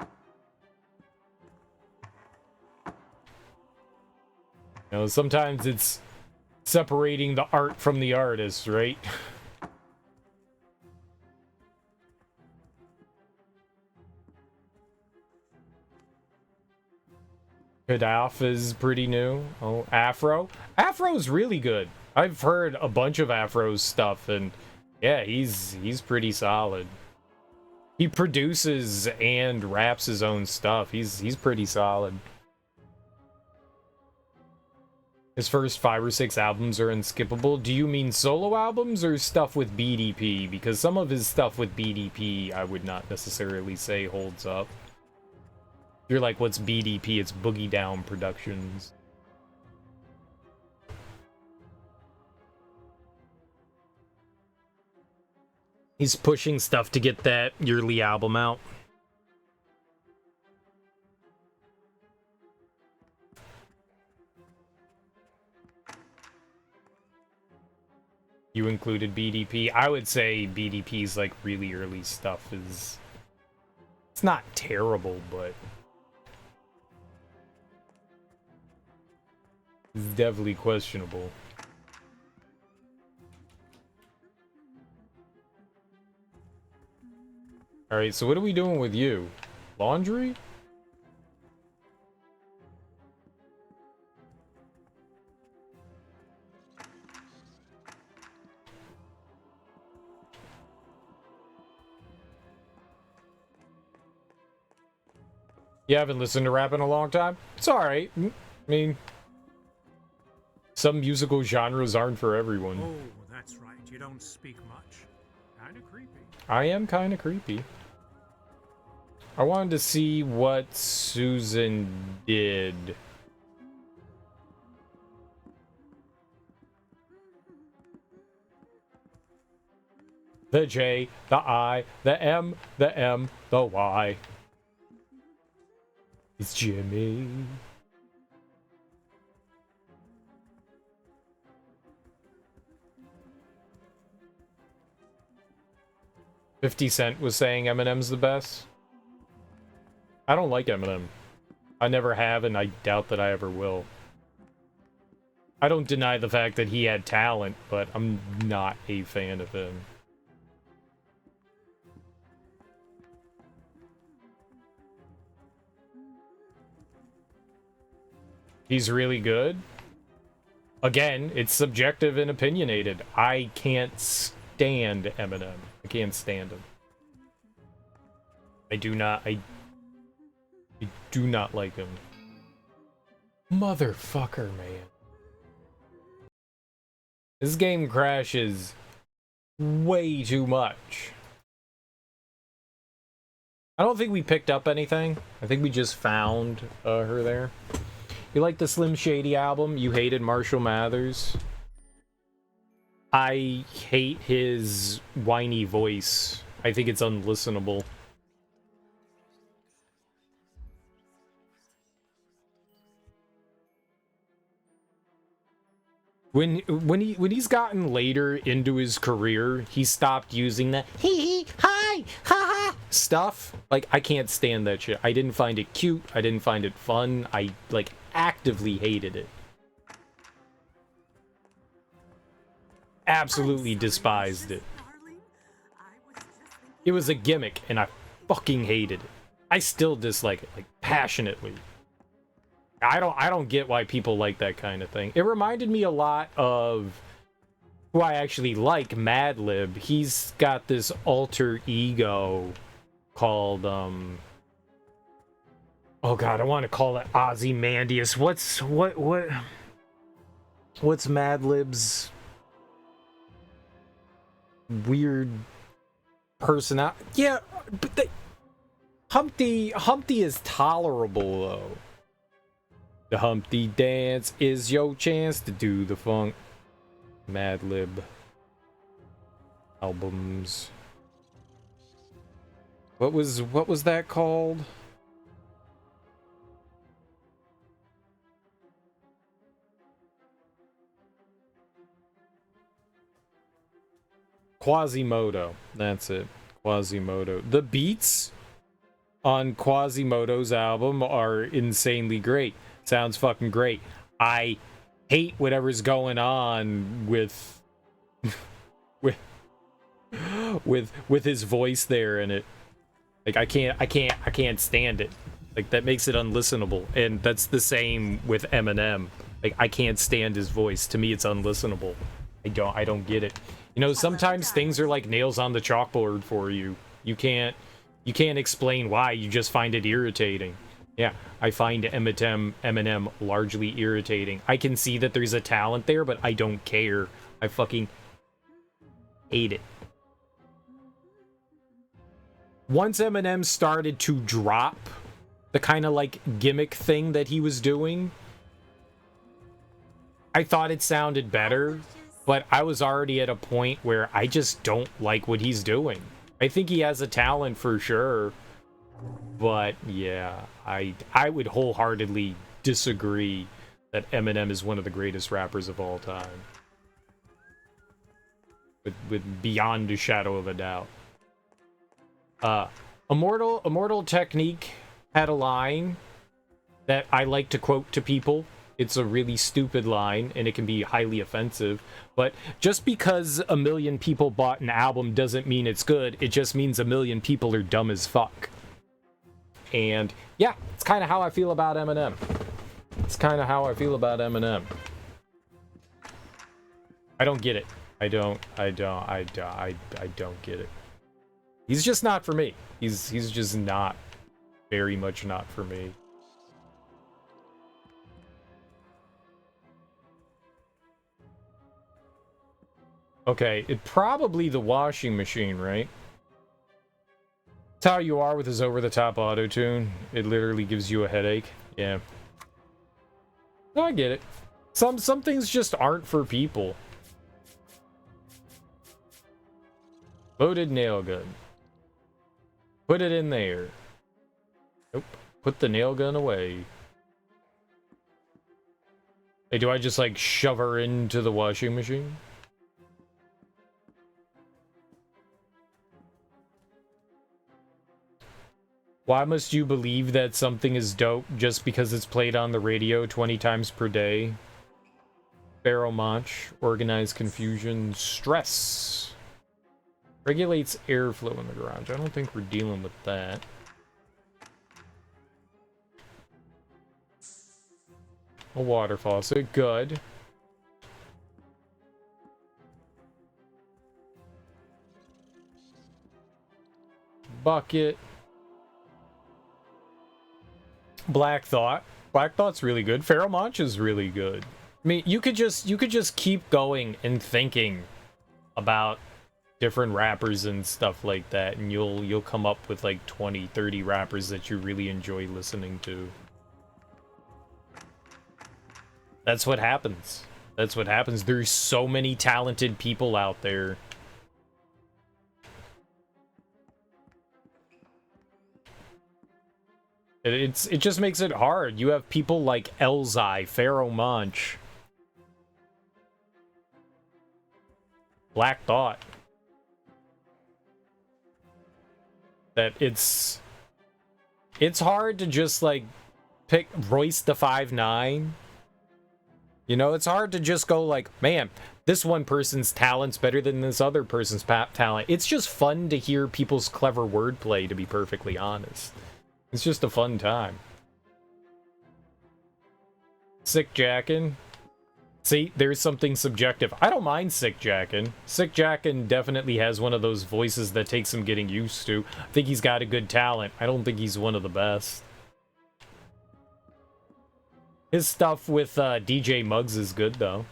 You know, sometimes it's separating the art from the artist, right? Kadaf is pretty new. Oh, Afro. Afro's really good. I've heard a bunch of Afro's stuff, and yeah, he's pretty solid. He produces and raps his own stuff. He's pretty solid. His first 5 or 6 albums are unskippable. Do you mean solo albums or stuff with BDP? Because some of his stuff with BDP I would not necessarily say holds up. You're like, what's BDP? It's Boogie Down Productions. He's pushing stuff to get that yearly album out. You included BDP. I would say BDP's like really early stuff is... It's not terrible, but... It's definitely questionable. Alright, so what are we doing with you? Laundry? You haven't listened to rap in a long time? It's alright. I mean, some musical genres aren't for everyone. Oh, that's right. You don't speak much. Kinda creepy. I am kind of creepy. I wanted to see what Susan did. The J, the I, the M, the M, the Y. It's Jimmy. $50 was saying Eminem's the best. I don't like Eminem. I never have, and I doubt that I ever will. I don't deny the fact that he had talent, but I'm not a fan of him. He's really good. Again, it's subjective and opinionated. I can't stand Eminem. I can't stand him. I do not like him. Motherfucker, man. This game crashes way too much. I don't think we picked up anything. I think we just found her there. You like the Slim Shady album? You hated Marshall Mathers? I hate his whiny voice. I think it's unlistenable. When he's gotten later into his career, he stopped using that hee hi ha ha stuff. Like, I can't stand that shit. I didn't find it cute. I didn't find it fun. I like actively hated it. Absolutely despised it. It was a gimmick, and I fucking hated it. I still dislike it, like, passionately. I don't get why people like that kind of thing. It reminded me a lot of who I actually like, Madlib. He's got this alter ego called oh god, I want to call it Ozymandias. What's Madlib's weird personality? Yeah, but Humpty is tolerable though. The Humpty Dance is your chance to do the funk. Madlib albums. What was that called? Quasimodo. That's it. Quasimodo. The beats on Quasimodo's album are insanely great. Sounds fucking great. I hate whatever's going on with his voice there in it. Like, I can't stand it. Like, that makes it unlistenable. And that's the same with Eminem. Like, I can't stand his voice. To me, it's unlistenable. I don't get it. You know, sometimes things are like nails on the chalkboard for you. You can't explain why. You just find it irritating. Yeah, I find Eminem largely irritating. I can see that there's a talent there, but I don't care. I fucking hate it. Once Eminem started to drop the kind of like gimmick thing that he was doing, I thought it sounded better, but I was already at a point where I just don't like what he's doing. I think he has a talent for sure, but yeah, I would wholeheartedly disagree that Eminem is one of the greatest rappers of all time. With beyond a shadow of a doubt. Immortal Technique had a line that I like to quote to people. It's a really stupid line, and it can be highly offensive. But just because a million people bought an album doesn't mean it's good. It just means a million people are dumb as fuck. And yeah, it's kind of how I feel about Eminem. I don't get it. I don't get it. He's just not for me. He's just not, very much not for me. Okay, it probably the washing machine, right? That's how you are with his over-the-top auto-tune. It literally gives you a headache. Yeah. No, I get it. Some things just aren't for people. Loaded nail gun. Put it in there. Nope. Put the nail gun away. Hey, do I just, like, shove her into the washing machine? Why must you believe that something is dope just because it's played on the radio 20 times per day? Barrel Monch. Organized confusion. Stress. Regulates airflow in the garage. I don't think we're dealing with that. A water faucet. Good. Bucket. Black Thought. Black Thought's really good. Feral Monch is really good. I mean, you could just keep going and thinking about different rappers and stuff like that, and you'll come up with like 20, 30 rappers that you really enjoy listening to. That's what happens. That's what happens. There's so many talented people out there. It just makes it hard. You have people like Elzai, Pharaoh Monch, Black Thought. That it's hard to just like pick Royce the 5'9". You know, it's hard to just go like, man, this one person's talent's better than this other person's talent. It's just fun to hear people's clever wordplay, to be perfectly honest. It's just a fun time. Sick jackin'. See, there's something subjective. I don't mind sick jackin'. Sick jackin' definitely has one of those voices that takes some getting used to. I think he's got a good talent. I don't think he's one of the best. His stuff with DJ Muggs is good, though.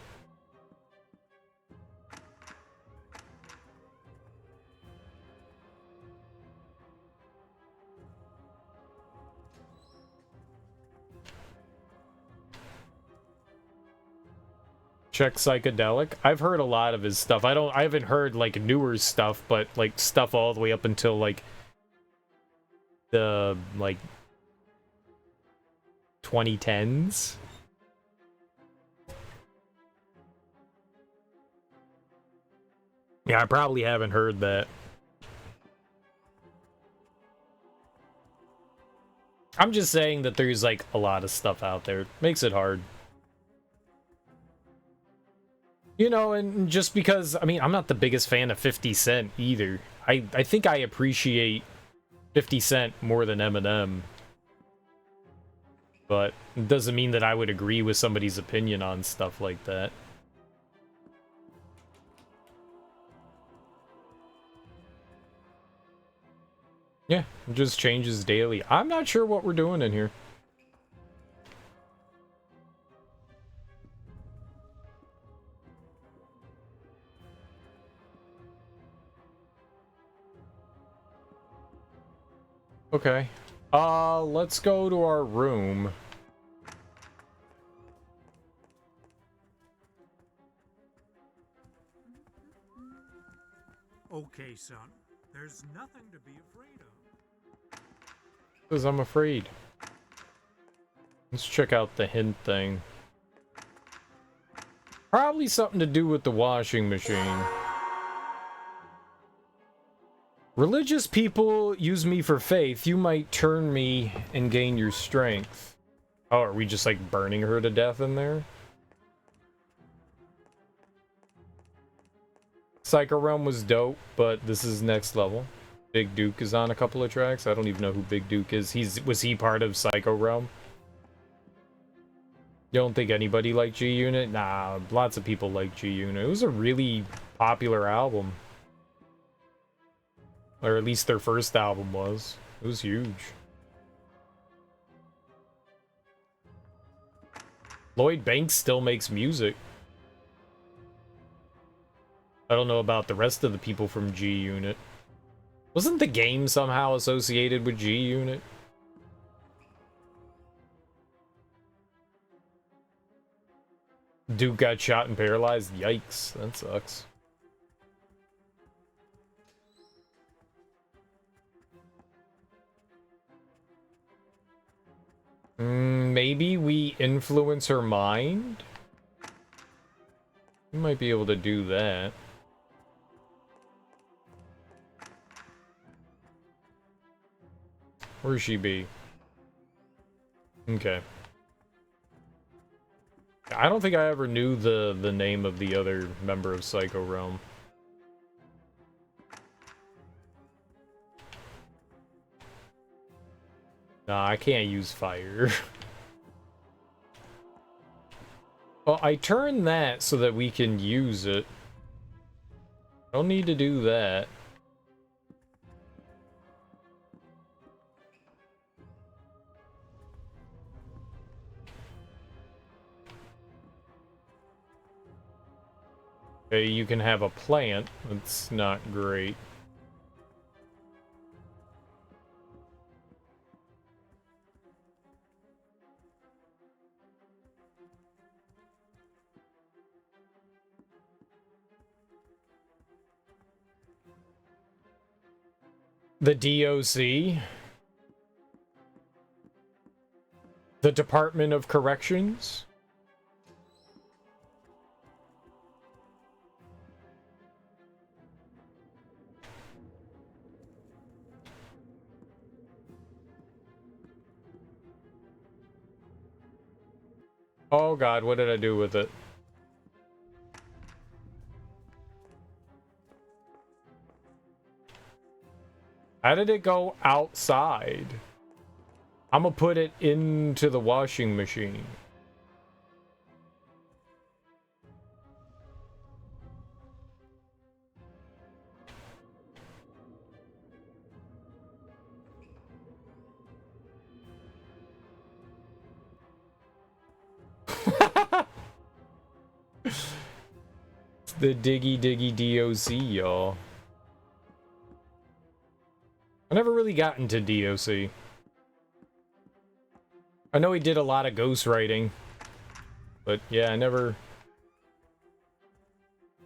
Check Psychedelic. I've heard a lot of his stuff. I haven't heard like newer stuff, but like stuff all the way up until like the like 2010s. Yeah, I probably haven't heard that. I'm just saying that there's like a lot of stuff out there. Makes it hard. You know, and just because, I mean, I'm not the biggest fan of 50 Cent either. I think I appreciate 50 Cent more than Eminem. But it doesn't mean that I would agree with somebody's opinion on stuff like that. Yeah, it just changes daily. I'm not sure what we're doing in here. Okay. Let's go to our room. Okay, son. There's nothing to be afraid of. Because I'm afraid. Let's check out the hint thing. Probably something to do with the washing machine. Religious people use me for faith. You might turn me and gain your strength. Oh, are we just like burning her to death in there? Psycho Realm was dope, but this is next level. Big Duke is on a couple of tracks. I don't even know who Big Duke is. Was he part of Psycho Realm? You don't think anybody liked G-Unit? Nah, lots of people like G-Unit. It was a really popular album. Or at least their first album was. It was huge. Lloyd Banks still makes music. I don't know about the rest of the people from G-Unit. Wasn't the game somehow associated with G-Unit? Duke got shot and paralyzed? Yikes, that sucks. Maybe we influence her mind? We might be able to do that. Where'd she be? Okay. I don't think I ever knew the name of the other member of Psycho Realm. Nah, I can't use fire. Well, I turned that so that we can use it. Don't need to do that. Okay, you can have a plant. That's not great. The DOC? The Department of Corrections? Oh god, what did I do with it? How did it go outside? I'm gonna put it into the washing machine. It's the diggy diggy DOC, y'all. I never really got into DOC. I know he did a lot of ghostwriting, but yeah, I never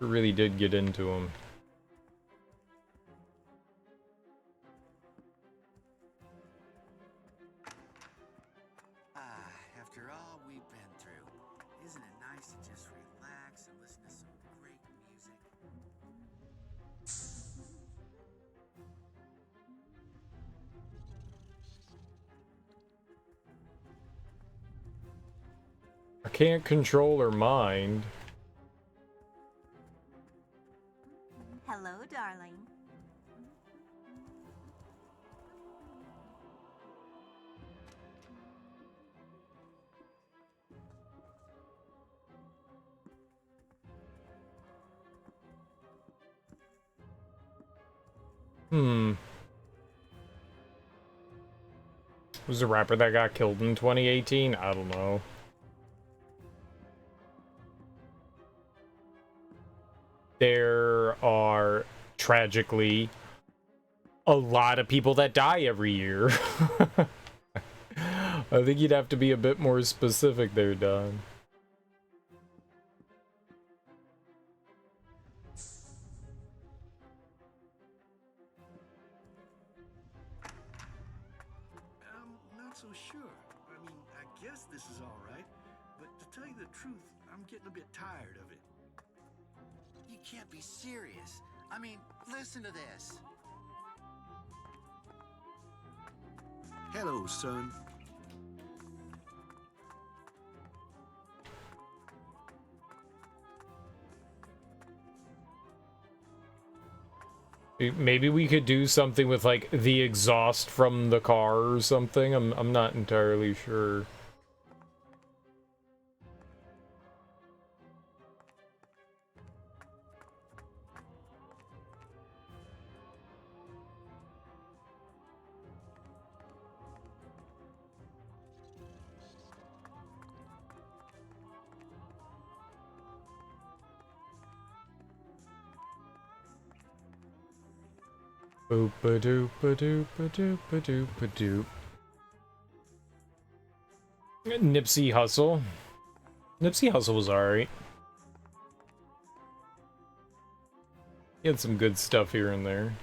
really did get into him. After all we've been through, isn't it nice to just relax and listen to some great music? I can't control her mind. Hello, darling. Who's the rapper that got killed in 2018? I don't know. There are, tragically, a lot of people that die every year. I think you'd have to be a bit more specific there, Don. Not so sure. I mean, I guess this is all right, but to tell you the truth, I'm getting a bit tired of it. You can't be serious. I mean, listen to this. Hello, son. Maybe we could do something with, like, the exhaust from the car or something. I'm not entirely sure. Boop-a-doop-a-doop-a-doop-a-doop-a-doop. Nipsey Hussle. Nipsey Hussle was alright. He had some good stuff here and there.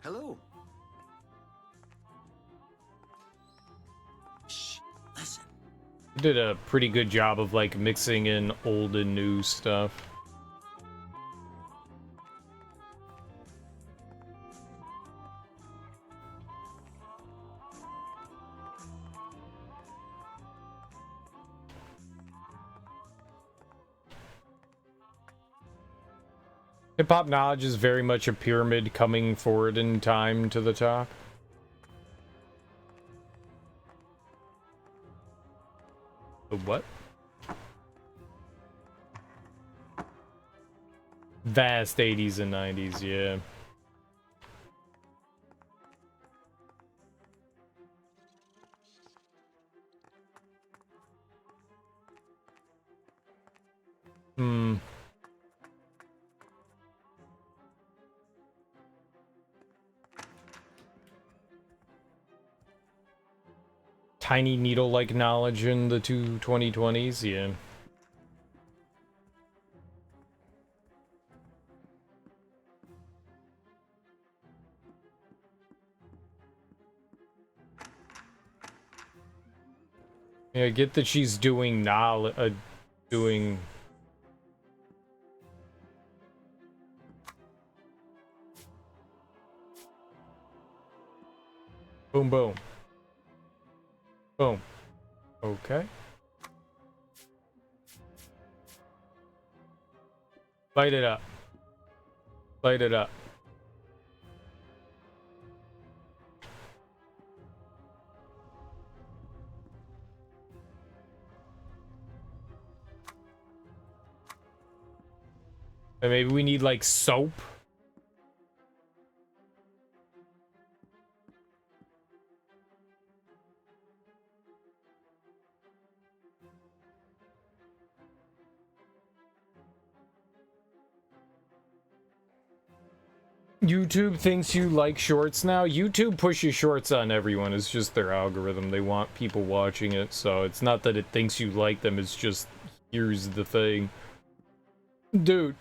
Hello. Shh, listen. He did a pretty good job of, like, mixing in old and new stuff. Hip-hop knowledge is very much a pyramid coming forward in time to the top. The what? Vast 80s and 90s, yeah. Hmm. Tiny needle-like knowledge in the two 2020s, yeah. Yeah, I get that she's doing knowledge, doing... Boom, boom. Boom. Okay. Light it up. Light it up. And maybe we need, like, soap? YouTube thinks you like shorts now. YouTube pushes shorts on everyone. It's just their algorithm. They want people watching it, so it's not that it thinks you like them. It's just, here's the thing. Dude,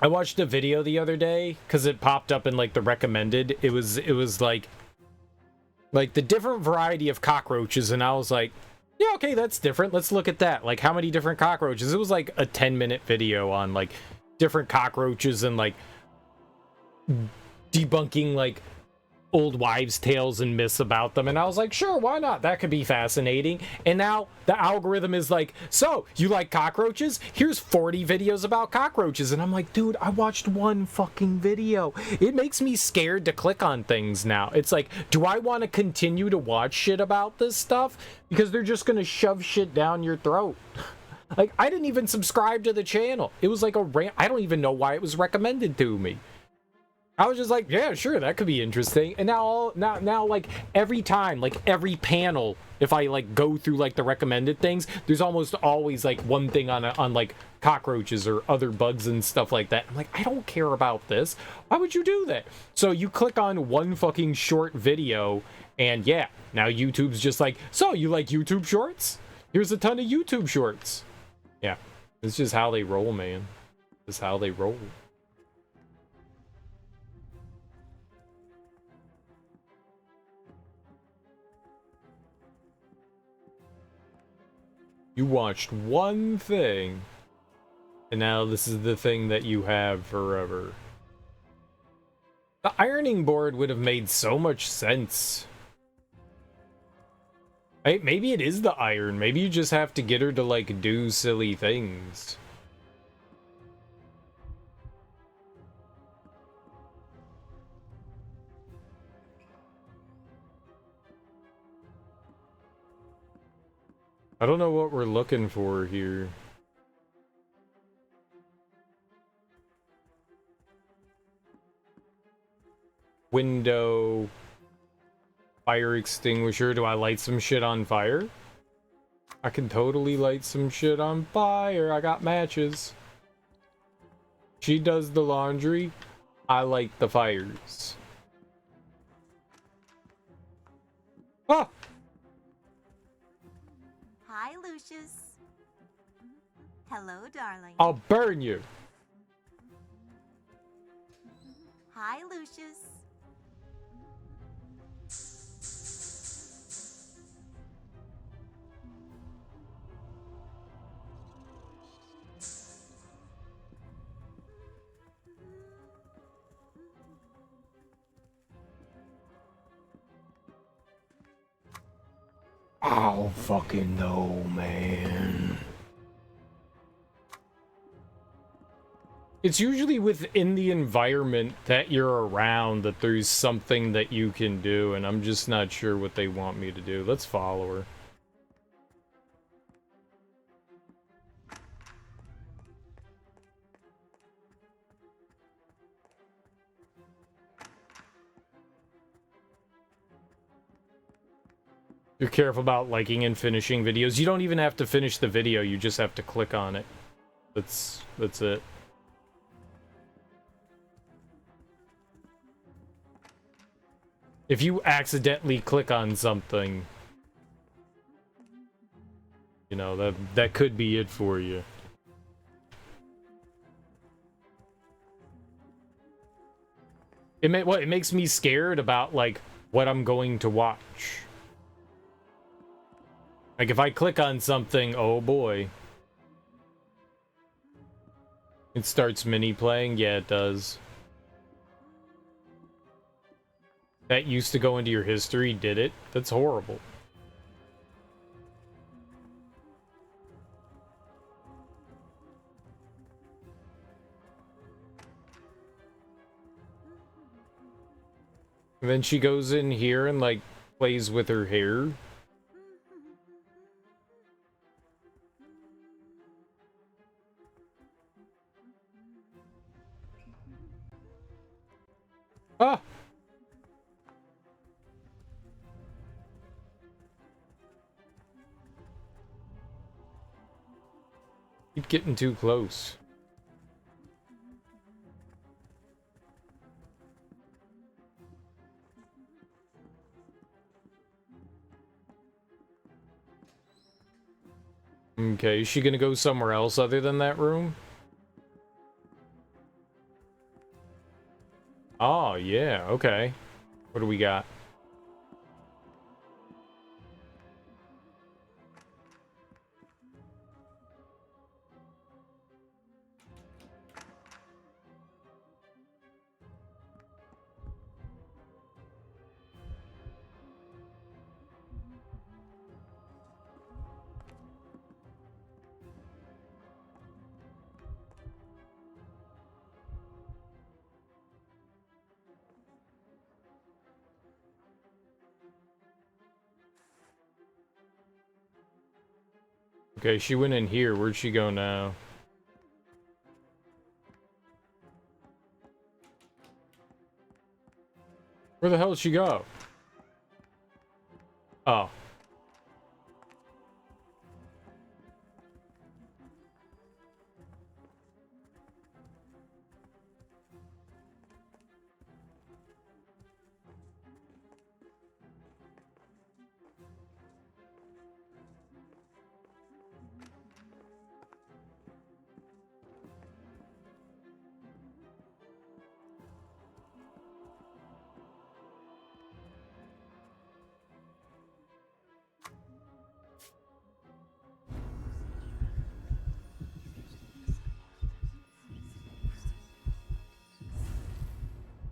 I watched a video the other day because it popped up in like the recommended. It was like the different variety of cockroaches, and I was like, yeah, okay, that's different. Let's look at that. Like, how many different cockroaches? It was like a 10-minute video on like different cockroaches and like debunking like old wives' tales and myths about them, and I was like, sure, why not? That could be fascinating. And now the algorithm is like, so you like cockroaches? Here's 40 videos about cockroaches. And I'm like, dude, I watched one fucking video. It makes me scared to click on things now. It's like, do I want to continue to watch shit about this stuff? Because they're just gonna shove shit down your throat. Like, I didn't even subscribe to the channel. It was like I don't even know why it was recommended to me. I was just like, yeah, sure, that could be interesting. And now like every time, like every panel, if I like go through like the recommended things, there's almost always like one thing on like cockroaches or other bugs and stuff like that. I'm like, I don't care about this. Why would you do that? So you click on one fucking short video, and yeah, now YouTube's just like, so you like YouTube shorts? Here's a ton of YouTube shorts. Yeah, it's just how they roll, man. It's how they roll. You watched one thing, and now this is the thing that you have forever. The ironing board would have made so much sense. Maybe it is the iron. Maybe you just have to get her to, like, do silly things. I don't know what we're looking for here. Window. Fire extinguisher. Do I light some shit on fire? I can totally light some shit on fire. I got matches. She does the laundry. I light the fires. Ah! Hi, Lucius. Hello, darling. I'll burn you. Hi, Lucius. I don't fucking know, man. It's usually within the environment that you're around that there's something that you can do, and I'm just not sure what they want me to do. Let's follow her. You're careful about liking and finishing videos. You don't even have to finish the video, you just have to click on it. That's it. If you accidentally click on something, you know, that could be it for you. It makes me scared about, like, what I'm going to watch. Like, if I click on something, oh boy. It starts mini-playing? Yeah, it does. That used to go into your history, did it? That's horrible. And then she goes in here and, like, plays with her hair. Ah! Keep getting too close. Okay, is she gonna go somewhere else other than that room? Oh, yeah, okay. What do we got? Okay, she went in here. Where'd she go now? Where the hell did she go? Oh.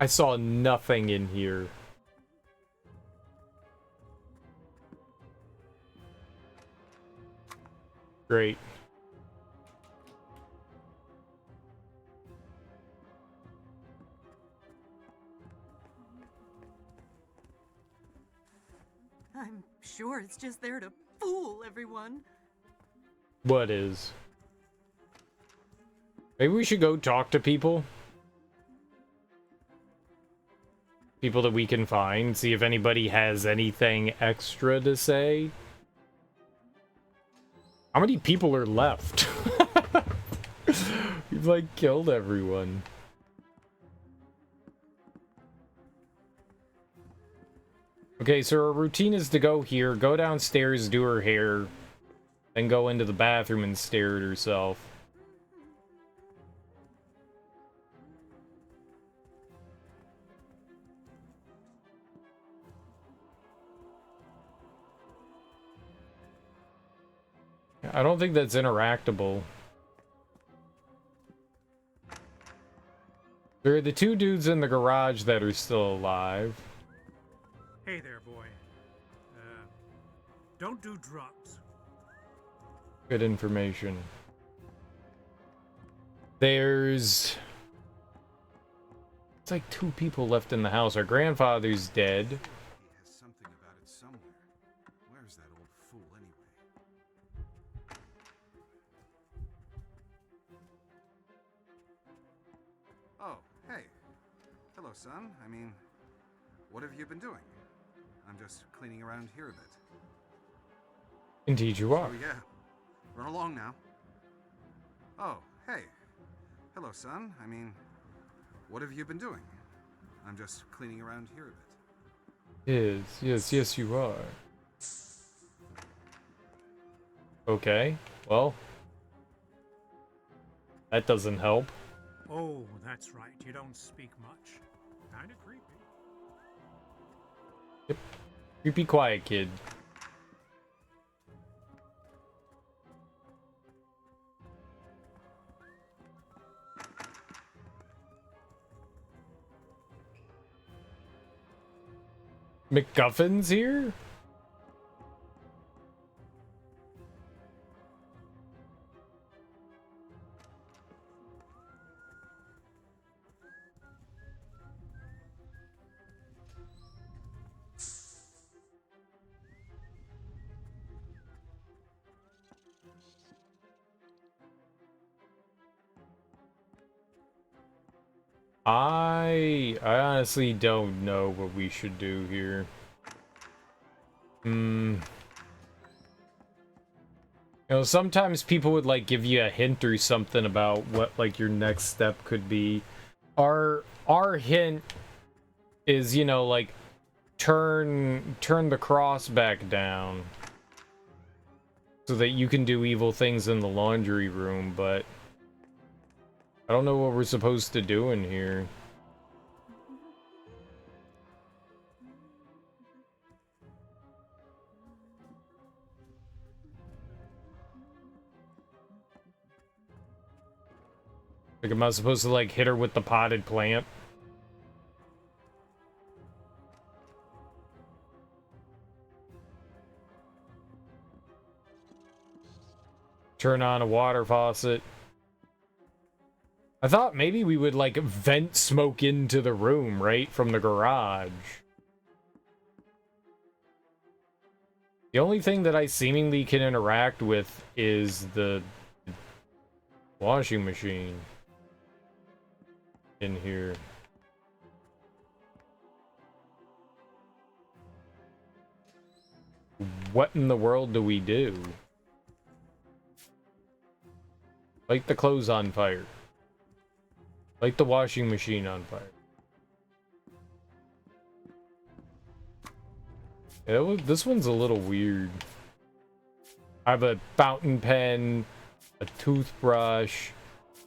I saw nothing in here. Great. I'm sure it's just there to fool everyone. What is? Maybe we should go talk to people. People that we can find. See if anybody has anything extra to say. How many people are left? We've, like, killed everyone. Okay, so her routine is to go here, go downstairs, do her hair, then go into the bathroom and stare at herself. I don't think that's interactable. There are the two dudes in the garage that are still alive. Hey there, boy. Don't do drugs. Good information. There's... It's like 2 people left in the house. Our grandfather's dead. He has something about it somewhere. Where's that old fool anyway? Oh, hey. Hello, son. I mean, what have you been doing? I'm just cleaning around here a bit. Indeed you are. So yeah, run along now. Oh, Hey. Hello, son. I mean, what have you been doing? I'm just cleaning around here a bit. Yes, you are. Okay, well, that doesn't help. Oh, that's right. You don't speak much. Kinda creepy. Yep. Creepy quiet kid. MacGuffin's here? I honestly don't know what we should do here. You know, sometimes people would like give you a hint or something about what like your next step could be. Our hint is, you know, like turn the cross back down so that you can do evil things in the laundry room, but I don't know what we're supposed to do in here. Like, am I supposed to like hit her with the potted plant? Turn on a water faucet. I thought maybe we would like vent smoke into the room, right? From the garage. The only thing that I seemingly can interact with is the washing machine in here. What in the world do we do? Light the clothes on fire. Light the washing machine on fire. Yeah, this one's a little weird. I have a fountain pen, a toothbrush,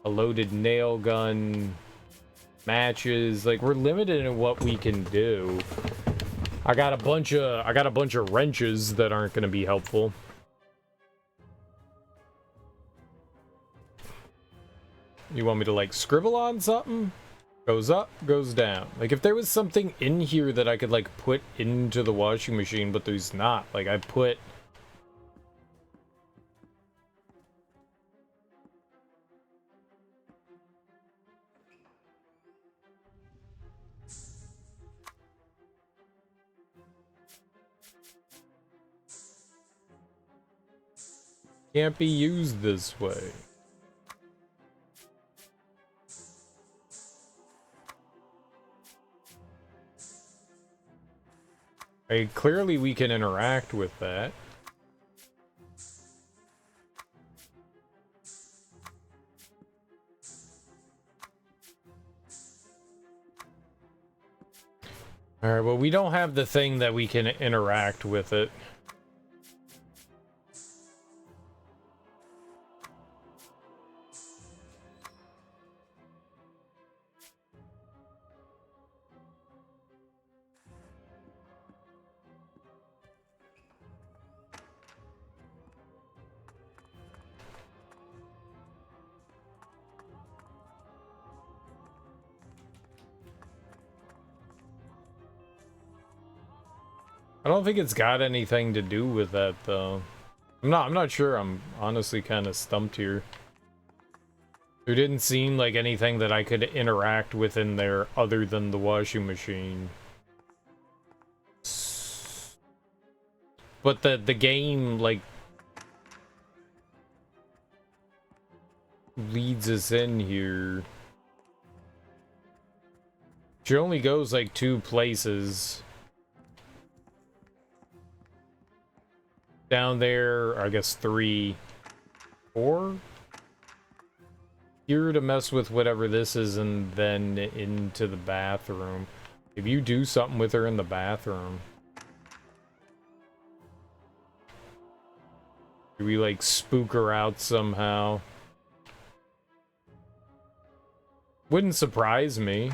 a loaded nail gun, matches. Like, we're limited in what we can do. I got a bunch of wrenches that aren't going to be helpful. You want me to like scribble on something? Goes up, goes down. Like, if there was something in here that I could like put into the washing machine, but there's not. Like, I put can't be used this way. Clearly we can interact with that. Alright, well, we don't have the thing that we can interact with it. I don't think it's got anything to do with that, though. I'm not sure. I'm honestly kind of stumped here. There didn't seem like anything that I could interact with in there other than the washing machine. But the game, like, leads us in here. She only goes, like, 2 places. Down there, I guess 3, 4? here to mess with whatever this is and then into the bathroom. If you do something with her in the bathroom. Do we like spook her out somehow? Wouldn't surprise me.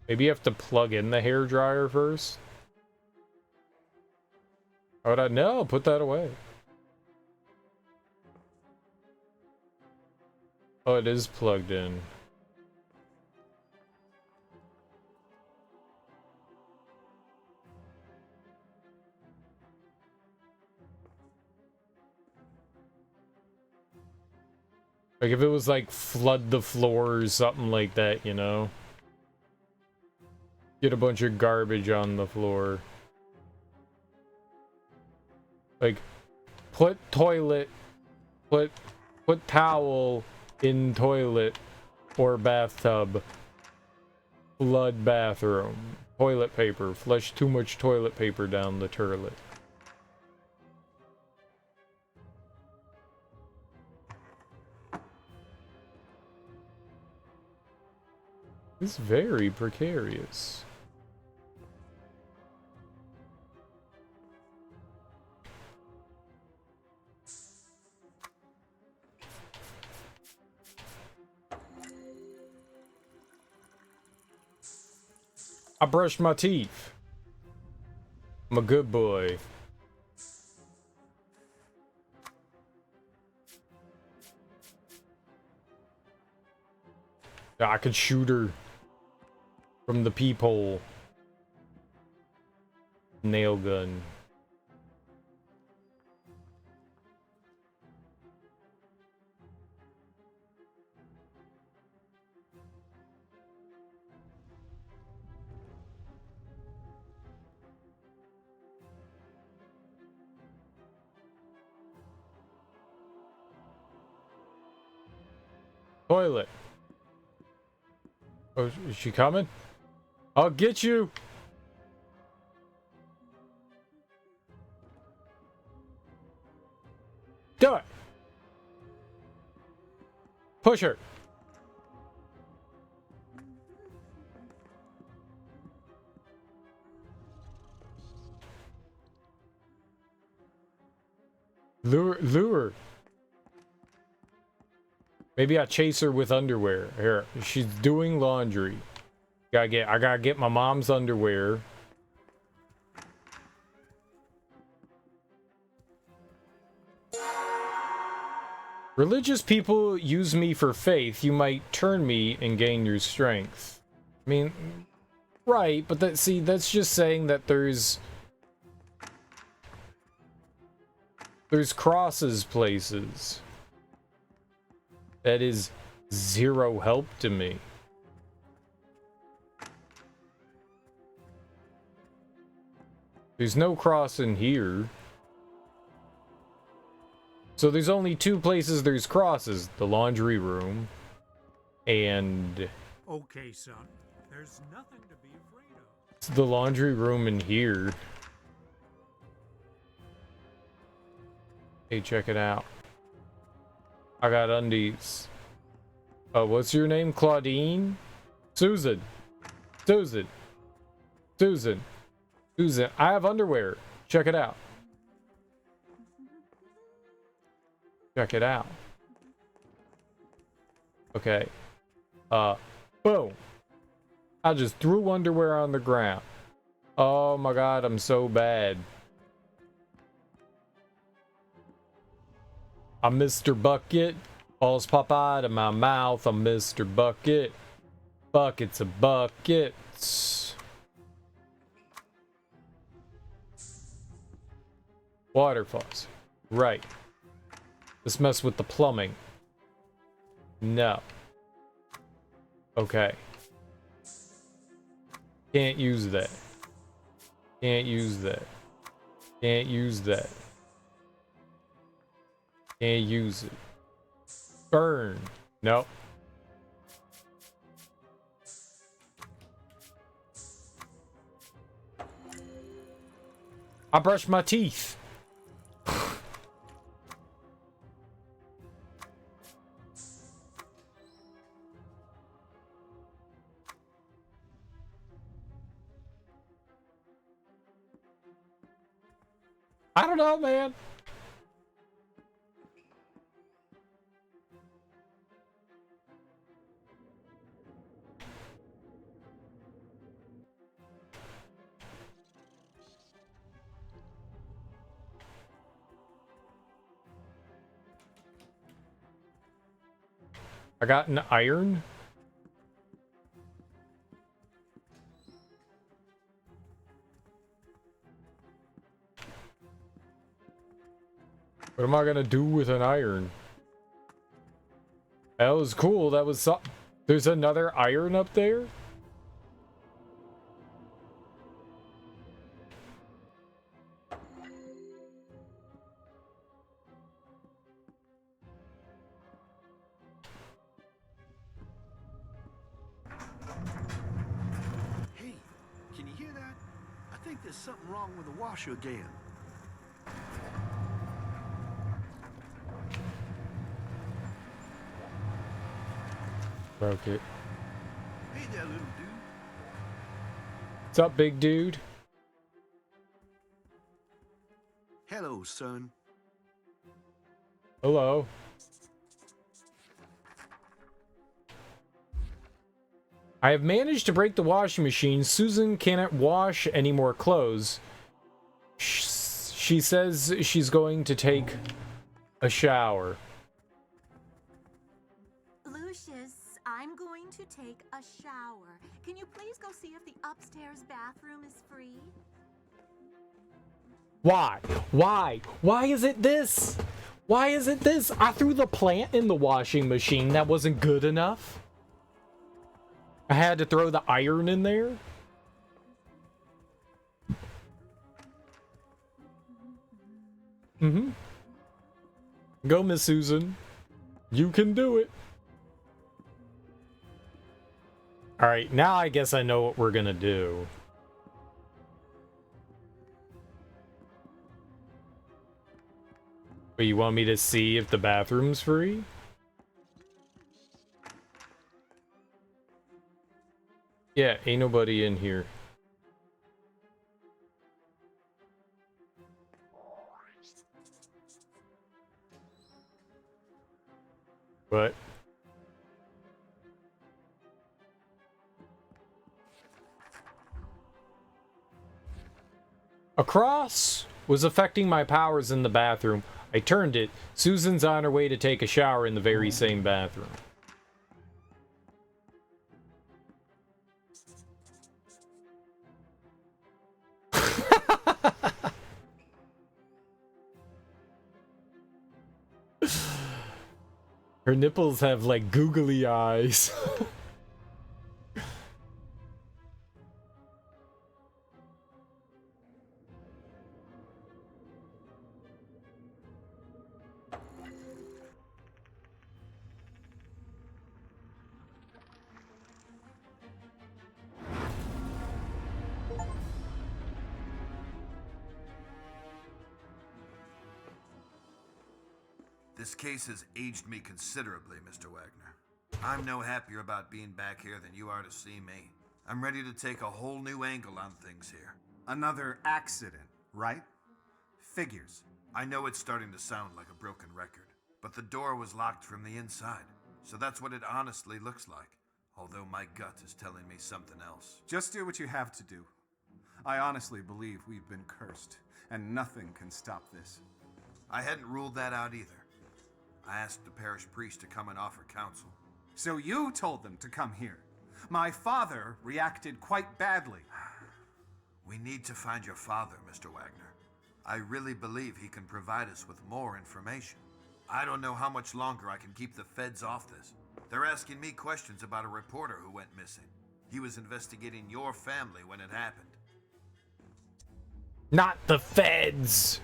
Maybe you have to plug in the hairdryer first? How would I know? Put that away. Oh, it is plugged in. Like if it was like flood the floor or something like that, you know? Get a bunch of garbage on the floor. Like, put toilet, put towel in toilet or bathtub. Flood bathroom. Toilet paper. Flush too much toilet paper down the toilet. It's very precarious. I brushed my teeth. I'm a good boy. I could shoot her from the peephole. Nail gun. Toilet. Oh, is she coming? I'll get you. Do it. Push her. Lure. Maybe I chase her with underwear. Here, she's doing laundry. I gotta get my mom's underwear. Religious people use me for faith. You might turn me and gain your strength. I mean, right, but that's just saying that there's crosses places. That is zero help to me. There's no cross in here. So there's only two places there's crosses. The laundry room and... Okay, son. There's nothing to be afraid of. It's the laundry room in here. Hey, check it out. I got undies. Oh, what's your name? Claudine? Susan. Susan. Susan. Susan. I have underwear. Check it out. Check it out. Okay. Boom. I just threw underwear on the ground. Oh my god, I'm so bad. I'm Mr. Bucket. Balls pop out of my mouth. I'm Mr. Bucket. Buckets of buckets. Water faucet. Right. Let's mess with the plumbing. No. Okay. Can't use that. Can't use that. Can't use that. Can't use it. Burn. Nope. I brushed my teeth. I don't know, man. I got an iron. What am I gonna do with an iron? That was cool. That was so. There's another iron up there? Hey, can you hear that? I think there's something wrong with the washer again. Broke it. Hey there, little dude. What's up, big dude? Hello, son. Hello. I have managed to break the washing machine. Susan cannot wash any more clothes. She says she's going to take a shower. Lucius, I'm going to take a shower. Can you please go see if the upstairs bathroom is free? Why? Why? Why is it this? Why is it this? I threw the plant in the washing machine. That wasn't good enough. I had to throw the iron in there. Mm-hmm. Go, Miss Susan. You can do it. All right, now I guess I know what we're gonna do. But you want me to see if the bathroom's free? Yeah, ain't nobody in here. What? A cross was affecting my powers in the bathroom. I turned it. Susan's on her way to take a shower in the very same bathroom. Her nipples have like googly eyes. This case has aged me considerably, Mr. Wagner. I'm no happier about being back here than you are to see me. I'm ready to take a whole new angle on things here. Another accident, right? Figures. I know it's starting to sound like a broken record, but the door was locked from the inside, so that's what it honestly looks like, although my gut is telling me something else. Just do what you have to do. I honestly believe we've been cursed, and nothing can stop this. I hadn't ruled that out either. I asked the parish priest to come and offer counsel. So you told them to come here. My father reacted quite badly. We need to find your father, Mr. Wagner. I really believe he can provide us with more information. I don't know how much longer I can keep the feds off this. They're asking me questions about a reporter who went missing. He was investigating your family when it happened. Not the feds!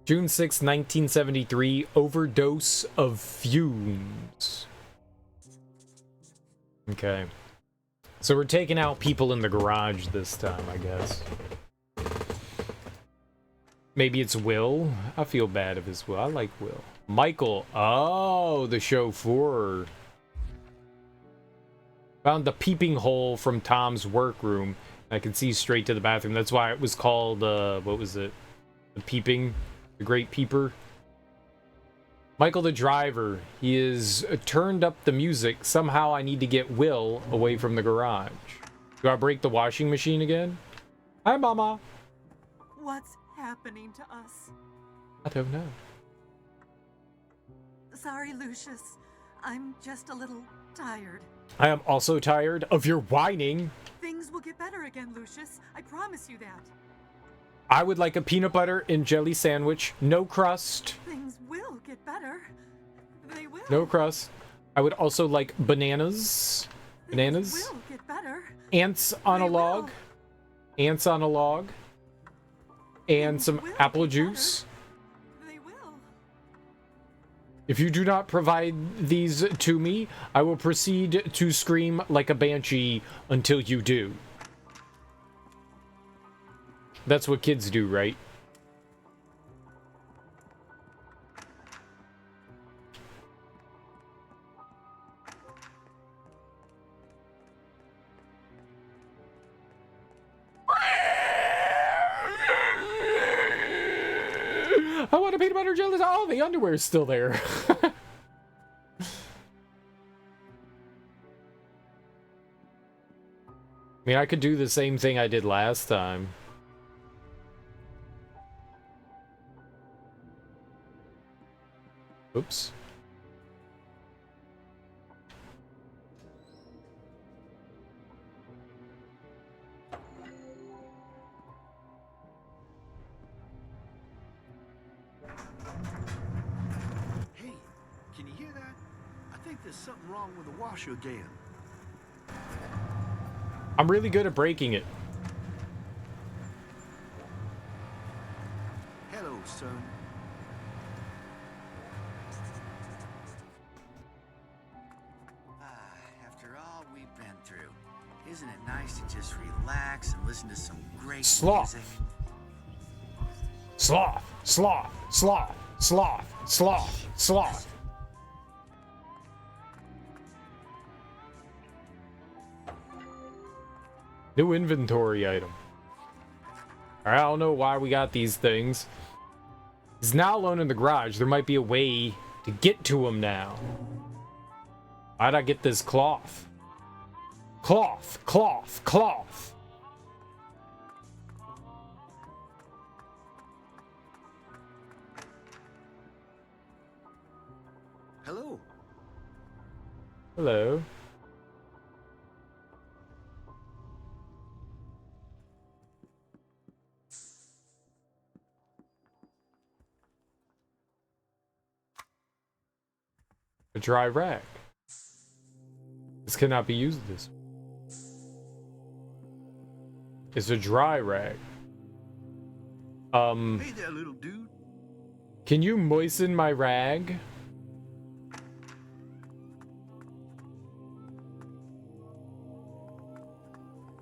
June 6, 1973, overdose of fumes. Okay. So we're taking out people in the garage this time, I guess. Maybe it's Will? I feel bad if it's Will. I like Will. Michael. Oh, the chauffeur. Found the peeping hole from Tom's workroom. I can see straight to the bathroom. That's why it was called, what was it? The peeping? The Great Peeper? Michael the driver. He is turned up the music. Somehow I need to get Will away from the garage. Do I break the washing machine again? Hi, Mama. What's happening to us? I don't know. Sorry, Lucius. I'm just a little tired. I am also tired of your whining. Things will get better again, Lucius. I promise you that. I would like a peanut butter and jelly sandwich. No crust. Things will get better. They will. No crust. I would also like bananas. Bananas. Things will get better. Ants on a log. Ants on a log. And some apple juice. They will. If you do not provide these to me, I will proceed to scream like a banshee until you do. That's what kids do, right? I want a peanut butter jelly. Oh, the underwear is still there. I mean, I could do the same thing I did last time. Oops. Hey, can you hear that? I think there's something wrong with the washer again. I'm really good at breaking it. Hello, son. After all we've been through, isn't it nice to just relax and listen to some great Sloth. music? Sloth, sloth, sloth, sloth, sloth, sloth. New inventory item. I don't know why we got these things. He's now alone in the garage. There might be a way to get to him now. Why'd I get this cloth? Cloth, cloth, cloth. Hello. Hello. A dry rag. This cannot be used this way. It's a dry rag. Hey there, little dude. Can you moisten my rag?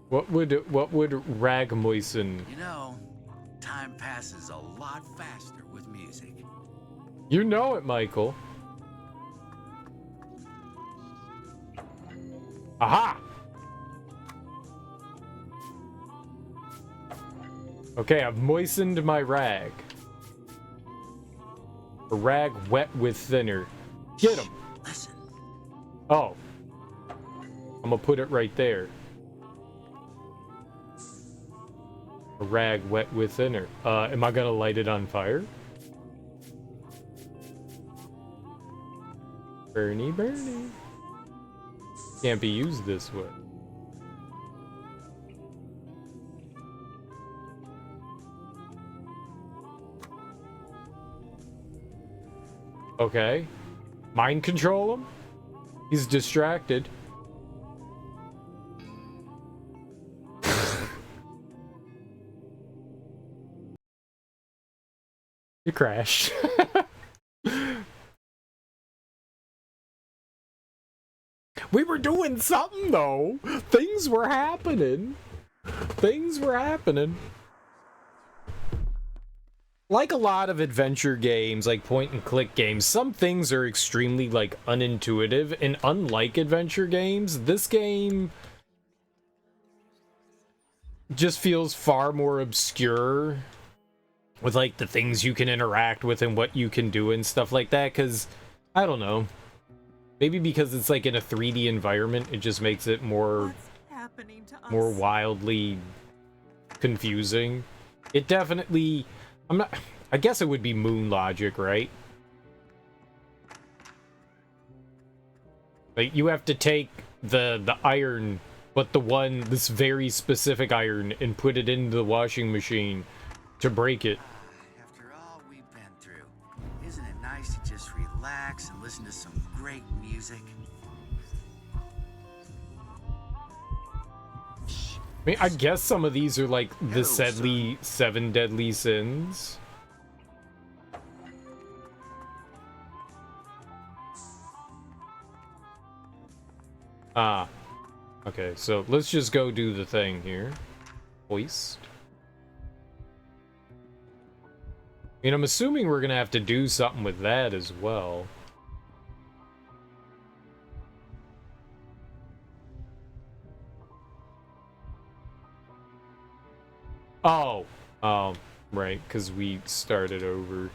What would rag moisten? You know, time passes a lot faster with music. You know it, Michael. Aha! Okay, I've moistened my rag. A rag wet with thinner. Get him! Listen. Oh. I'm gonna put it right there. A rag wet with thinner. Am I gonna light it on fire? Bernie, Bernie. Can't be used this way. Okay. Mind control him? He's distracted. It crashed. We were doing something, though. Things were happening. Things were happening. Like a lot of adventure games, like point-and-click games, some things are extremely, like, unintuitive, and unlike adventure games, this game just feels far more obscure with, like, the things you can interact with and what you can do and stuff like that, because, I don't know. Maybe because it's, like, in a 3D environment, it just makes it more wildly confusing. It definitely... I guess it would be moon logic, right? Like, you have to take the iron, but this very specific iron, and put it into the washing machine to break it. After all we've been through, isn't it nice to just relax and listen to some great music? I mean, I guess some of these are like the seven deadly sins. Ah. Okay, so let's just go do the thing here. Hoist. I mean, I'm assuming we're gonna have to do something with that as well. Oh, right, because we started over.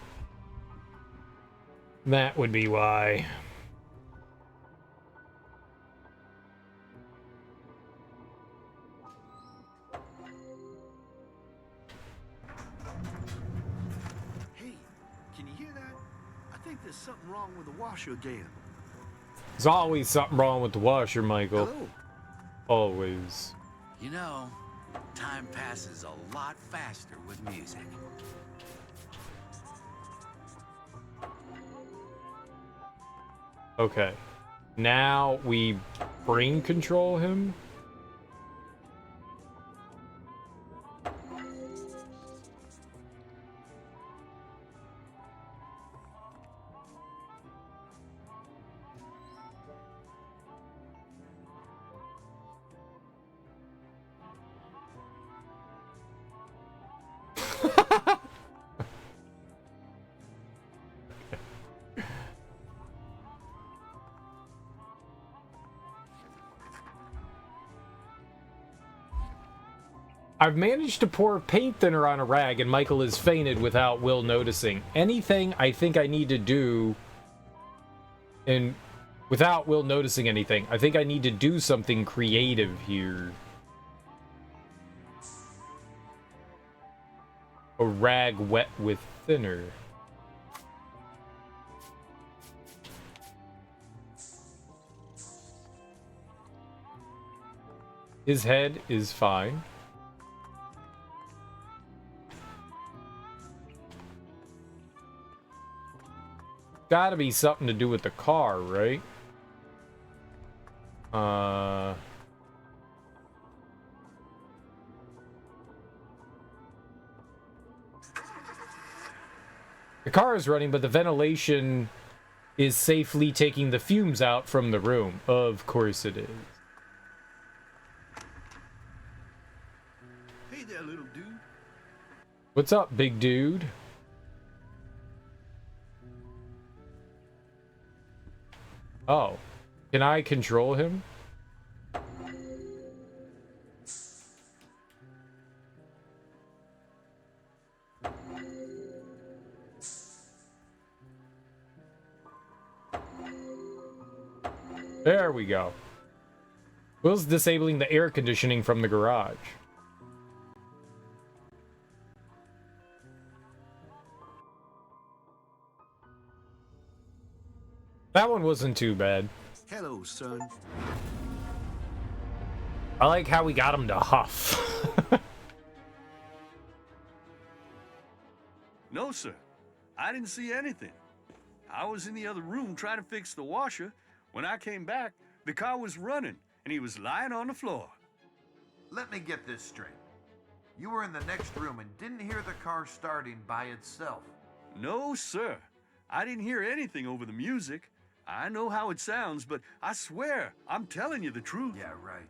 That would be why. Hey, can you hear that? I think there's something wrong with the washer again. There's always something wrong with the washer, Michael. Hello? Always. You know, time passes a lot faster with music. Okay. Now we brain control him. I've managed to pour paint thinner on a rag and Michael has fainted without Will noticing. Anything I think I need to do, and without Will noticing anything, I think I need to do something creative here. A rag wet with thinner. His head is fine. Gotta be something to do with the car, right? The car is running, but the ventilation is safely taking the fumes out from the room. Of course it is. Hey there, little dude. What's up, big dude? Oh, can I control him? There we go. Will's disabling the air conditioning from the garage. That one wasn't too bad. Hello, son. I like how we got him to huff. No, sir. I didn't see anything. I was in the other room trying to fix the washer. When I came back, the car was running, and he was lying on the floor. Let me get this straight. You were in the next room and didn't hear the car starting by itself. No, sir. I didn't hear anything over the music. I know how it sounds, but I swear, I'm telling you the truth. Yeah, right.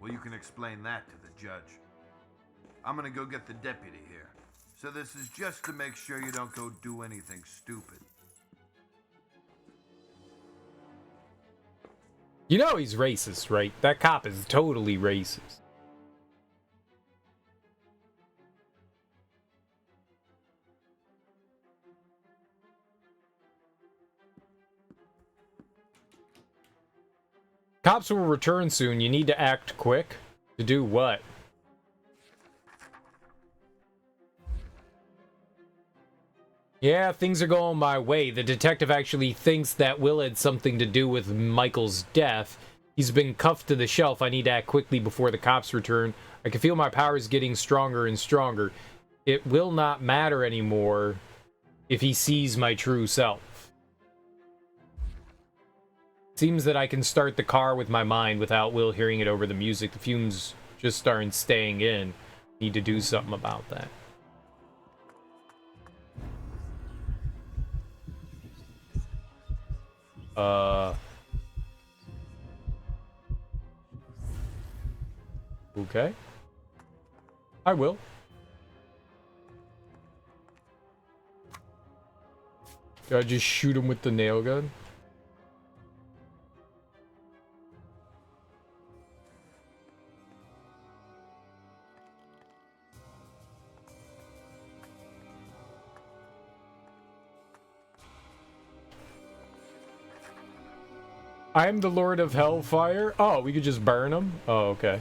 Well, you can explain that to the judge. I'm gonna go get the deputy here. So this is just to make sure you don't go do anything stupid. You know he's racist, right? That cop is totally racist. Cops will return soon. You need to act quick. To do what? Yeah, things are going my way. The detective actually thinks that Will had something to do with Michael's death. He's been cuffed to the shelf. I need to act quickly before the cops return. I can feel my powers getting stronger and stronger. It will not matter anymore if he sees my true self. Seems that I can start the car with my mind without Will hearing it over the music. The fumes just aren't staying in. Need to do something about that. Okay. I will. Do I just shoot him with the nail gun? I am the Lord of Hellfire. Oh, we could just burn him? Oh, okay.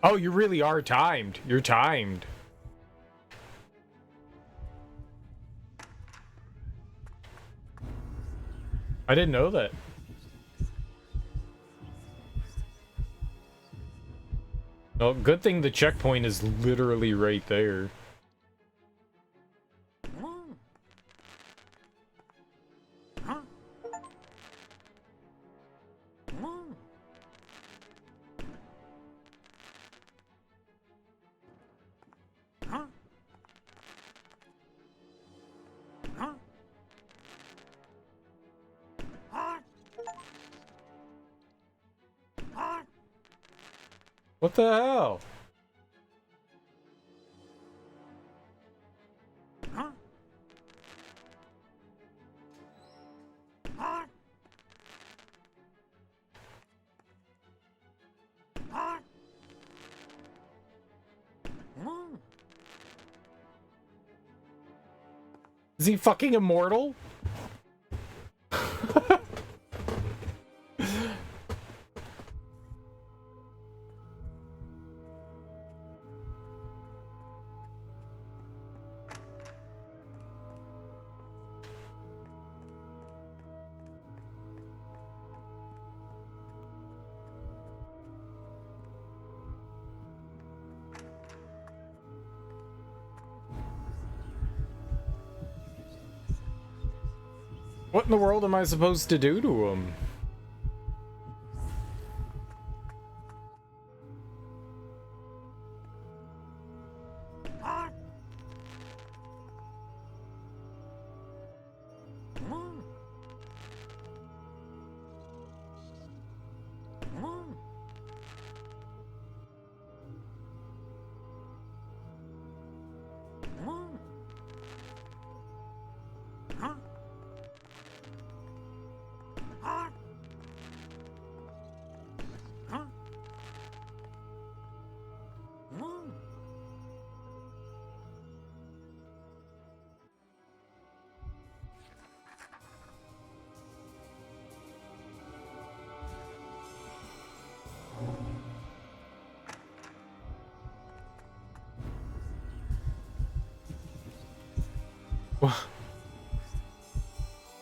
Oh, you really are timed. You're timed. I didn't know that. Oh, good thing the checkpoint is literally right there. What the hell? Is he fucking immortal? What in the world am I supposed to do to him?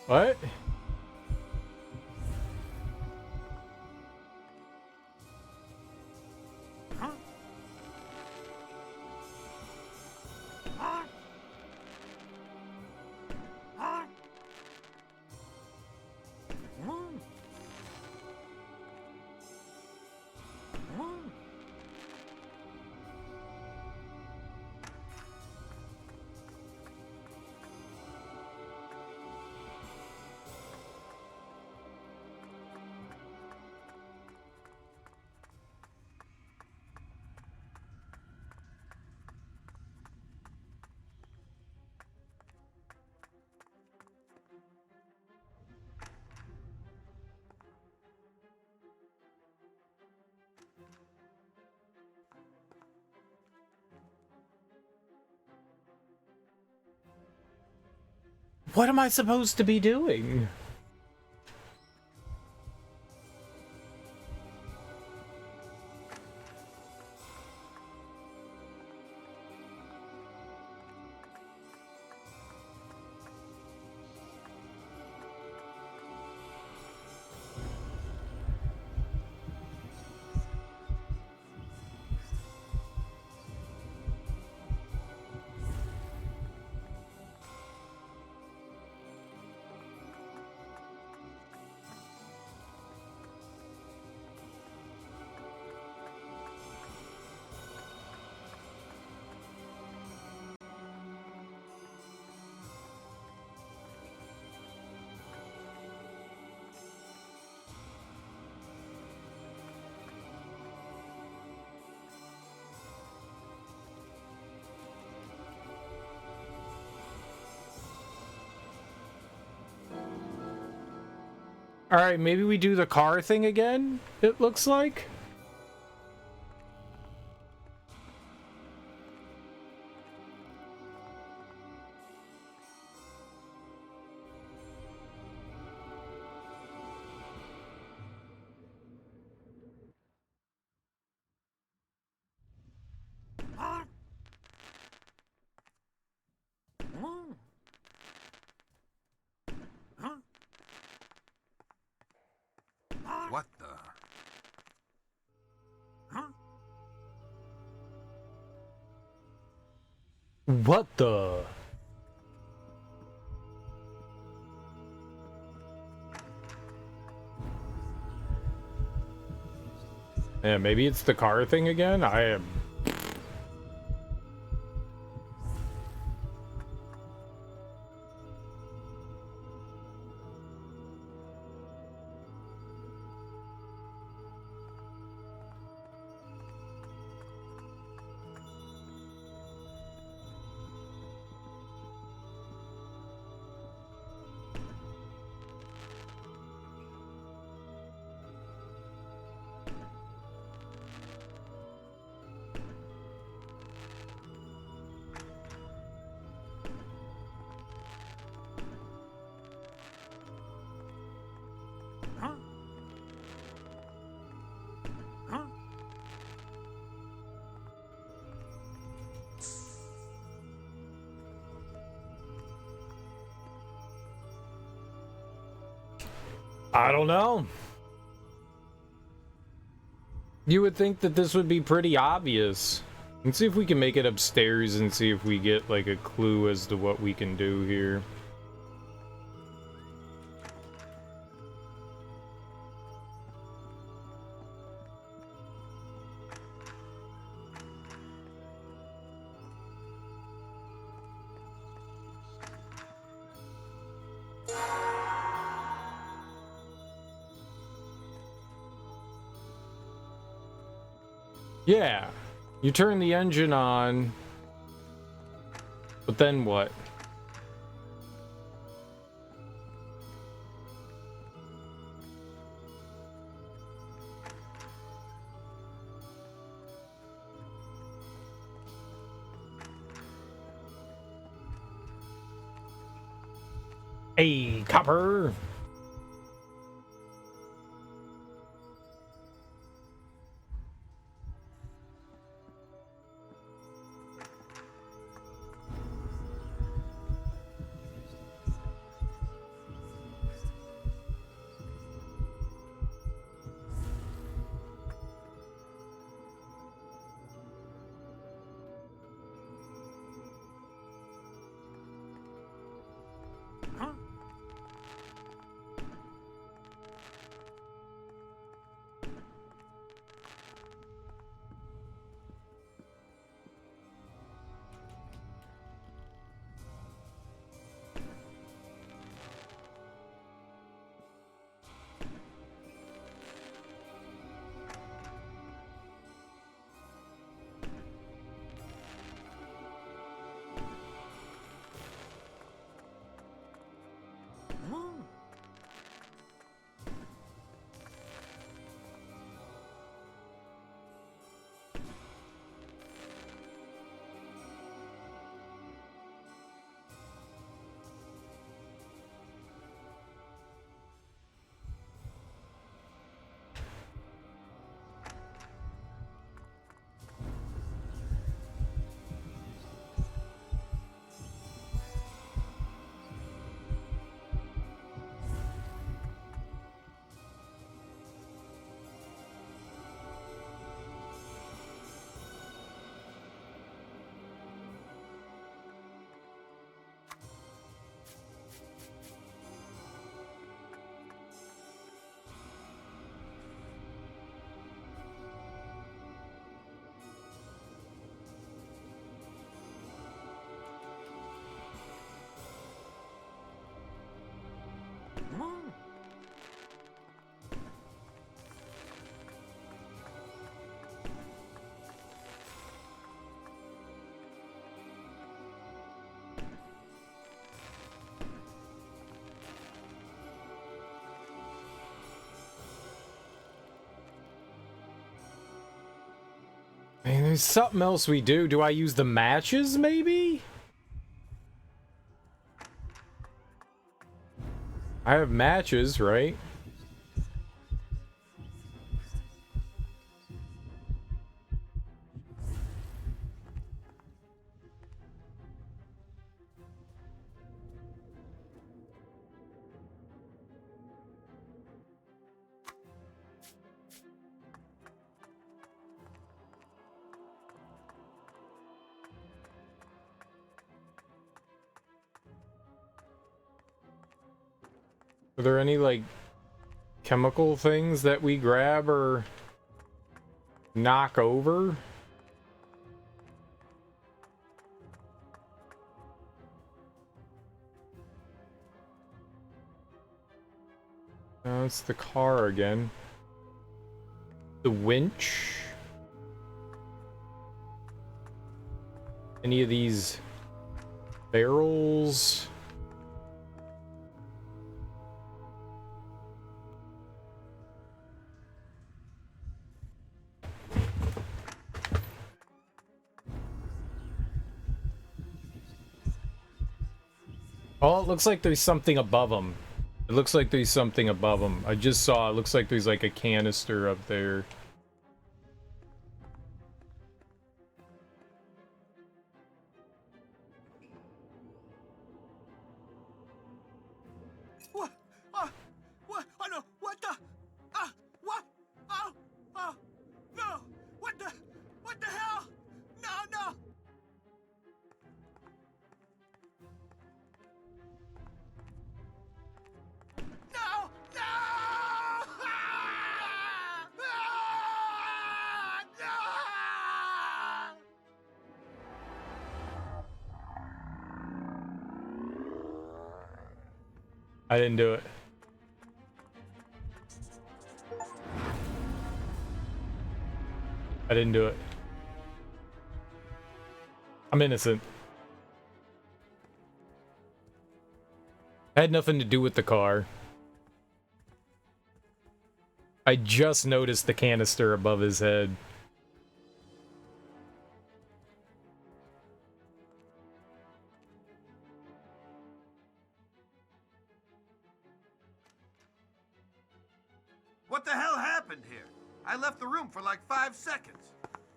What? What am I supposed to be doing? Alright, maybe we do the car thing again, it looks like. What the? What the? Yeah, maybe it's the car thing again? I am... I don't know. You would think that this would be pretty obvious. Let's see if we can make it upstairs and see if we get like a clue as to what we can do here. Yeah, you turn the engine on, but then what? Hey, copper! I mean, there's something else we do. Do I use the matches, maybe? I have matches, right? Are there any, like, chemical things that we grab or knock over? No, it's the car again. The winch? Any of these barrels? Oh, it looks like there's something above them. It looks like there's something above them. I just saw, it looks like there's like a canister up there. What? What? Oh no! What the? What? No! What the hell? No! No! I didn't do it. I didn't do it. I'm innocent. I had nothing to do with the car. I just noticed the canister above his head. What the hell happened here? I left the room for like 5 seconds.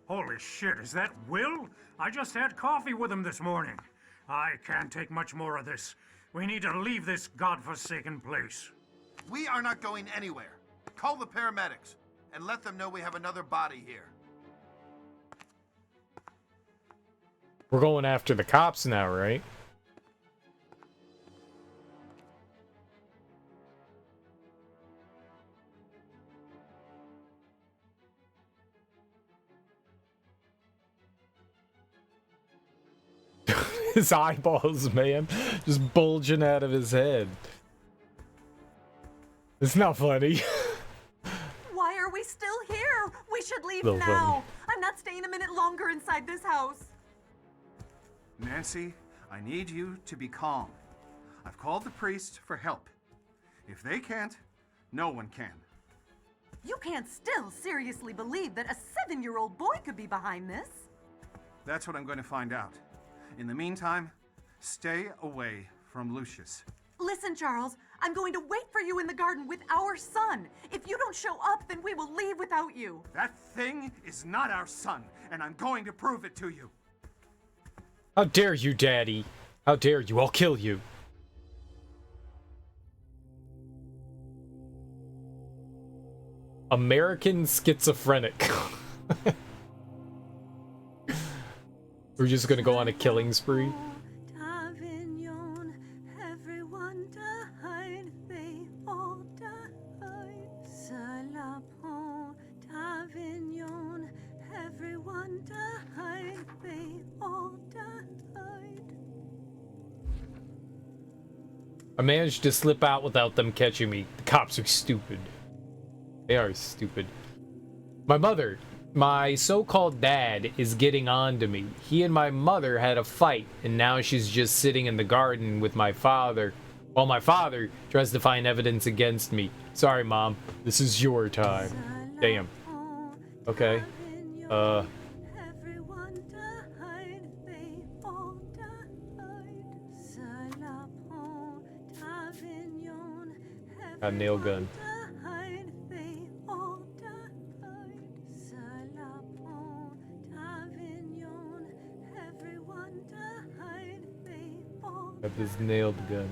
Holy shit, is that Will? I just had coffee with him this morning. I can't take much more of this. We need to leave this godforsaken place. We are not going anywhere. Call the paramedics and let them know we have another body here. We're going after the cops now, right? His eyeballs, man, just bulging out of his head. It's not funny. Why are we still here? We should leave Little now. funny. I'm not staying a minute longer inside this house. Nancy, I need you to be calm. I've called the priest for help. If they can't, no one can. You can't still seriously believe that a 7-year-old boy could be behind this. That's what I'm going to find out. In the meantime, stay away from Lucius. Listen, Charles, I'm going to wait for you in the garden with our son. If you don't show up, then we will leave without you. That thing is not our son, and I'm going to prove it to you. How dare you, Daddy? How dare you? I'll kill you. American schizophrenic. We're just gonna go on a killing spree. I managed to slip out without them catching me. The cops are stupid. They are stupid. My mother, my so-called dad, is getting on to me. He and my mother had a fight, and now she's just sitting in the garden with my father, while my father tries to find evidence against me. Sorry, Mom. This is your time. Damn. Okay. Got a nail gun. Got this nailed gun.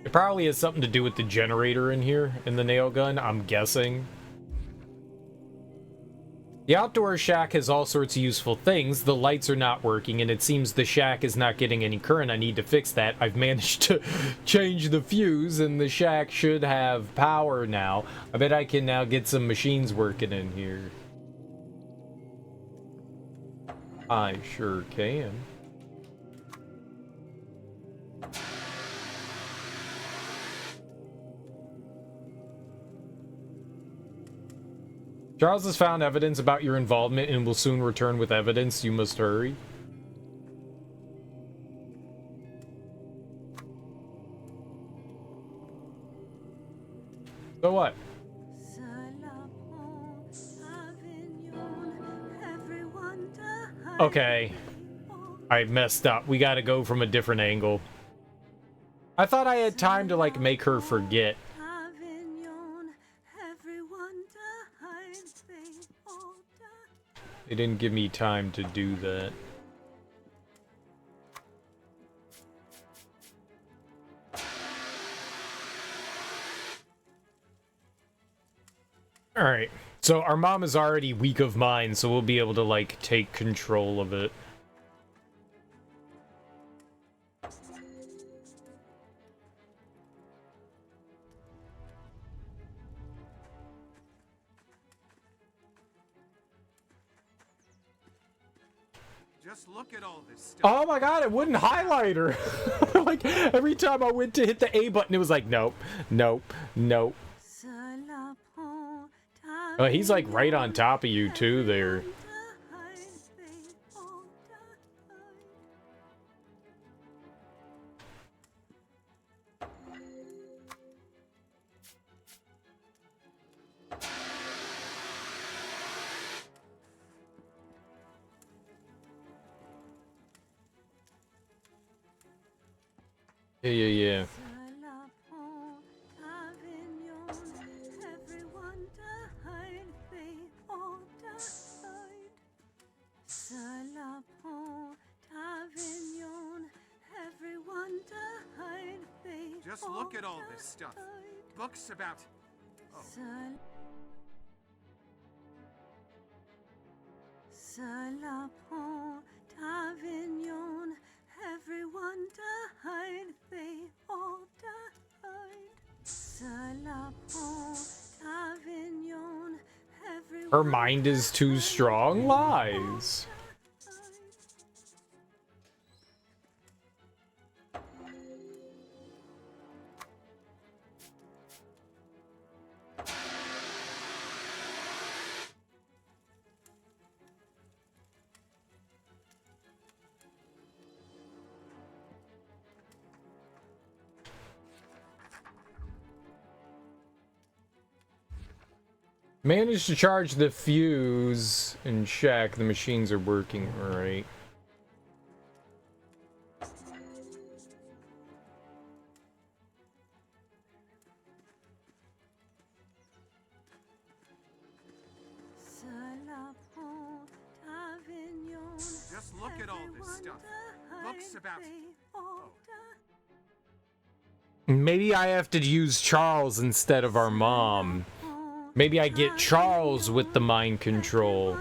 It probably has something to do with the generator in here, in the nail gun, I'm guessing. The outdoor shack has all sorts of useful things. The lights are not working, and it seems the shack is not getting any current. I need to fix that. I've managed to change the fuse, and the shack should have power now. I bet I can now get some machines working in here. I sure can. Charles has found evidence about your involvement and will soon return with evidence. You must hurry. So what? Okay. I messed up. We gotta go from a different angle. I thought I had time to, like, make her forget. They didn't give me time to do that. Alright, so our mom is already weak of mind, so we'll be able to, like, take control of it. Just look at all this stuff. Oh my god, it wouldn't highlight her! Like, every time I went to hit the A button, it was like, nope, nope, nope. He's like right on top of you too there. Yeah. Just look at all this stuff. Books about... Oh. Everyone died, they all died. Her mind is too strong. Lies. Managed to charge the fuse and check the machines are working right. Just look at all this stuff. Books about... Oh. Maybe I have to use Charles instead of our mom. Maybe I get Charles with the mind control.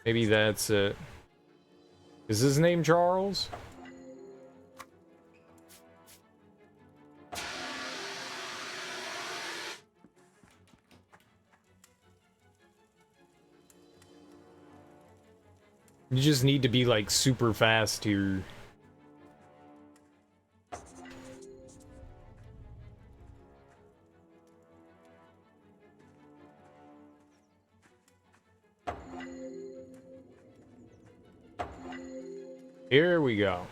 Maybe that's it. Is his name Charles? You just need to be like super fast here. Here we go.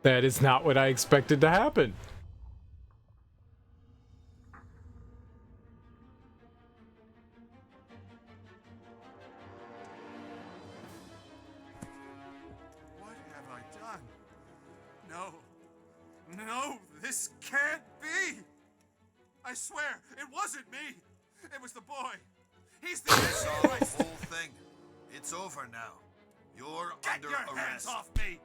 That is not what I expected to happen. What have I done? No. No, this can't be! I swear, it wasn't me! It was the boy! He's the Antichrist! The whole thing. It's over now. You're Get under your arrest. hands off me!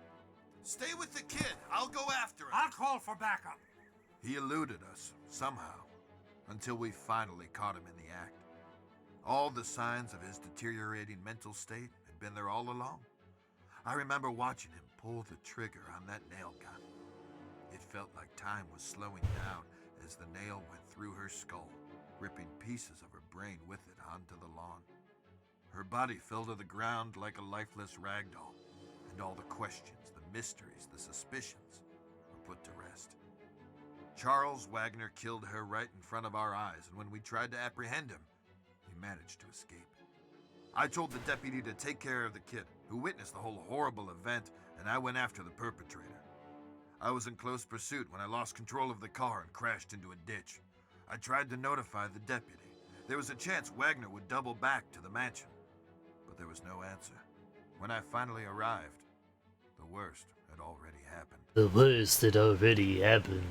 Stay with the kid. I'll go after him. I'll call for backup. He eluded us, somehow, until we finally caught him in the act. All the signs of his deteriorating mental state had been there all along. I remember watching him pull the trigger on that nail gun. It felt like time was slowing down as the nail went through her skull, ripping pieces of her brain with it onto the lawn. Her body fell to the ground like a lifeless ragdoll, and all the questions, the mysteries, the suspicions were put to rest. Charles Wagner killed her right in front of our eyes, and when we tried to apprehend him, he managed to escape. I told the deputy to take care of the kid, who witnessed the whole horrible event, and I went after the perpetrator. I was in close pursuit when I lost control of the car and crashed into a ditch. I tried to notify the deputy. There was a chance Wagner would double back to the mansion, but there was no answer. When I finally arrived, the worst had already happened. The worst had already happened.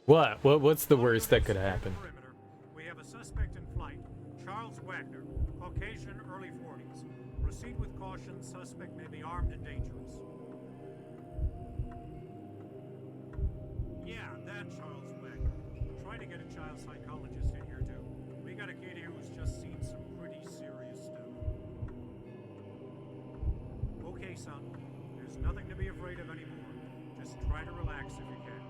What's the worst that could happen? Perimeter. We have a suspect in flight, Charles Wagner, Caucasian, early 40s. Proceed with caution. Suspect may be armed and dangerous. Yeah, that Charles Wagner. Try to get a child psychologist in here too. We got a kid here who's just seen some pretty serious stuff. Okay, son. There's nothing to be afraid of anymore. Just try to relax if you can.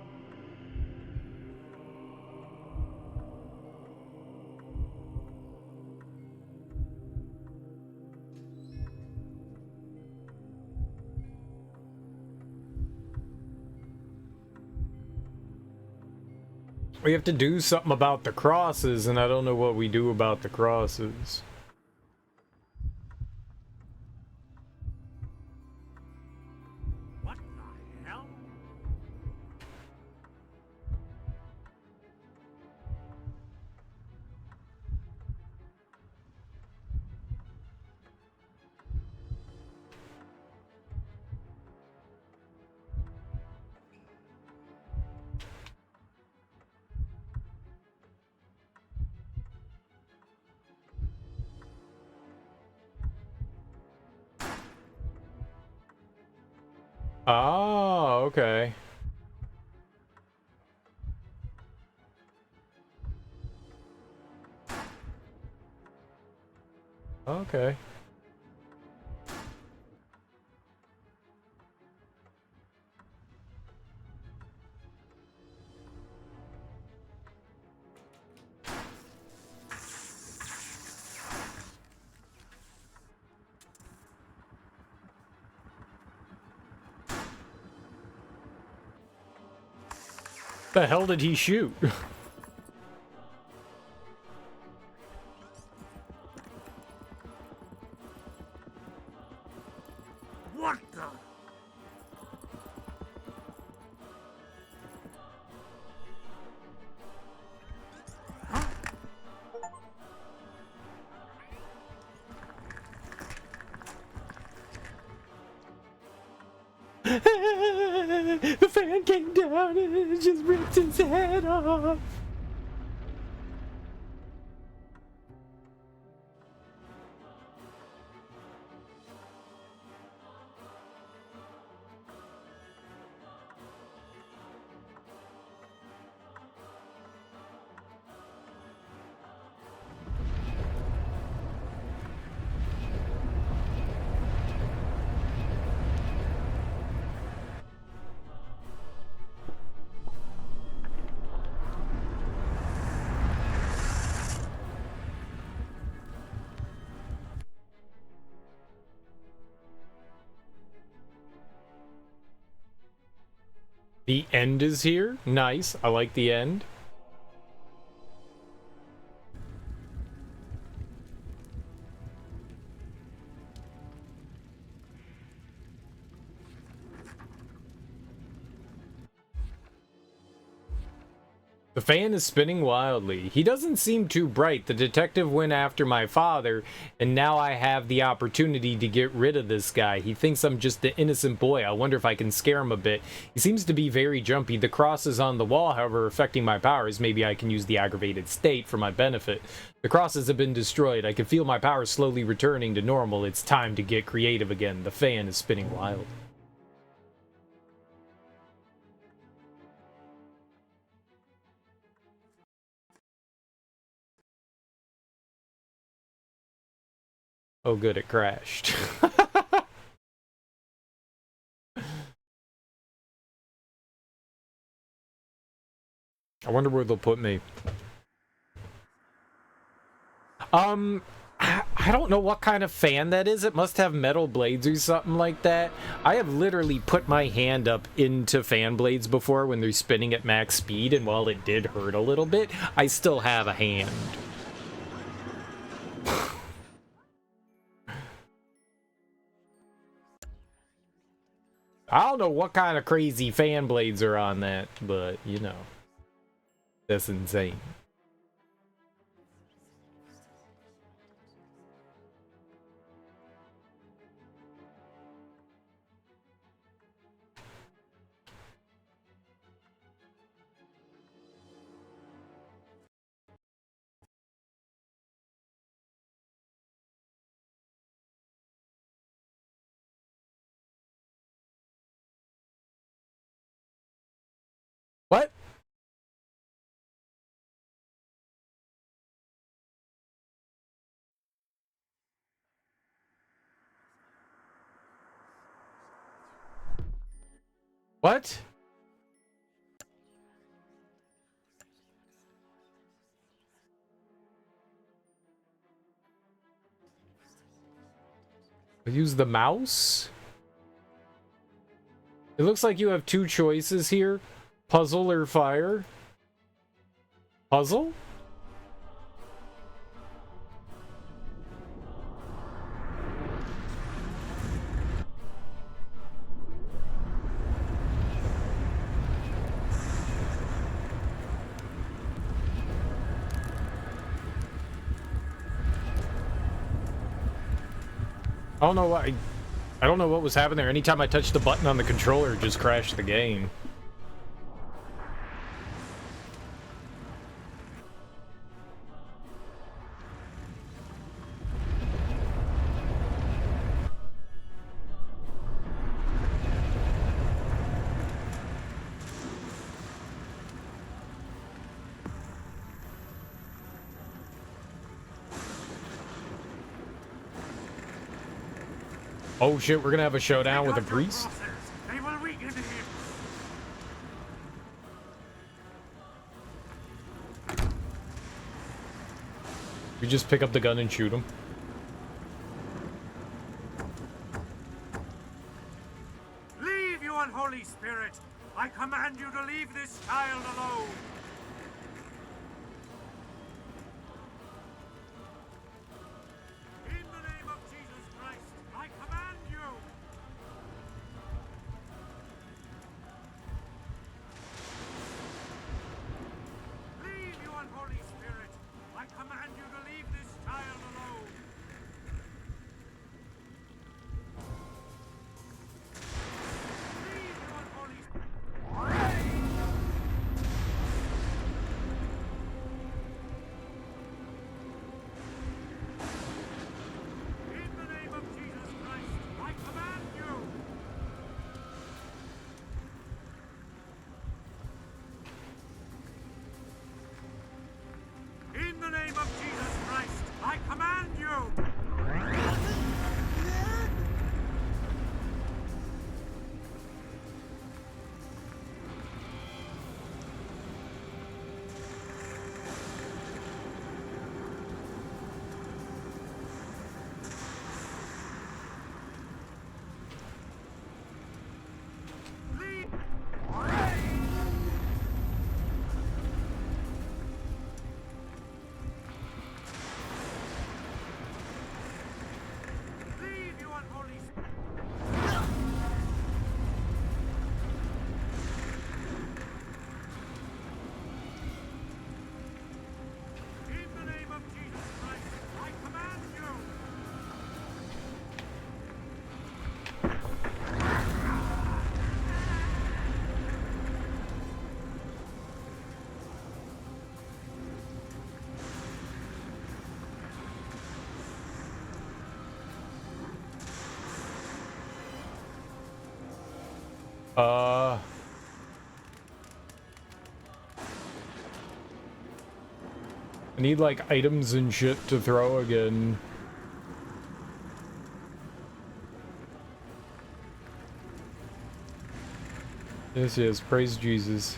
We have to do something about the crosses, and I don't know what we do about the crosses. What the hell? Oh, okay. Okay. The hell did he shoot? What the? The fan came down and it just ripped his head off. The end is here. Nice. I like the end. The fan is spinning wildly. He doesn't seem too bright. The detective went after my father, and now I have the opportunity to get rid of this guy. He thinks I'm just the innocent boy. I wonder if I can scare him a bit. He seems to be very jumpy. The crosses on the wall, however, affecting my powers. Maybe I can use the aggravated state for my benefit. The crosses have been destroyed. I can feel my powers slowly returning to normal. It's time to get creative again. The fan is spinning wild. Oh good, it crashed. I wonder where they'll put me. I don't know what kind of fan that is. It must have metal blades or something like that. I have literally put my hand up into fan blades before when they're spinning at max speed, and while it did hurt a little bit, I still have a hand. I don't know what kind of crazy fan blades are on that, but, you know, that's insane. What? What? Use the mouse? It looks like you have two choices here. Puzzle or fire? Puzzle? I don't know why. I don't know what was happening there. Anytime I touched the button on the controller, it just crashed the game. Oh shit, we're gonna have a showdown with a priest? They will weaken him. You just pick up the gun and shoot him. Leave, you unholy spirit! I command you to leave this child alone! In the name of Jesus Christ, I command you! Leave, you unholy spirit! I command you to leave this child alone! Leave, you unholy spirit! I need like items and shit to throw again. Yes, yes, praise Jesus.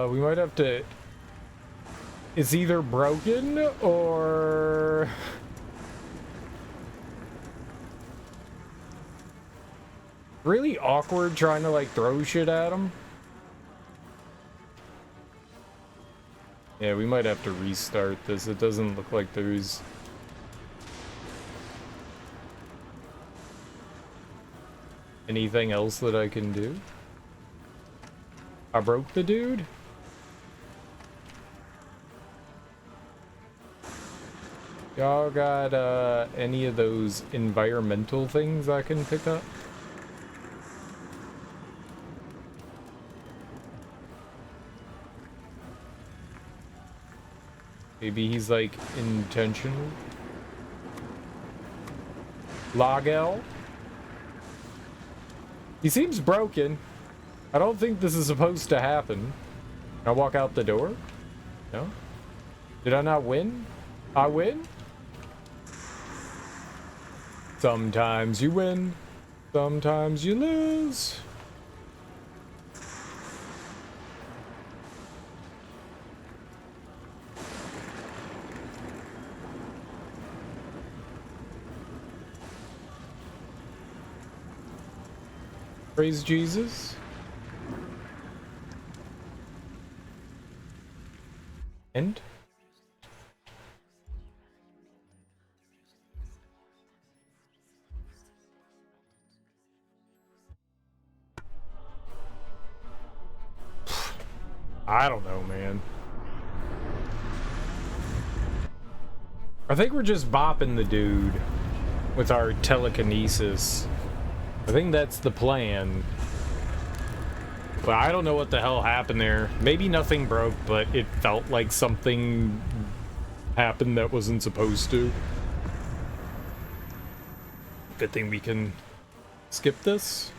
We might have to... It's either broken or... really awkward trying to like throw shit at him. Yeah, we might have to restart this. It doesn't look like there's... anything else that I can do. I broke the dude? Y'all got any of those environmental things I can pick up? Maybe he's like intentional. Logel? He seems broken. I don't think this is supposed to happen. Can I walk out the door? No? Did I not win? I win? Sometimes you win. Sometimes you lose. Praise Jesus. And? I don't know, man. I think we're just bopping the dude with our telekinesis. I think that's the plan. But I don't know what the hell happened there. Maybe nothing broke, but it felt like something happened that wasn't supposed to. Good thing we can skip this.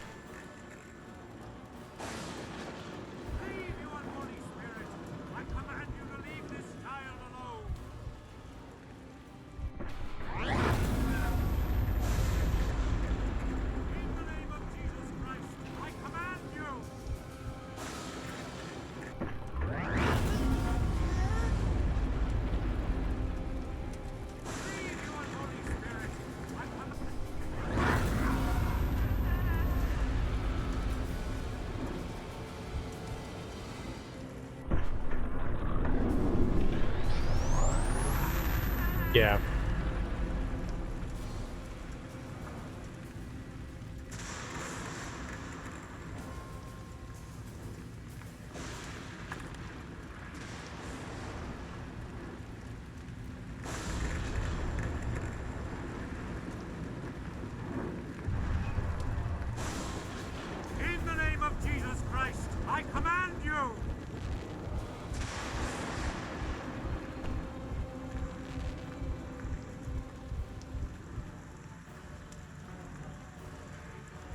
Yeah. In the name of Jesus Christ, I command you!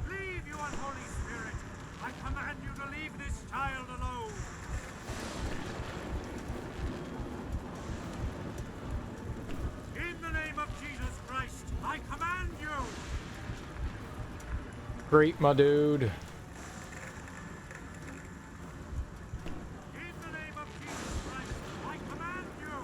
Leave, you unholy spirit! I command you to leave this child alone! In the name of Jesus Christ, I command you! Great, my dude. In the name of Jesus Christ, I command you!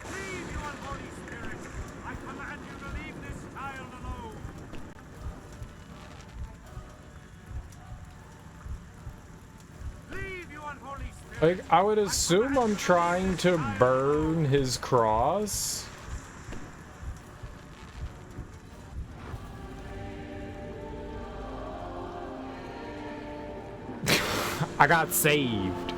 Leave, you unholy spirit! I command you to leave this child alone! Leave, you unholy spirit! Like, I would assume I'm trying to burn his cross. I got saved.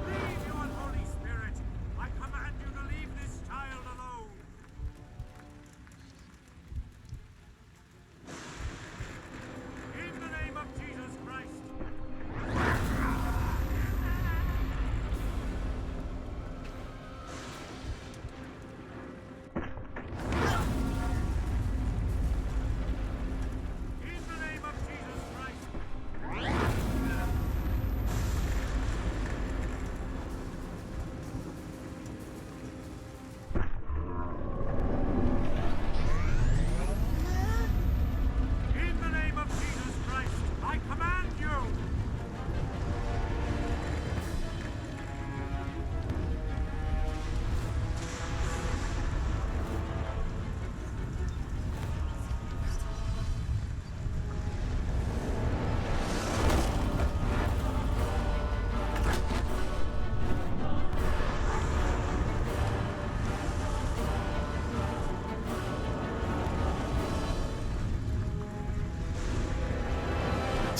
Leave, you unholy spirit! I command you to leave this child alone! In the name of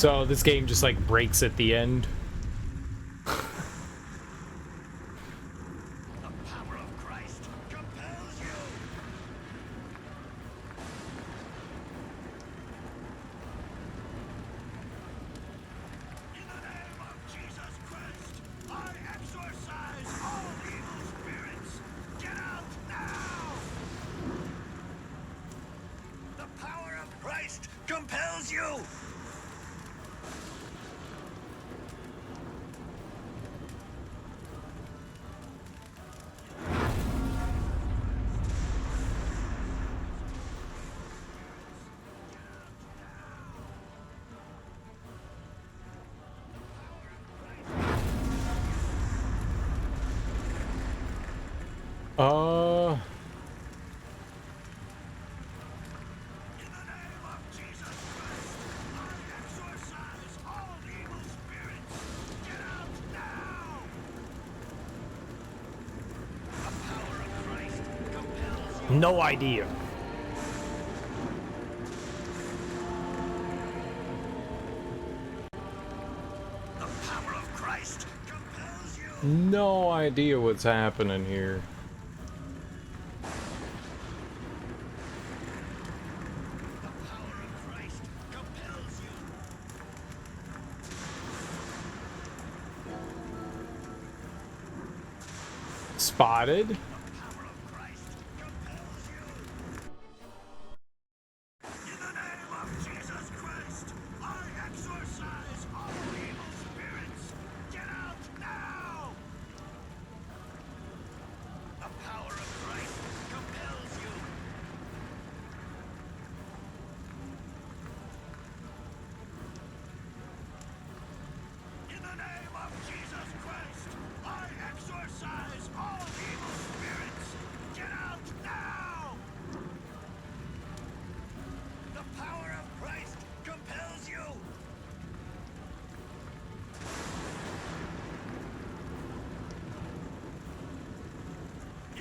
So this game just like breaks at the end. Compels you! No idea. The power of Christ compels you! No idea what's happening here. The power of Christ compels you! Spotted.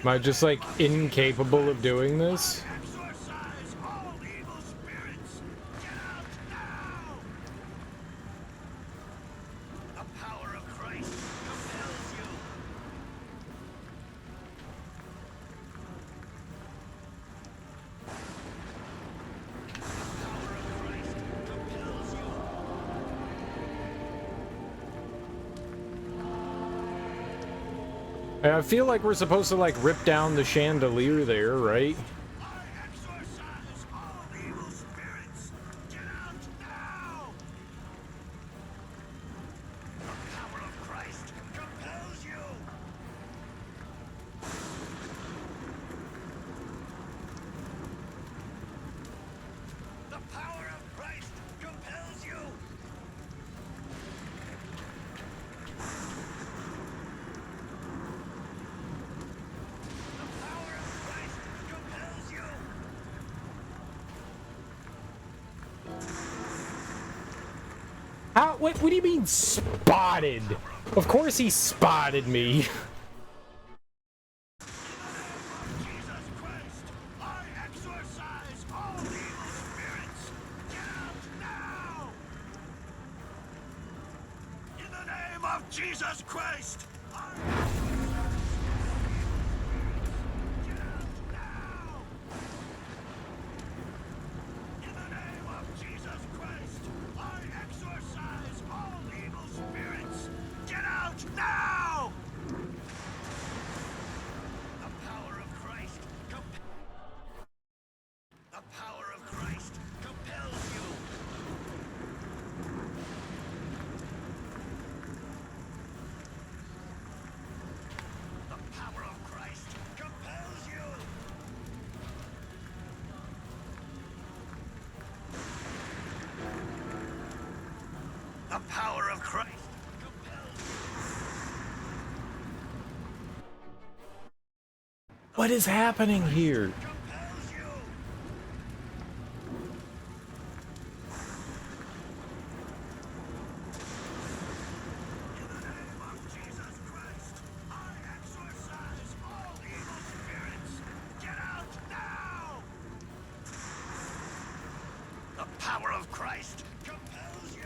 Am I just like incapable of doing this? I feel like we're supposed to like rip down the chandelier there, right? How? What do you mean spotted? Of course he spotted me. Jesus Christ! The power of Christ compels you. What is happening here? The power of Christ compels you.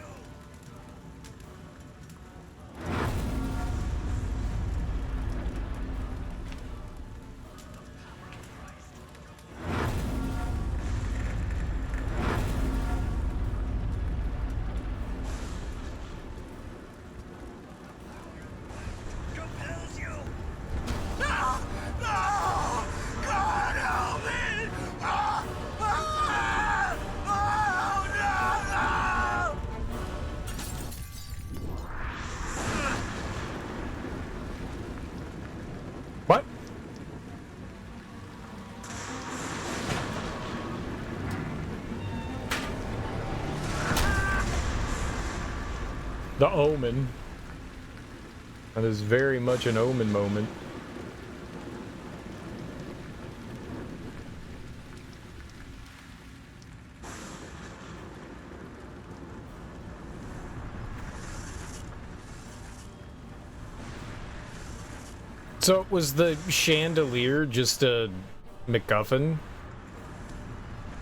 The Omen. That is very much an Omen moment. So was the chandelier just a MacGuffin?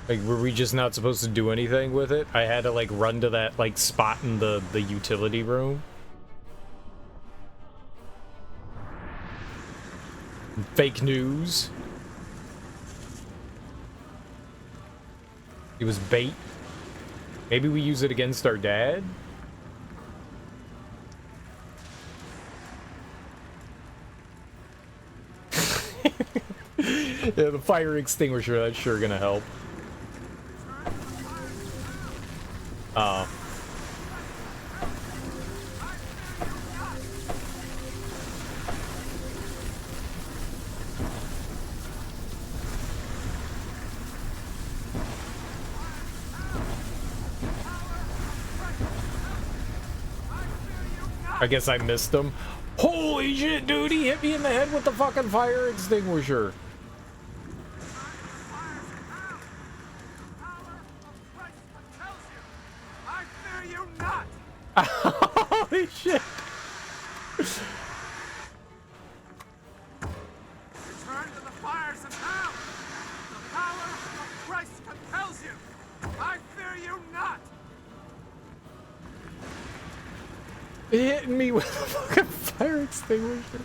Like, were we just not supposed to do anything with it? I had to, like, run to that, like, spot in the utility room. Fake news. It was bait. Maybe we use it against our dad? Yeah, the fire extinguisher, that's sure gonna help. Oh. I guess I missed him. Holy shit, dude, he hit me in the head with the fucking fire extinguisher. Holy shit. Return to the fires of hell. The power of Christ compels you. I fear you not. Hitting me with a fucking fire extinguisher.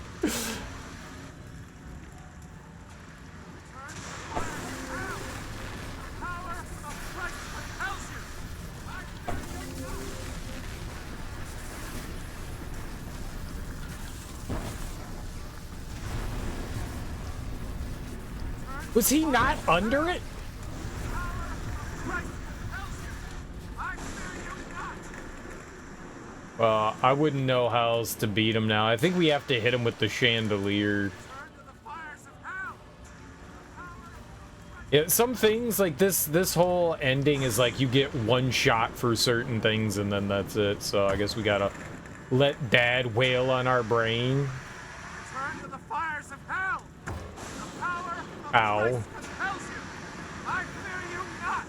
Was he not under it? Well, I wouldn't know how else to beat him now. I think we have to hit him with the chandelier. Yeah, some things like this whole ending is like you get one shot for certain things and then that's it. So I guess we gotta let Dad wail on our brain. Return to the fires of hell. The power of Ow. Christ compels you. I fear you not.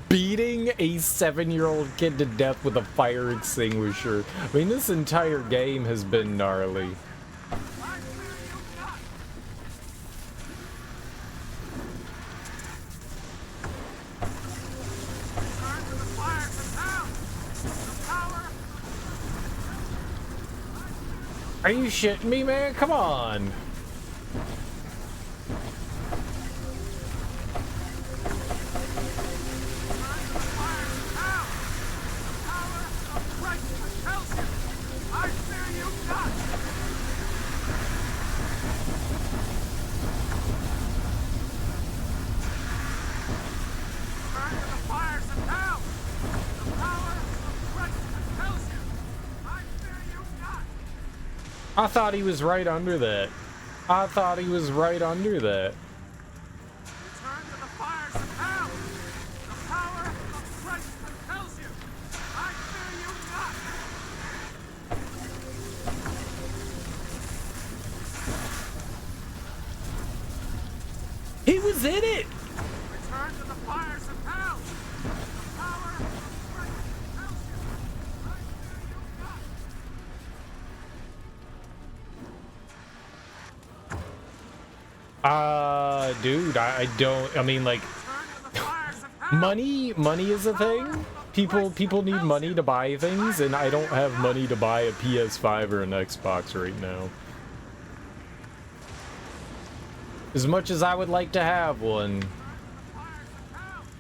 Beating a 7-year-old kid to death with a fire extinguisher. I mean, this entire game has been gnarly. Are you shitting me, man? Come on. I thought he was right under that. I thought he was right under that. Return to the fires of hell. The power of Christ compels you. I fear you not. He was in it. Return to the fires of hell. The power of Christ compels you. I fear you not. Dude, I don't, I mean, like, money is a thing. People need money to buy things, and I don't have money to buy a PS5 or an Xbox right now. As much as I would like to have one.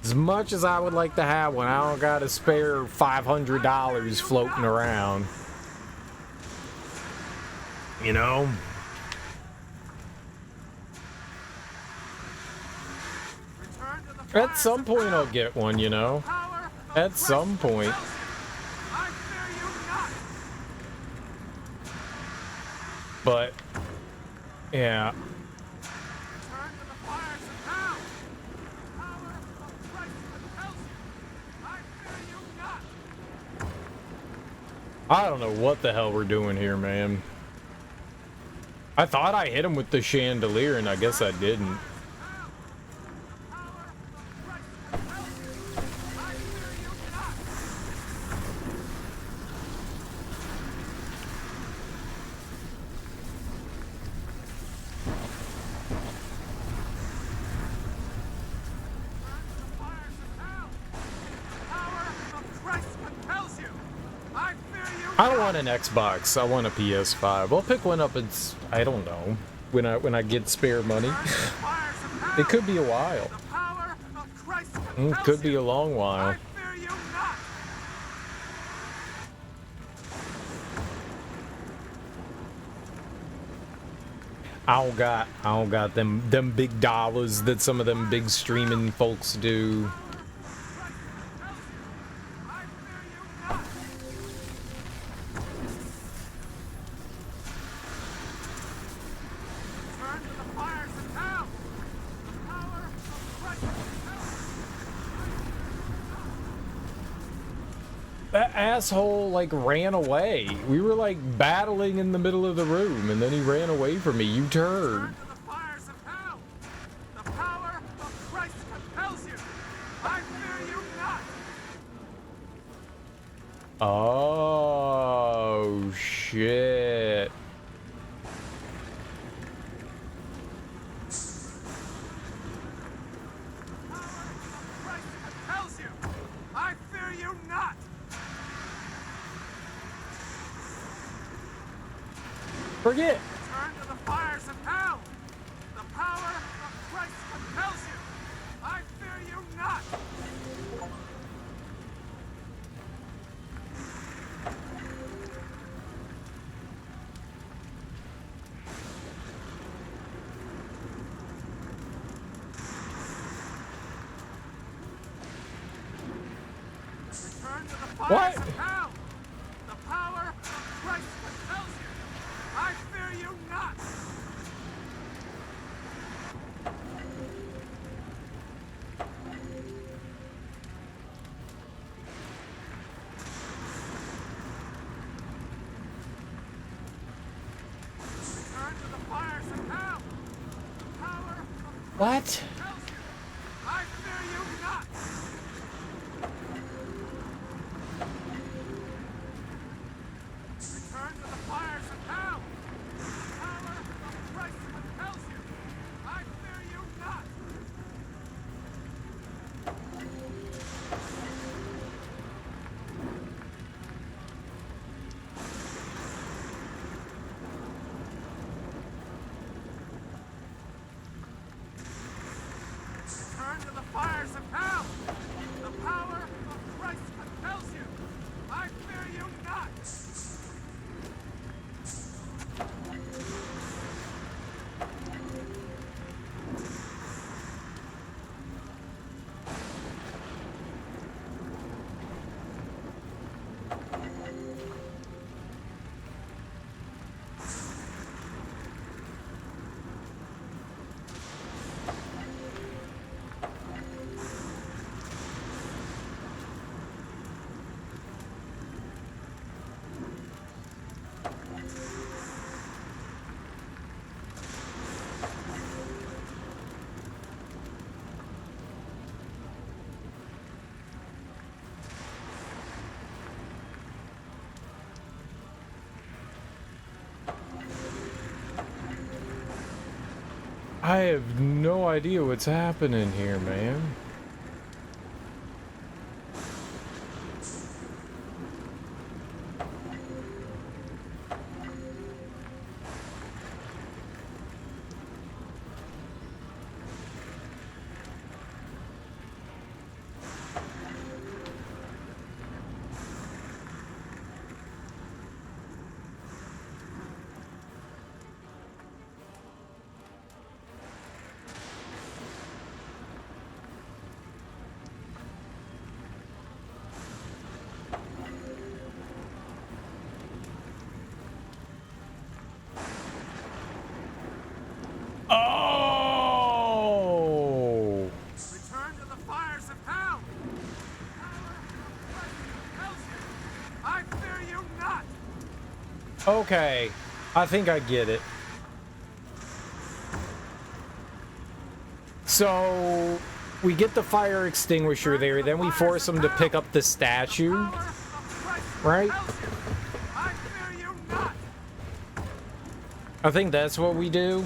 As much as I would like to have one, I don't got a spare $500 floating around. You know? At some point I'll get one, you know? At some point. But, yeah. I don't know what the hell we're doing here, man. I thought I hit him with the chandelier, and I guess I didn't. I don't want an Xbox. I want a PS5. I'll pick one up. I don't know, when I get spare money. It could be a while. It could be a long while. I don't got them big dollars that some of them big streaming folks do. That asshole, like, ran away. We were, like, battling in the middle of the room, and then he ran away from me. You turd. Oh, shit. Forget. Turn to the fires of hell! The power of Christ compels you! I fear you not! Return to the fires of hell! The power of Christ compels you! I fear you not! Return to the fires of hell! The power of What? compels you! I fear you not! Return to the fires of hell! The power of Christ compels you! I fear you not! Return to the fires of hell! The power of Christ compels you! I fear you not! I have no idea what's happening here, man. Okay, I think I get it. So we get the fire extinguisher there, then we force him to pick up the statue, right? I think that's what we do.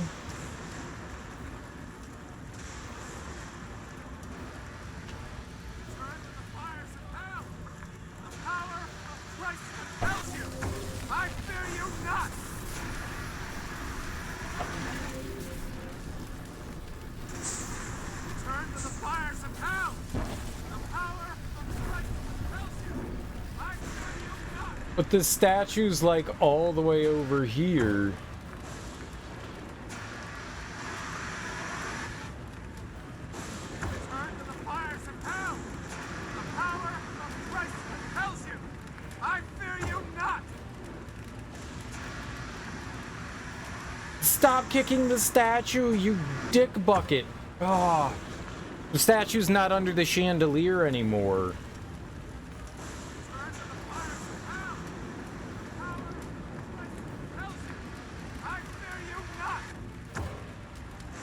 But the statue's like all the way over here. Stop kicking the statue, you dick bucket. Oh, the statue's not under the chandelier anymore.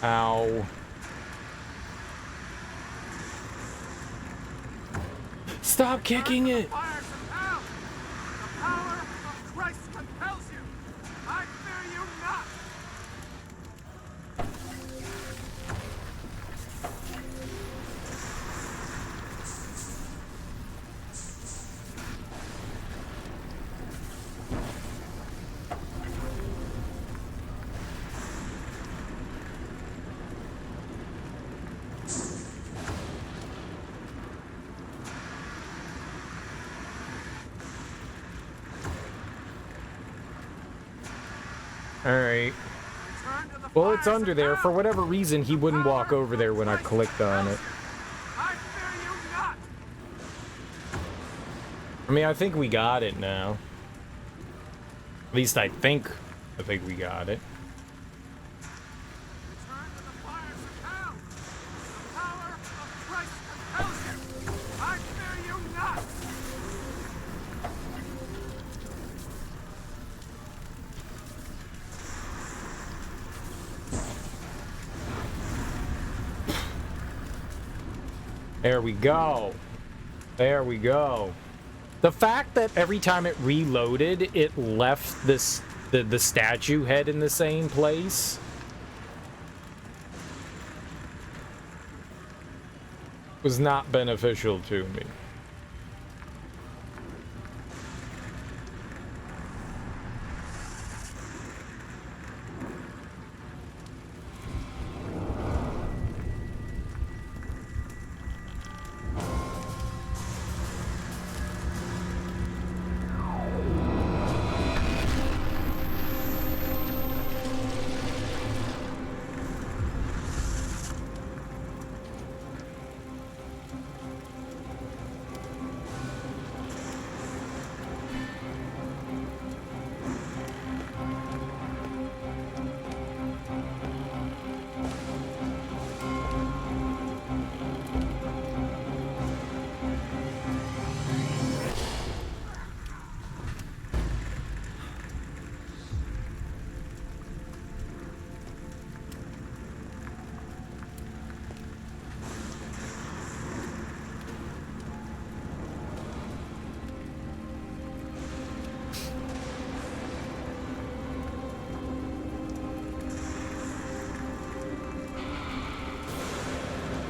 Ow. Stop kicking it! Alright. Well, it's under there. For whatever reason, he wouldn't walk over there when I clicked on it. I mean, I think we got it now. At least I think we got it. There we go. There we go. The fact that every time it reloaded, it left this the statue head in the same place was not beneficial to me.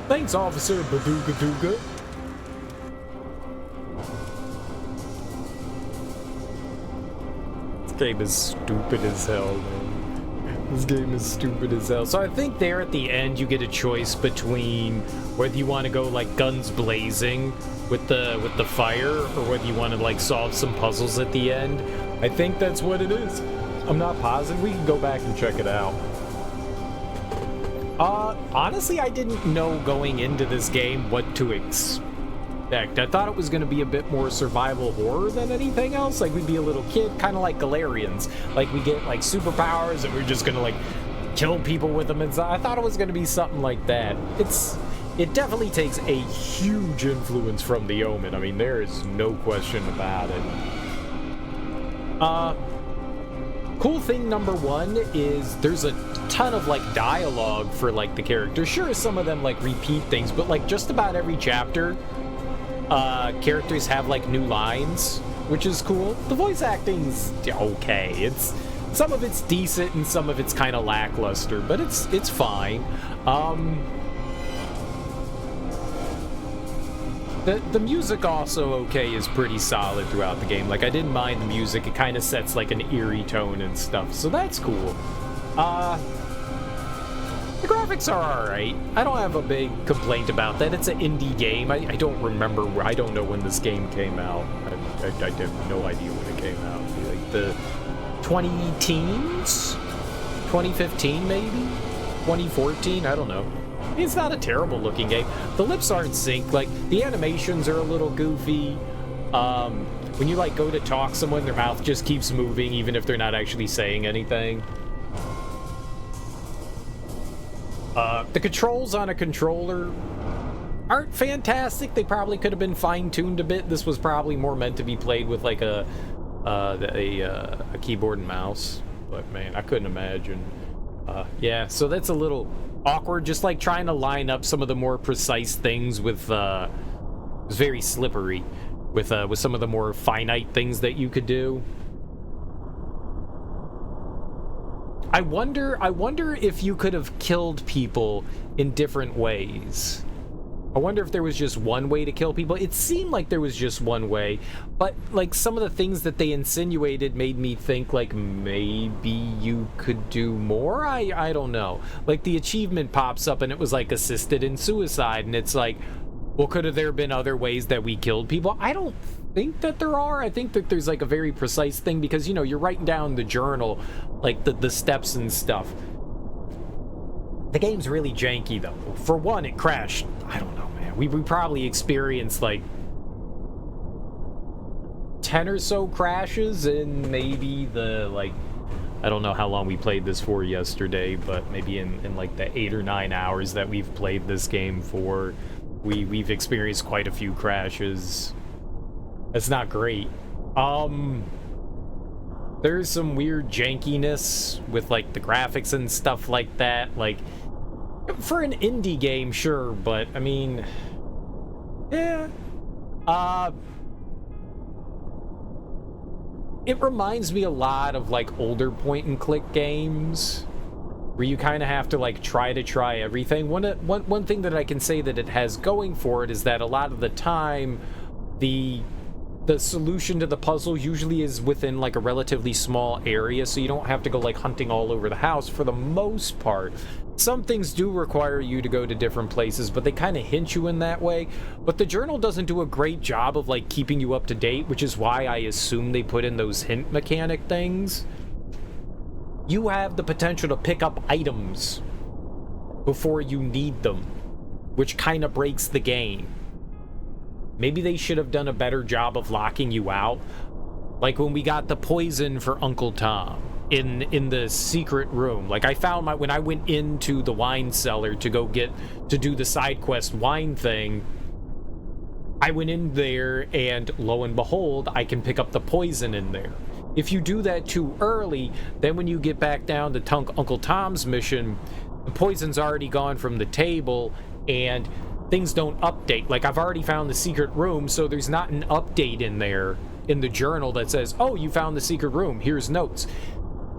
Thanks, Officer Badooga Dooga. This game is stupid as hell, man. This game is stupid as hell. So I think there at the end you get a choice between whether you want to go like guns blazing with the fire or whether you want to like solve some puzzles at the end. I think that's what it is. I'm not positive. We can go back and check it out. Honestly, I didn't know going into this game what to expect. I thought it was going to be a bit more survival horror than anything else. Like, we'd be a little kid, kind of like Galarians. Like, we get, like, superpowers and we're just going to, like, kill people with them. And I thought it was going to be something like that. It definitely takes a huge influence from the Omen. I mean, there is no question about it. Cool thing number one is there's a ton of like dialogue for like the characters. Sure, some of them like repeat things, but like just about every chapter, characters have like new lines, which is cool. The voice acting's okay. It's some of it's decent and some of it's kind of lackluster, but it's fine. The music also is pretty solid throughout the game. Like, I didn't mind the music. It kind of sets like an eerie tone and stuff, so that's cool. The graphics are alright. I don't have a big complaint about that. It's an indie game. I don't remember, I don't know when this game came out. I have no idea when it came out. Like the 20-teens? 2015 maybe? 2014? I don't know. It's not a terrible looking game. The lips aren't synced. Like, the animations are a little goofy. When you like go to talk to someone, their mouth just keeps moving even if they're not actually saying anything. The controls on a controller aren't fantastic. They probably could have been fine-tuned a bit. This was probably more meant to be played with like a keyboard and mouse. But man, I couldn't imagine. Yeah, so that's a little awkward. Just like trying to line up some of the more precise things with it's very slippery with some of the more finite things that you could do. I wonder if you could have killed people in different ways. I wonder if there was just one way to kill people. It seemed like there was just one way, but like some of the things that they insinuated made me think like maybe you could do more. I don't know. Like the achievement pops up and it was like assisted in suicide, and it's like, well, could have there been other ways that we killed people? I don't think that there are. I think that there's like a very precise thing because, you know, you're writing down the journal, like the steps and stuff. The game's really janky though. For one, it crashed. I don't know, man. We probably experienced like 10 or so crashes in maybe the like, I don't know how long we played this for yesterday, but maybe in like the 8 or 9 hours that we've played this game for, we've experienced quite a few crashes. That's not great. There's some weird jankiness with like the graphics and stuff like that. Like, for an indie game, sure, but I mean, yeah. It reminds me a lot of like older point and click games where you kind of have to like try everything. One thing that I can say that it has going for it is that a lot of the time the solution to the puzzle usually is within like a relatively small area, so you don't have to go like hunting all over the house for the most part. Some things do require you to go to different places, but they kind of hint you in that way. But the journal doesn't do a great job of like keeping you up to date, which is why I assume they put in those hint mechanic things. You have the potential to pick up items before you need them, which kind of breaks the game. Maybe they should have done a better job of locking you out. Like when we got the poison for Uncle Tom in the secret room. Like I found when I went into the wine cellar to do the side quest wine thing, I went in there and lo and behold, I can pick up the poison in there. If you do that too early, then when you get back down to Uncle Tom's mission, the poison's already gone from the table and things don't update. Like I've already found the secret room, so there's not an update in there in the journal that says, oh, you found the secret room, here's notes.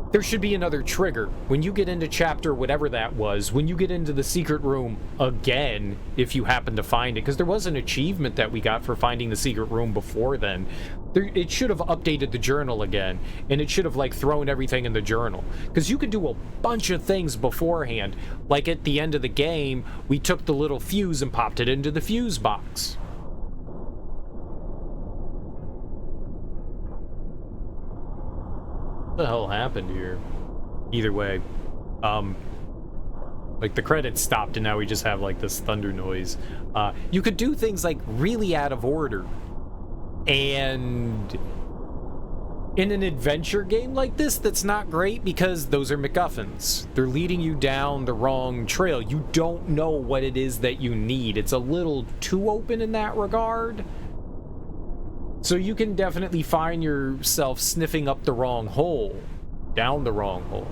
There should be another trigger. When you get into chapter whatever that was, when you get into the secret room again, if you happen to find it, because there was an achievement that we got for finding the secret room before then, it should have updated the journal again, and it should have like thrown everything in the journal. Because you could do a bunch of things beforehand. Like at the end of the game, we took the little fuse and popped it into the fuse box. What the hell happened here? Either way, like the credits stopped and now we just have like this thunder noise. You could do things like really out of order, and in an adventure game like this, that's not great because those are MacGuffins. They're leading you down the wrong trail. You don't know what it is that you need. It's a little too open in that regard. So you can definitely find yourself sniffing up the wrong hole. down the wrong hole.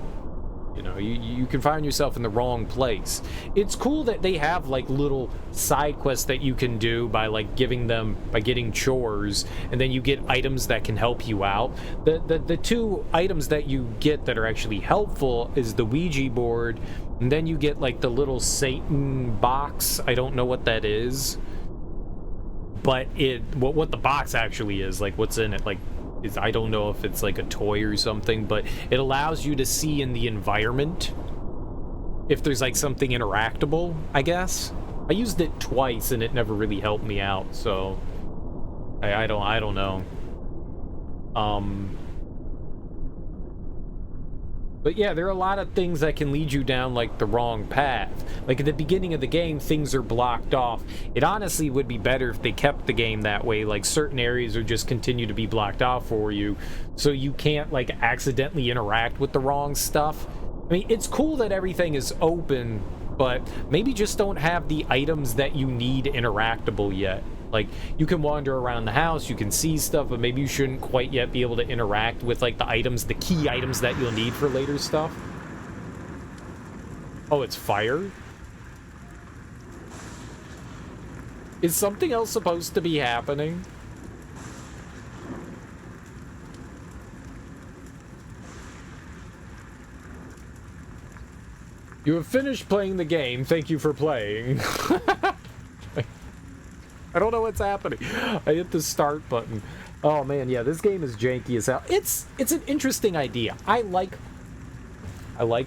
You know, you can find yourself in the wrong place. It's cool that they have like little side quests that you can do by like getting chores, and then you get items that can help you out. The two items that you get that are actually helpful is the Ouija board, and then you get like the little Satan box. I don't know what that is, but what the box actually is, like what's in it, like I don't know if it's like a toy or something, but it allows you to see in the environment if there's like something interactable, I guess. I used it twice and it never really helped me out, so I don't know. But yeah, there are a lot of things that can lead you down like the wrong path. Like at the beginning of the game, things are blocked off. It honestly would be better if they kept the game that way. Like certain areas would just continue to be blocked off for you, so you can't like accidentally interact with the wrong stuff. I mean, it's cool that everything is open, but maybe just don't have the items that you need interactable yet. Like, you can wander around the house, you can see stuff, but maybe you shouldn't quite yet be able to interact with, like, the items, the key items that you'll need for later stuff. Oh, it's fire? Is something else supposed to be happening? You have finished playing the game. Thank you for playing. I don't know what's happening. I hit the start button. Oh man, yeah, this game is janky as hell. It's an interesting idea. I like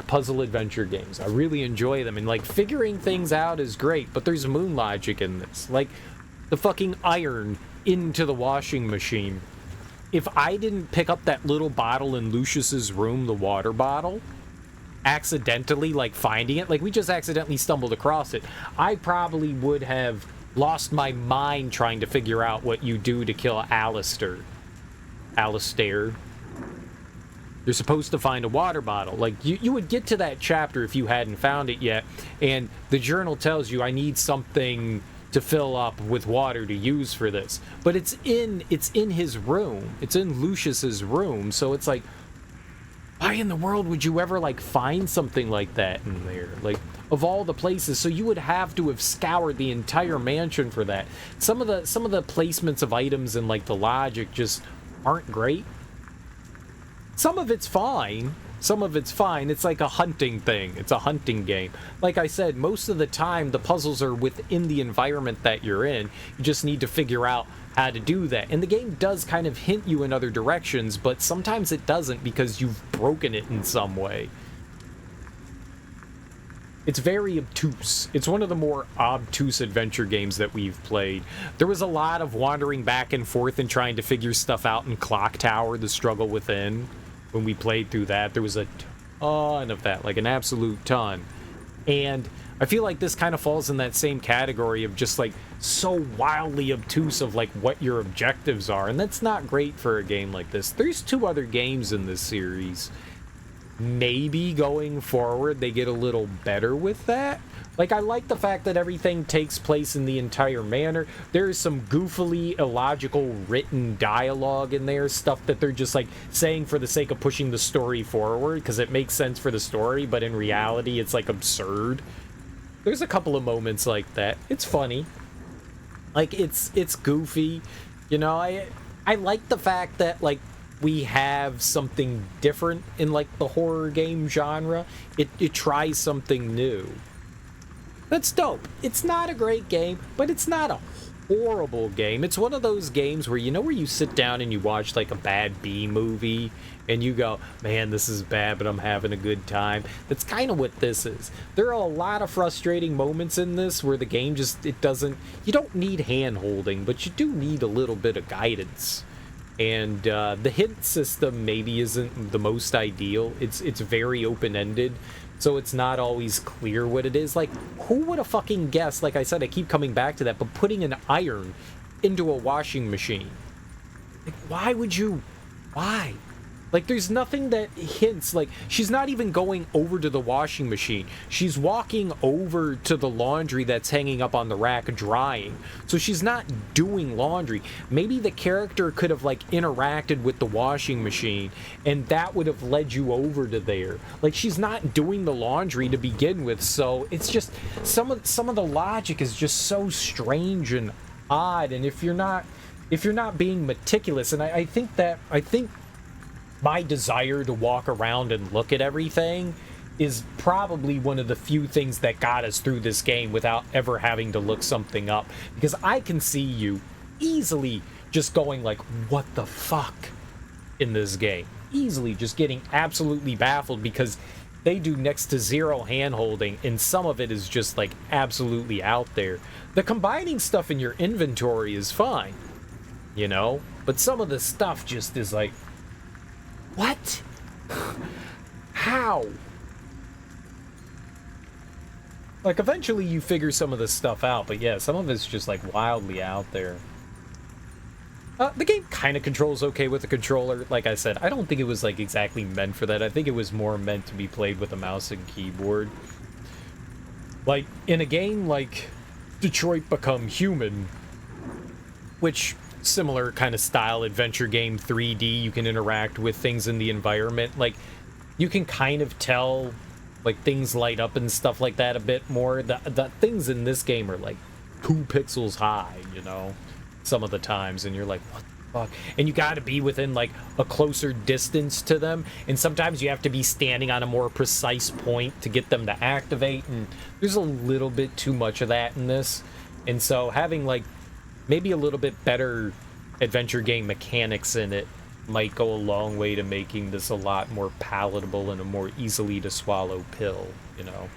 puzzle adventure games. I really enjoy them, and like figuring things out is great, but there's moon logic in this. Like the fucking iron into the washing machine. If I didn't pick up that little bottle in Lucius's room, the water bottle, accidentally, like finding it, like we just accidentally stumbled across it, I probably would have lost my mind trying to figure out what you do to kill Alistair. You're supposed to find a water bottle. Like, you would get to that chapter if you hadn't found it yet, and the journal tells you, I need something to fill up with water to use for this. But it's in his room. It's in Lucius's room, so it's like, why in the world would you ever, like, find something like that in there? Like, of all the places, so you would have to have scoured the entire mansion for that. Some of the placements of items and, like, the logic just aren't great. Some of it's fine. Some of it's fine. It's like a hunting thing. It's a hunting game. Like I said, most of the time, the puzzles are within the environment that you're in. You just need to figure out how to do that. And the game does kind of hint you in other directions, but sometimes it doesn't because you've broken it in some way. It's very obtuse. It's one of the more obtuse adventure games that we've played. There was a lot of wandering back and forth and trying to figure stuff out in Clock Tower, The Struggle Within. When we played through that, there was a ton of that, like an absolute ton. And I feel like this kind of falls in that same category of just like so wildly obtuse of like what your objectives are, and that's not great for a game like this. There's 2 other games in this series. Maybe going forward they get a little better with that. Like, I like the fact that everything takes place in the entire manor. There is some goofily illogical written dialogue in there, stuff that they're just like saying for the sake of pushing the story forward because it makes sense for the story, but in reality it's like absurd. There's a couple of moments like that. It's funny. Like, it's goofy. You know, I like the fact that like we have something different in like the horror game genre. It tries something new. That's dope. It's not a great game, but it's not a horrible game. It's one of those games where, you know, where you sit down and you watch like a bad B movie and you go, man, this is bad, but I'm having a good time. That's kind of what this is. There are a lot of frustrating moments in this where the game just, you don't need hand holding, but you do need a little bit of guidance. And the hint system maybe isn't the most ideal. It's very open-ended, so it's not always clear what it is. Like, who would have fucking guessed, like I said, I keep coming back to that, but putting an iron into a washing machine? Like, why? Like, there's nothing that hints, like, she's not even going over to the washing machine. She's walking over to the laundry that's hanging up on the rack drying. So she's not doing laundry. Maybe the character could have, like, interacted with the washing machine, and that would have led you over to there. Like, she's not doing the laundry to begin with, so it's just, some of the logic is just so strange and odd, and if you're not being meticulous, and I think my desire to walk around and look at everything is probably one of the few things that got us through this game without ever having to look something up. Because I can see you easily just going like, what the fuck in this game? Easily just getting absolutely baffled because they do next to zero hand-holding, and some of it is just like absolutely out there. The combining stuff in your inventory is fine, you know? But some of the stuff just is like, what? How? Like, eventually you figure some of this stuff out, but yeah, some of it's just, like, wildly out there. The game kind of controls okay with the controller. Like I said, I don't think it was, like, exactly meant for that. I think it was more meant to be played with a mouse and keyboard. Like, in a game like Detroit Become Human, which... similar kind of style adventure game, 3D, you can interact with things in the environment, like you can kind of tell like things light up and stuff like that a bit more. The things in this game are like 2 pixels high, you know, some of the times, and you're like, what the fuck? And you got to be within like a closer distance to them, and sometimes you have to be standing on a more precise point to get them to activate, and there's a little bit too much of that in this. And so having like maybe a little bit better adventure game mechanics in it might go a long way to making this a lot more palatable and a more easily to swallow pill, you know.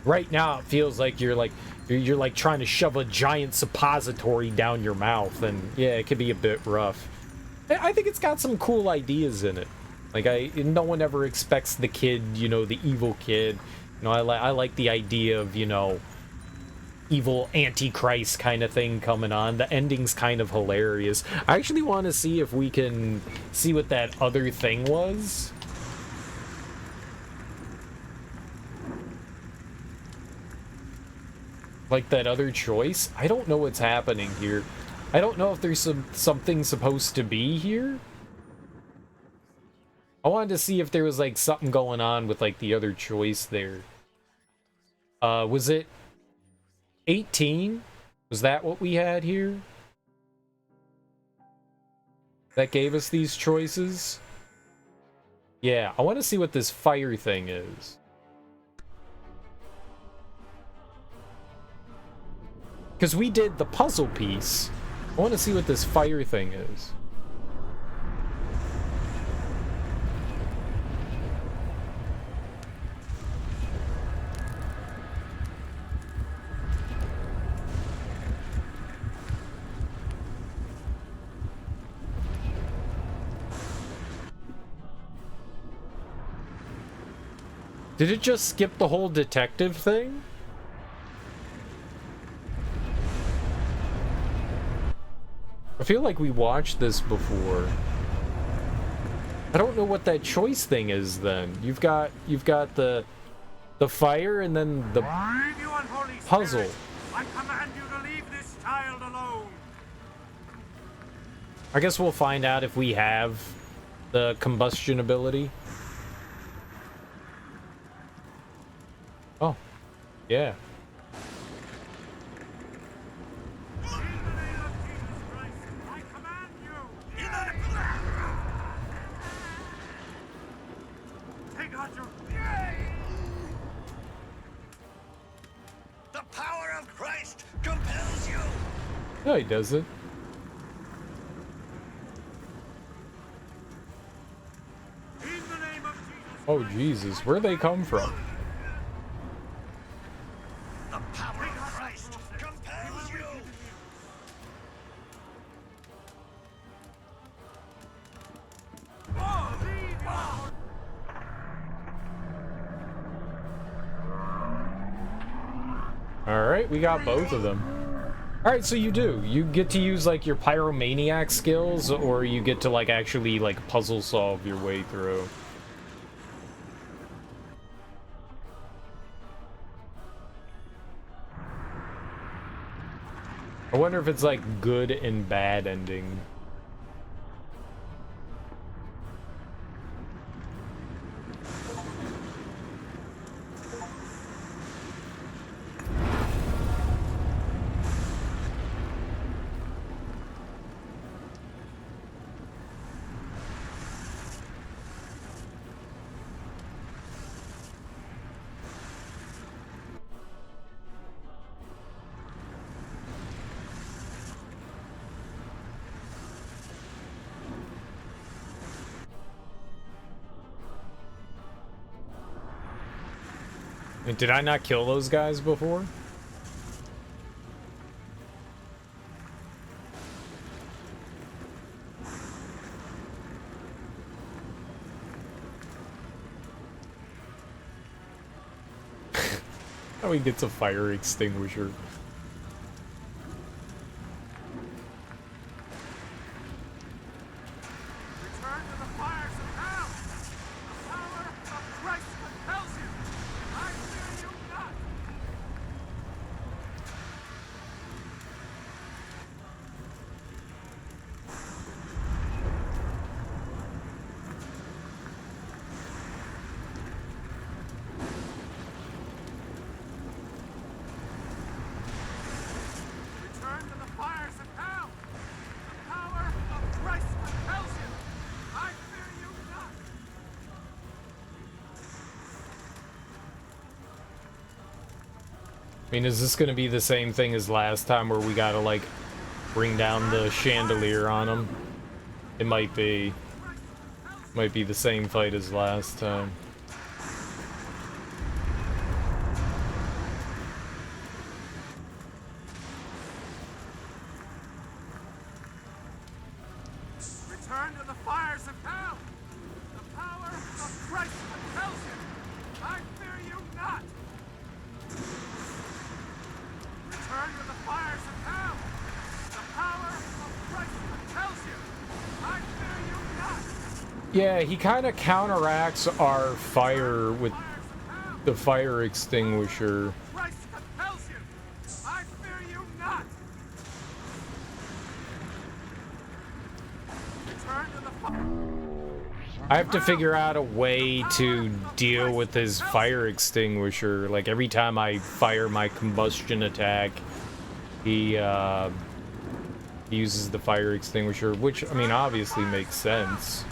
Right now it feels like you're like trying to shove a giant suppository down your mouth, and yeah, it could be a bit rough. I think it's got some cool ideas in it. Like, no one ever expects the kid, you know, the evil kid. You know, I like the idea of, you know, evil antichrist kind of thing coming on. The ending's kind of hilarious. I actually want to see if we can see what that other thing was. Like that other choice. I don't know what's happening here. I don't know if there's something supposed to be here. I wanted to see if there was like something going on with like the other choice there. Was it 18? Was that what we had here? That gave us these choices? Yeah, I want to see what this fire thing is. Because we did the puzzle piece. I want to see what this fire thing is. Did it just skip the whole detective thing? I feel like we watched this before. I don't know what that choice thing is then. You've got the fire and then the puzzle. I command you to leave this child alone. I guess we'll find out if we have the combustion ability. Oh, yeah. The power of Christ compels you. No, he doesn't. Oh, Jesus, where'd they come from? The power of Christ compels you. Alright, we got both of them. Alright, so you do. You get to use, like, your pyromaniac skills, or you get to, like, actually, like, puzzle solve your way through. I wonder if it's, like, good and bad ending. Did I not kill those guys before? How he gets a fire extinguisher. I mean, is this gonna be the same thing as last time where we gotta, like, bring down the chandelier on him? It might be. Might be the same fight as last time. Return to the fires of hell! The power of Christ compels you! I fear you not! Return to the fires of hell! The power of Christ compels you! I fear you not! Yeah, he kind of counteracts our fire with the fire extinguisher. Christ compels you! I fear you not! Return to the I have to figure out a way to deal with his fire extinguisher. Like, every time I fire my combustion attack, he uses the fire extinguisher, which, I mean, obviously makes sense.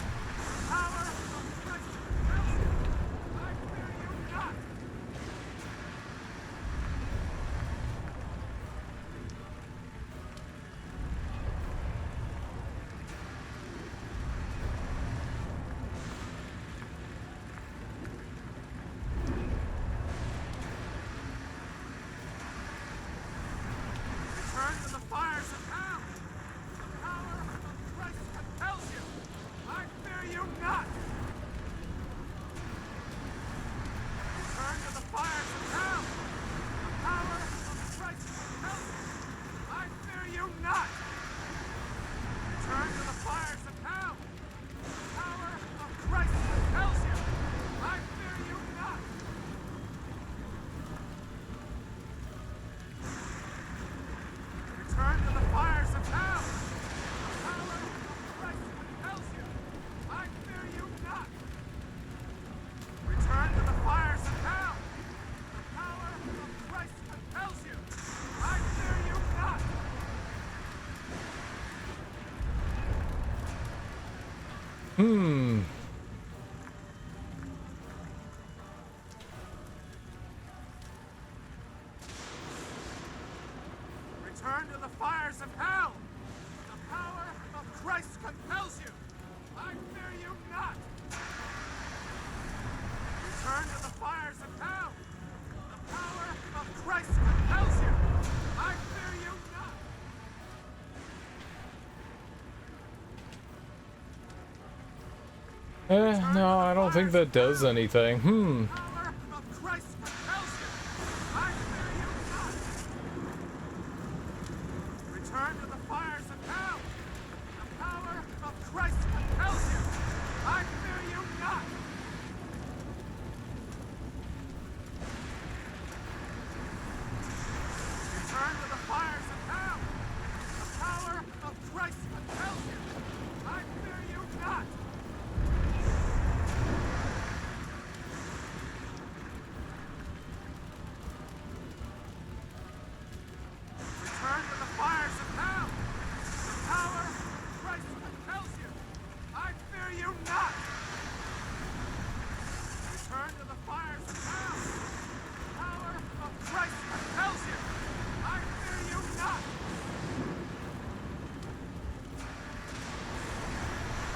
Return to the fires of hell! The power of Christ compels you! I fear you not! Return to the fires of hell! The power of Christ compels you! I fear you not! Return to the fires of hell! The power of Christ compels you! I fear you not! Return to the fires of hell! The power of Christ compels you! I fear you not! Return to the fires of hell! The power of Christ compels you! I fear you not! Return to the fires of hell! The power of Christ compels you! I fear you not! Return to the fires of hell! The power of Christ compels you! I fear you not! No, I don't think that does anything. The power of Christ compels you! I fear you not!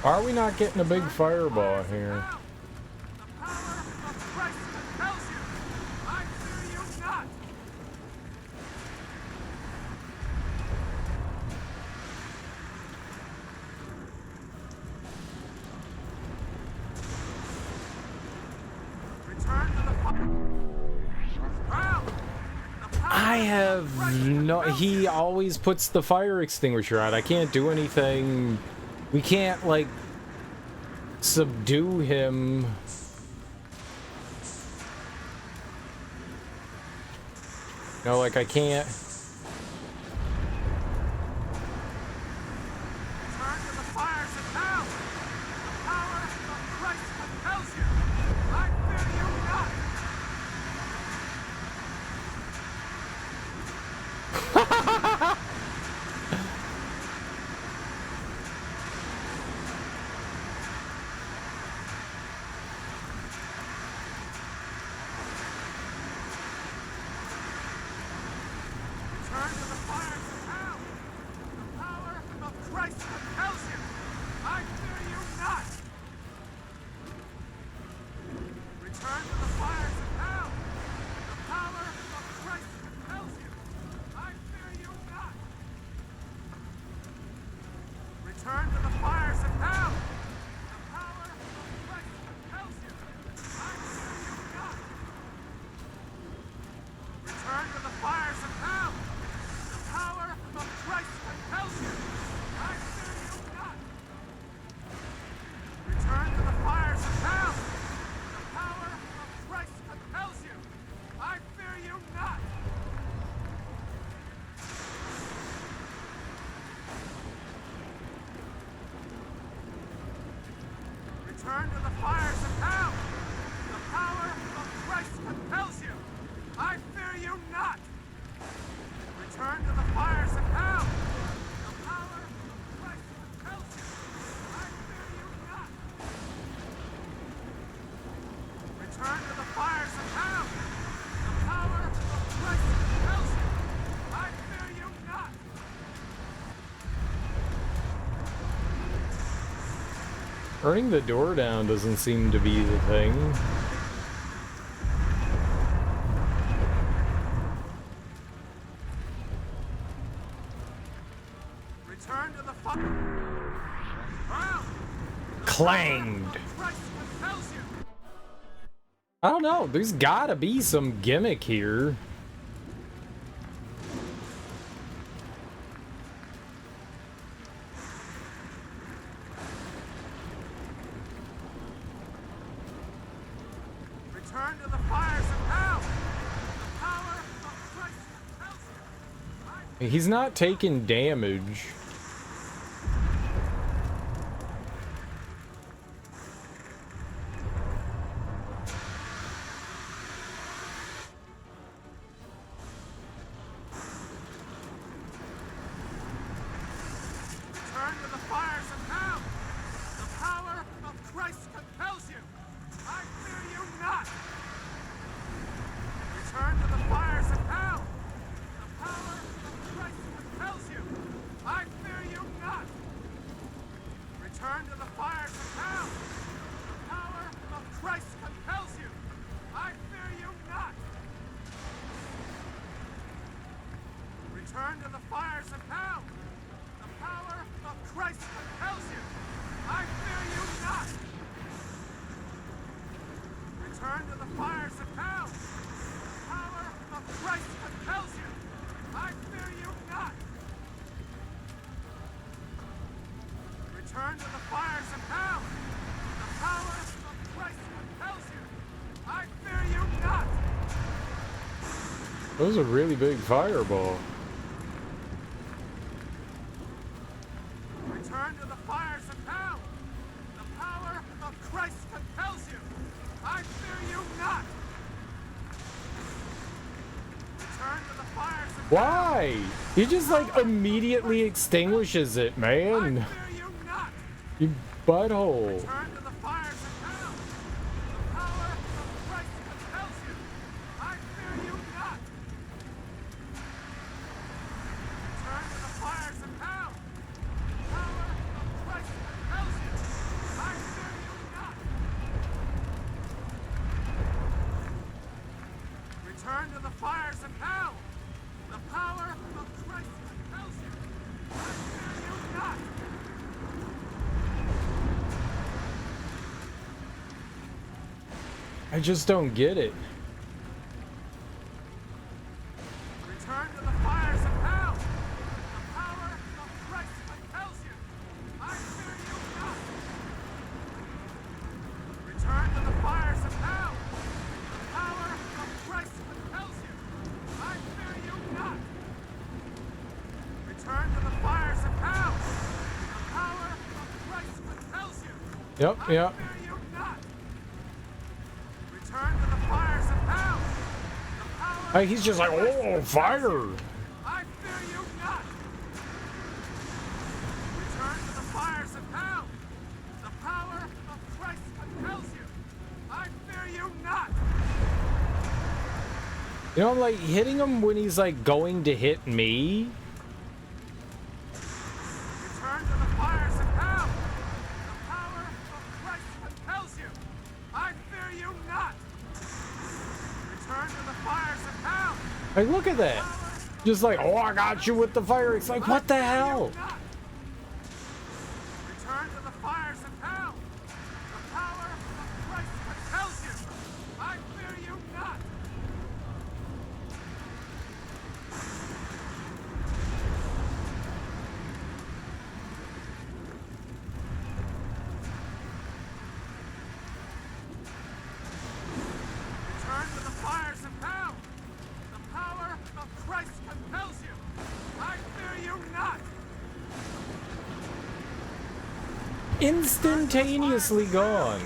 Why are we not getting a big fireball here? I have no... He always puts the fire extinguisher out. I can't do anything. We can't, like, subdue him. No, like, I can't... Return to the fires of hell! The power of Christ compels you! I fear you not! Return to the fires of hell! The power of Christ compels you! I fear you not! Return to the fires of hell! The power of Christ compels you! I fear you not! Burning the door down doesn't seem to be the thing. Return to the fire. Clanged. I don't know. There's gotta be some gimmick here. Return to the fires of hell! The power of Christ compels you! He's not taking damage. Return to the fires of hell! The power of Christ compels you! I fear you not! Return to the fires of hell! The power of Christ compels you! I fear you not! Return to the fires of hell! The power of Christ compels you! I fear you not! Return to the fires of hell! The power of Christ compels you! I fear you not! Return to the fires of hell! The power of Christ compels you! I fear you not! Return to the fires of hell! The power of Christ compels you! I fear you not! That was a really big fireball. Return to the fires of hell! The power of Christ compels you! I fear you not! Return to the fires of Why? He just like immediately extinguishes it, man. You butthole. Return to the fires of hell! The power of Christ compels you! I fear you not! Return to the fires of hell! The power of Christ compels you! fires of hell! The power of Christ compels you! I fear you not! I just don't get it. Return to the fires of hell! The power of Christ compels you! I fear you not! Return to the fires of hell! The power of Christ compels you! I fear you not! Return to the fires of hell! The power of Christ compels you! Yep, I yep. fear you not! Return to the fires of hell! The power Like, he's just like, oh, fire! I fear you not! Return to the fires of hell! The power of Christ compels you! I fear you not! You know, I'm like hitting him when he's like going to hit me. Return to the fires of hell! The power of Christ compels you! I fear you not! Return to the fires of hell! Like, look at that. Just like, oh, I got you with the fire. It's like, what the hell? Return to the fires of hell! The power of Christ compels you! I fear you not! Return to the fires of hell! The power of Christ compels you! I fear you not! Instantaneously gone.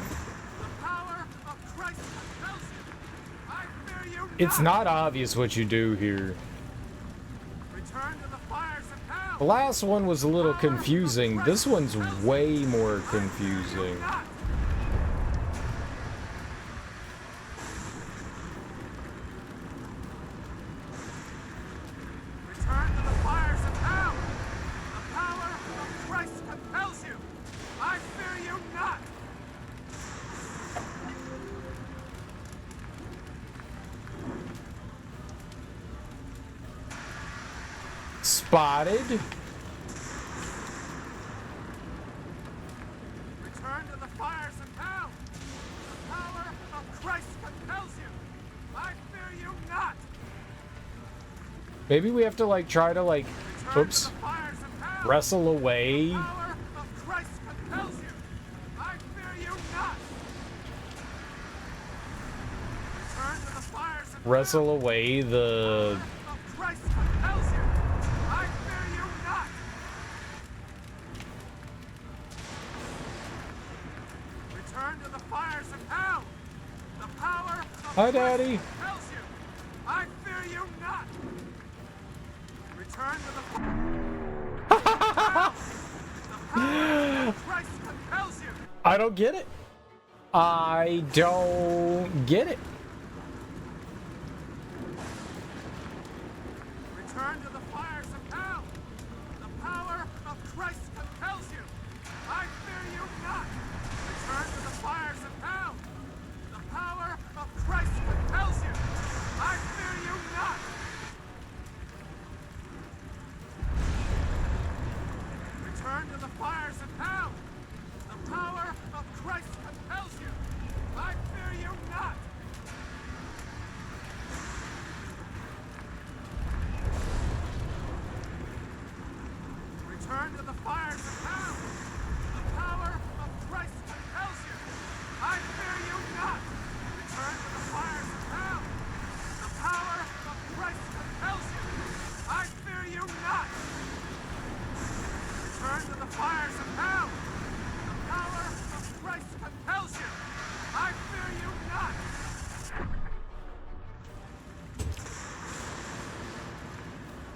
The power of Christ compels you! I fear you not! It's not obvious what you do here. Return to the fires of hell! The last one was a little confusing. This one's way more confusing. Return to the fires of hell! The power of Christ compels you! I fear you not! Spotted. Return to the fires of hell! The power of Christ compels you! I fear you not! Maybe we have to like try to like, oops, Fires of hell! wrestle away. The power of Christ compels you! I fear you not! Return to the fires of Wrestle away the. of Christ compels you! I fear you not! Return to the fires of hell! The power of Hi, Christ Daddy. compels you! I fear you not! Return to the power of Christ compels you! I don't get it. I don't get it. Return to the fires of hell! The power of Christ compels you! I fear you not! Return to the fires of hell! The power of Christ compels you! I fear you not! Return to the fires of hell! The power of Christ compels you! I fear you not! Return to the fires of hell! The power of Christ compels you! I fear you not! Return to the fires of hell! The power of Christ compels you! I fear you not! Return to the fires of hell! The power of Christ compels you! I fear you not!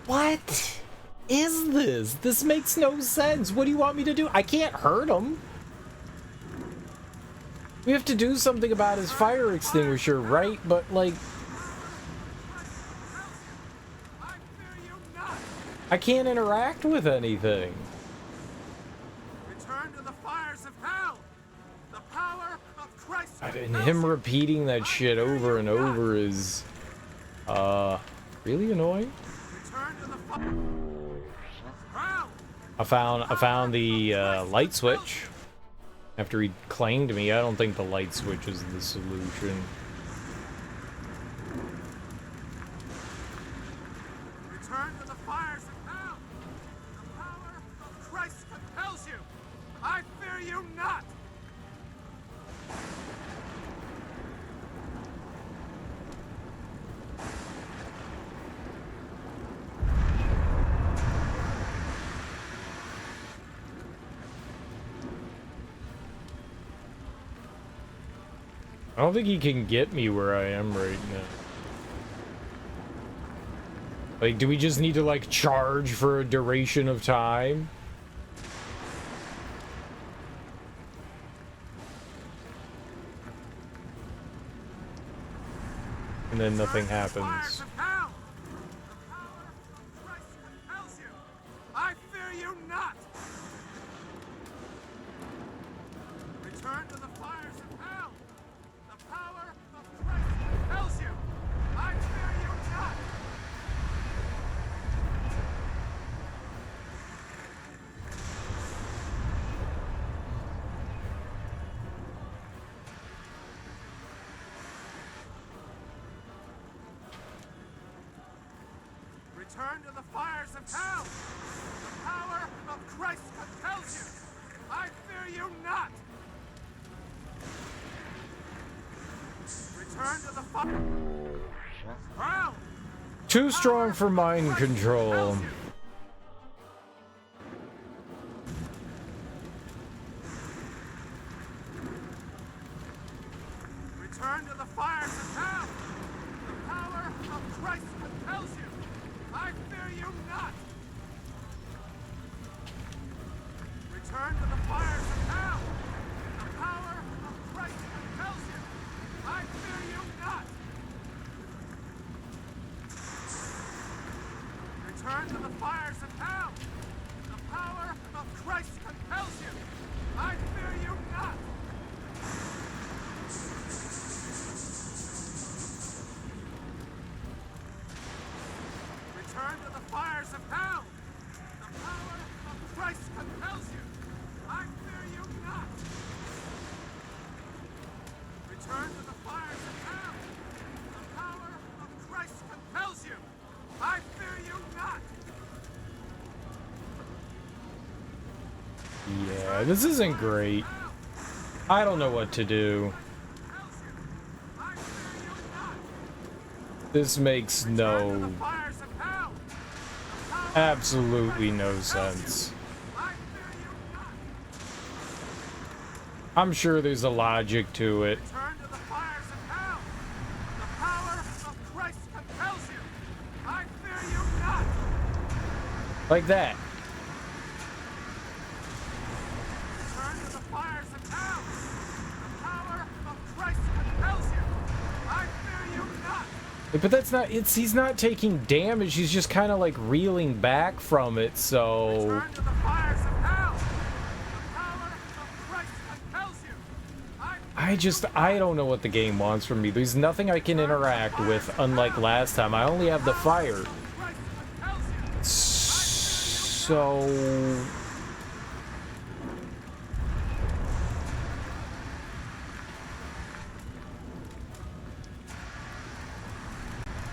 What is this? This makes no sense. What do you want me to do? I can't hurt him. We have to do something about his fire extinguisher, right? But like, I can't interact with anything. Return to the fires of hell! The power of Christ And compels him you! repeating that shit over and over is Really annoying. I found the light switch. After he claimed me, I don't think the light switch is the solution. Return to the fires of hell! The power of Christ compels you! I fear you not! I don't think he can get me where I am right now. Like, do we just need to, like, charge for a duration of time? And then nothing happens. I fear you not! Return to the fires of hell! The power of Christ compels you! I fear you not! Return to the fires of hell! The power of Christ compels you! I fear you not! Return to the fire. Too strong for mind control. Return to the fires of hell. The power of Christ compels you. I fear you not. Return to the fires of hell. The power of Christ compels you. I fear you not. Return to the fires of hell. The power of Christ compels you. I fear you not. Return to the fires of hell. The power of Christ compels you. I fear you not. Return to the fires of hell. The power of Christ compels you. I fear you not. Yeah, this isn't great. I don't know what to do. This makes absolutely no sense. I'm sure there's a logic to it. Return to the fires of hell. The power of Christ compels you. I fear you not. Like that. Return to the fires of hell. The power of Christ compels you. I fear you not. But that's not, he's not taking damage, he's just kind of like reeling back from it, so... Return to the fires of hell. The power of Christ compels you. I don't know what the game wants from me. There's nothing I can interact with, unlike last time. I only have the fire. So...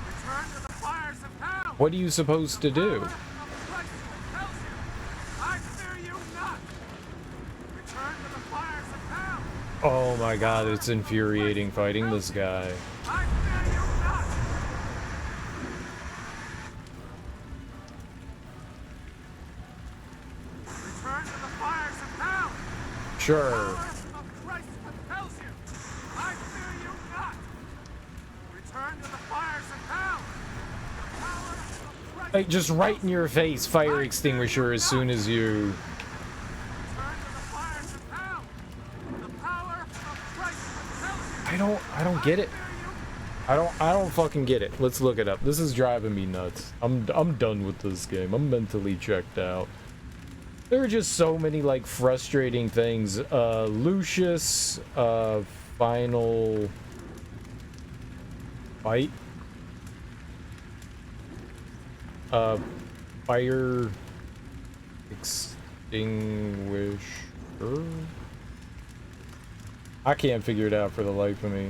Return to the fires of hell. What are you supposed to do? I fear you not. Return to the fires of hell. Oh my god, it's infuriating fighting this guy. I fear you not. Return to the fires of hell. Sure. The power of Christ compels you. I fear you not. Return to the fires of hell. The power of Christ. Like, just right in your face, fire extinguisher as soon as you... Return to the fires of hell. The power of Christ compels you. I don't get it. I don't fucking get it. Let's look it up. This is driving me nuts. I'm done with this game. I'm mentally checked out. There are just so many like frustrating things. Lucius, final fight. Fire extinguisher? I can't figure it out for the life of me.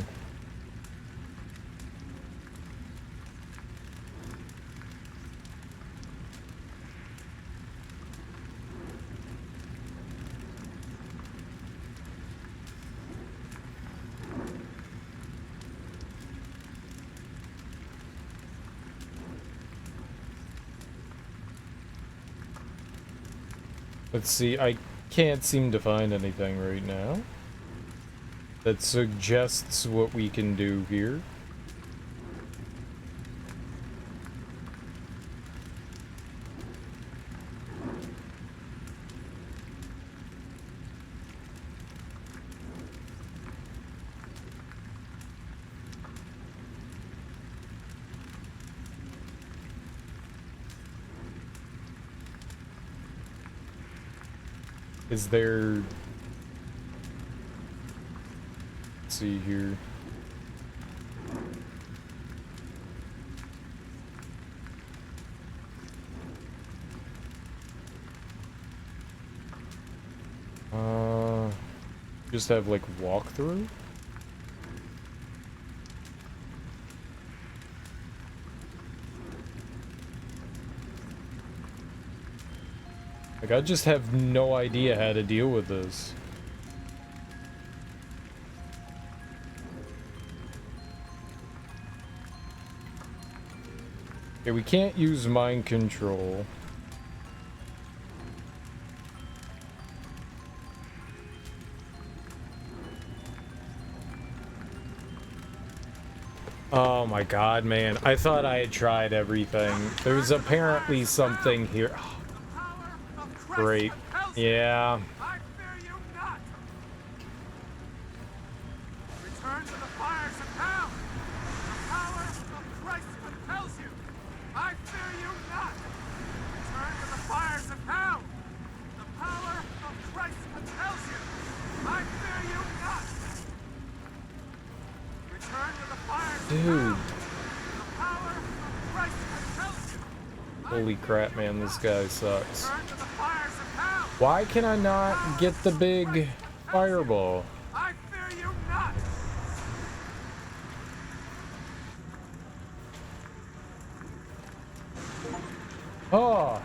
Let's see, I can't seem to find anything right now that suggests what we can do here. Is there... Let's see here. Just have like walkthrough? Like, I just have no idea how to deal with this. Okay, we can't use mind control. Oh my god, man. I thought I had tried everything. There's apparently something here. Great. Yeah. I fear you not. Return to the fires of hell. The power of Christ compels you. I fear you not. Return to the fires of hell. The power of Christ compels you. I fear you not. Return to the fires of Dude. hell. The power of Christ compels you. Holy crap, man. This guy sucks. Return to the fires of hell. Why can I not get the big fireball? I fear you not. Oh.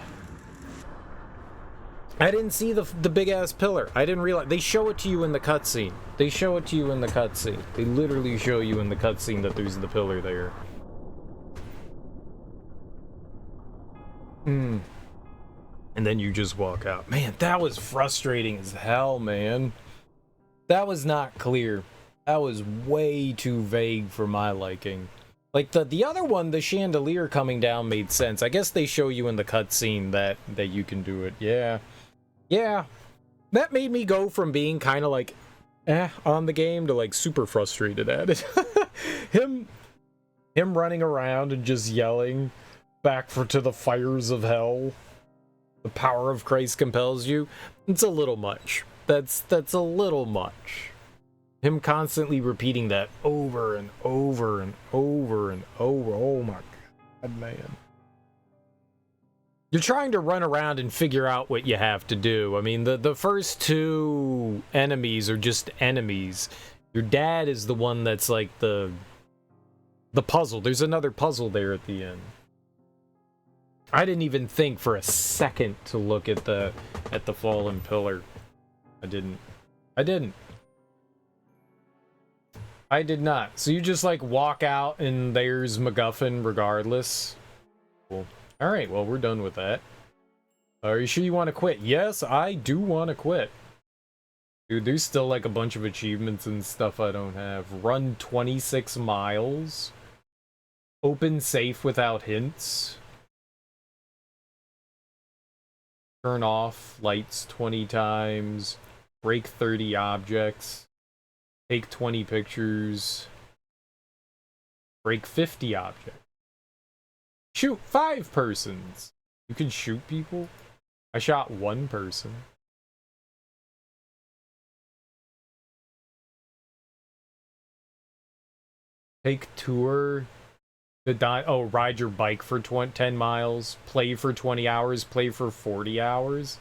I didn't see the big ass pillar. I didn't realize. They show it to you in the cutscene. They show it to you in the cutscene. They literally show you in the cutscene that there's the pillar there. Hmm. And then you just walk out. Man, that was frustrating as hell, man. That was not clear. That was way too vague for my liking. Like, the other one, the chandelier coming down made sense. I guess they show you in the cutscene that you can do it. Yeah. Yeah. That made me go from being kind of like, on the game to, like, super frustrated at it. Him running around and just yelling back to the fires of hell. The power of Christ compels you. It's a little much. That's a little much. Him constantly repeating that over and over and over and over. Oh my god, man. You're trying to run around and figure out what you have to do. I mean, the first two enemies are just enemies. Your dad is the one that's like the puzzle. There's another puzzle there at the end. I didn't even think for a second to look at the fallen pillar. I did not. So you just like walk out and there's MacGuffin regardless. Cool. Alright, well, we're done with that. Are you sure you want to quit? Yes, I do want to quit. Dude, there's still like a bunch of achievements and stuff I don't have. Run 26 miles. Open safe without hints. Turn off lights 20 times. Break 30 objects. Take 20 pictures. Break 50 objects. Shoot 5 persons. You can shoot people? I shot 1 person. Take tour. Ride your bike for 10 miles, play for 20 hours, play for 40 hours.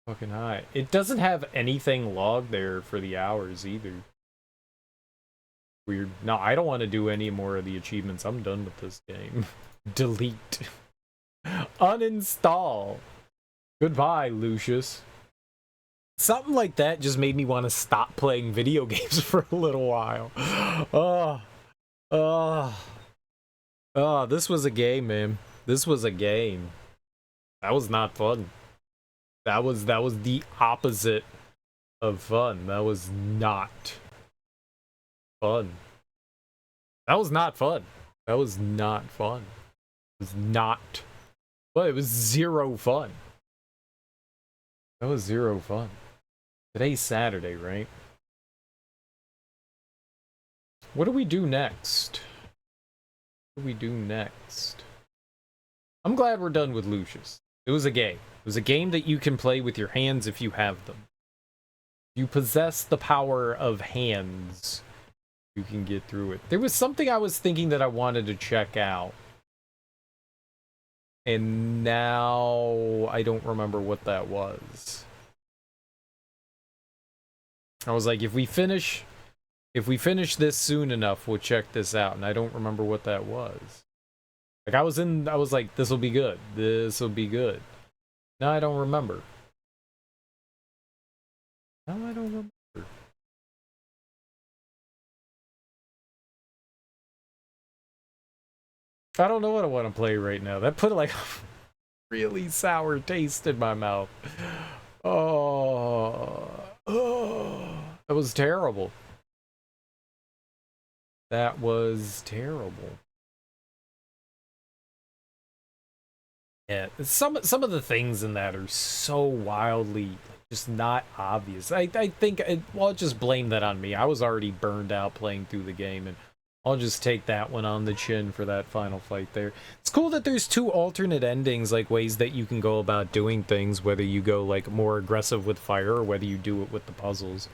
Fucking high. It doesn't have anything logged there for the hours either. Weird. No, I don't want to do any more of the achievements. I'm done with this game. Delete. Uninstall. Goodbye, Lucius. Something like that just made me want to stop playing video games for a little while. This was a game, man. This was a game. That was not fun. That was the opposite of fun. That was not fun. That was not fun. That was not fun. It was not. Well, it was zero fun. That was zero fun. Today's Saturday, right? What do we do next? What do we do next? I'm glad we're done with Lucius. It was a game. It was a game that you can play with your hands if you have them. You possess the power of hands. You can get through it. There was something I was thinking that I wanted to check out. And now I don't remember what that was. I was like, if we finish this soon enough, we'll check this out. And I don't remember what that was. Like I was like, this will be good. This will be good. Now I don't remember. Now I don't remember. I don't know what I want to play right now. That put like a really sour taste in my mouth. That was terrible. That was terrible. Yeah, some of the things in that are so wildly just not obvious. I think well, I'll just blame that on me. I was already burned out playing through the game, and I'll just take that one on the chin for that final fight there. It's cool that there's two alternate endings, like ways that you can go about doing things, whether you go like more aggressive with fire or whether you do it with the puzzles.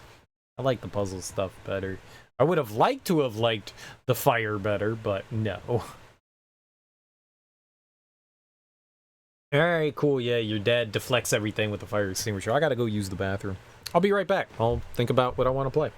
I like the puzzle stuff better. I would have liked to have liked the fire better, but no. Alright, cool, yeah, your dad deflects everything with the fire extinguisher. I gotta go use the bathroom. I'll be right back. I'll think about what I want to play.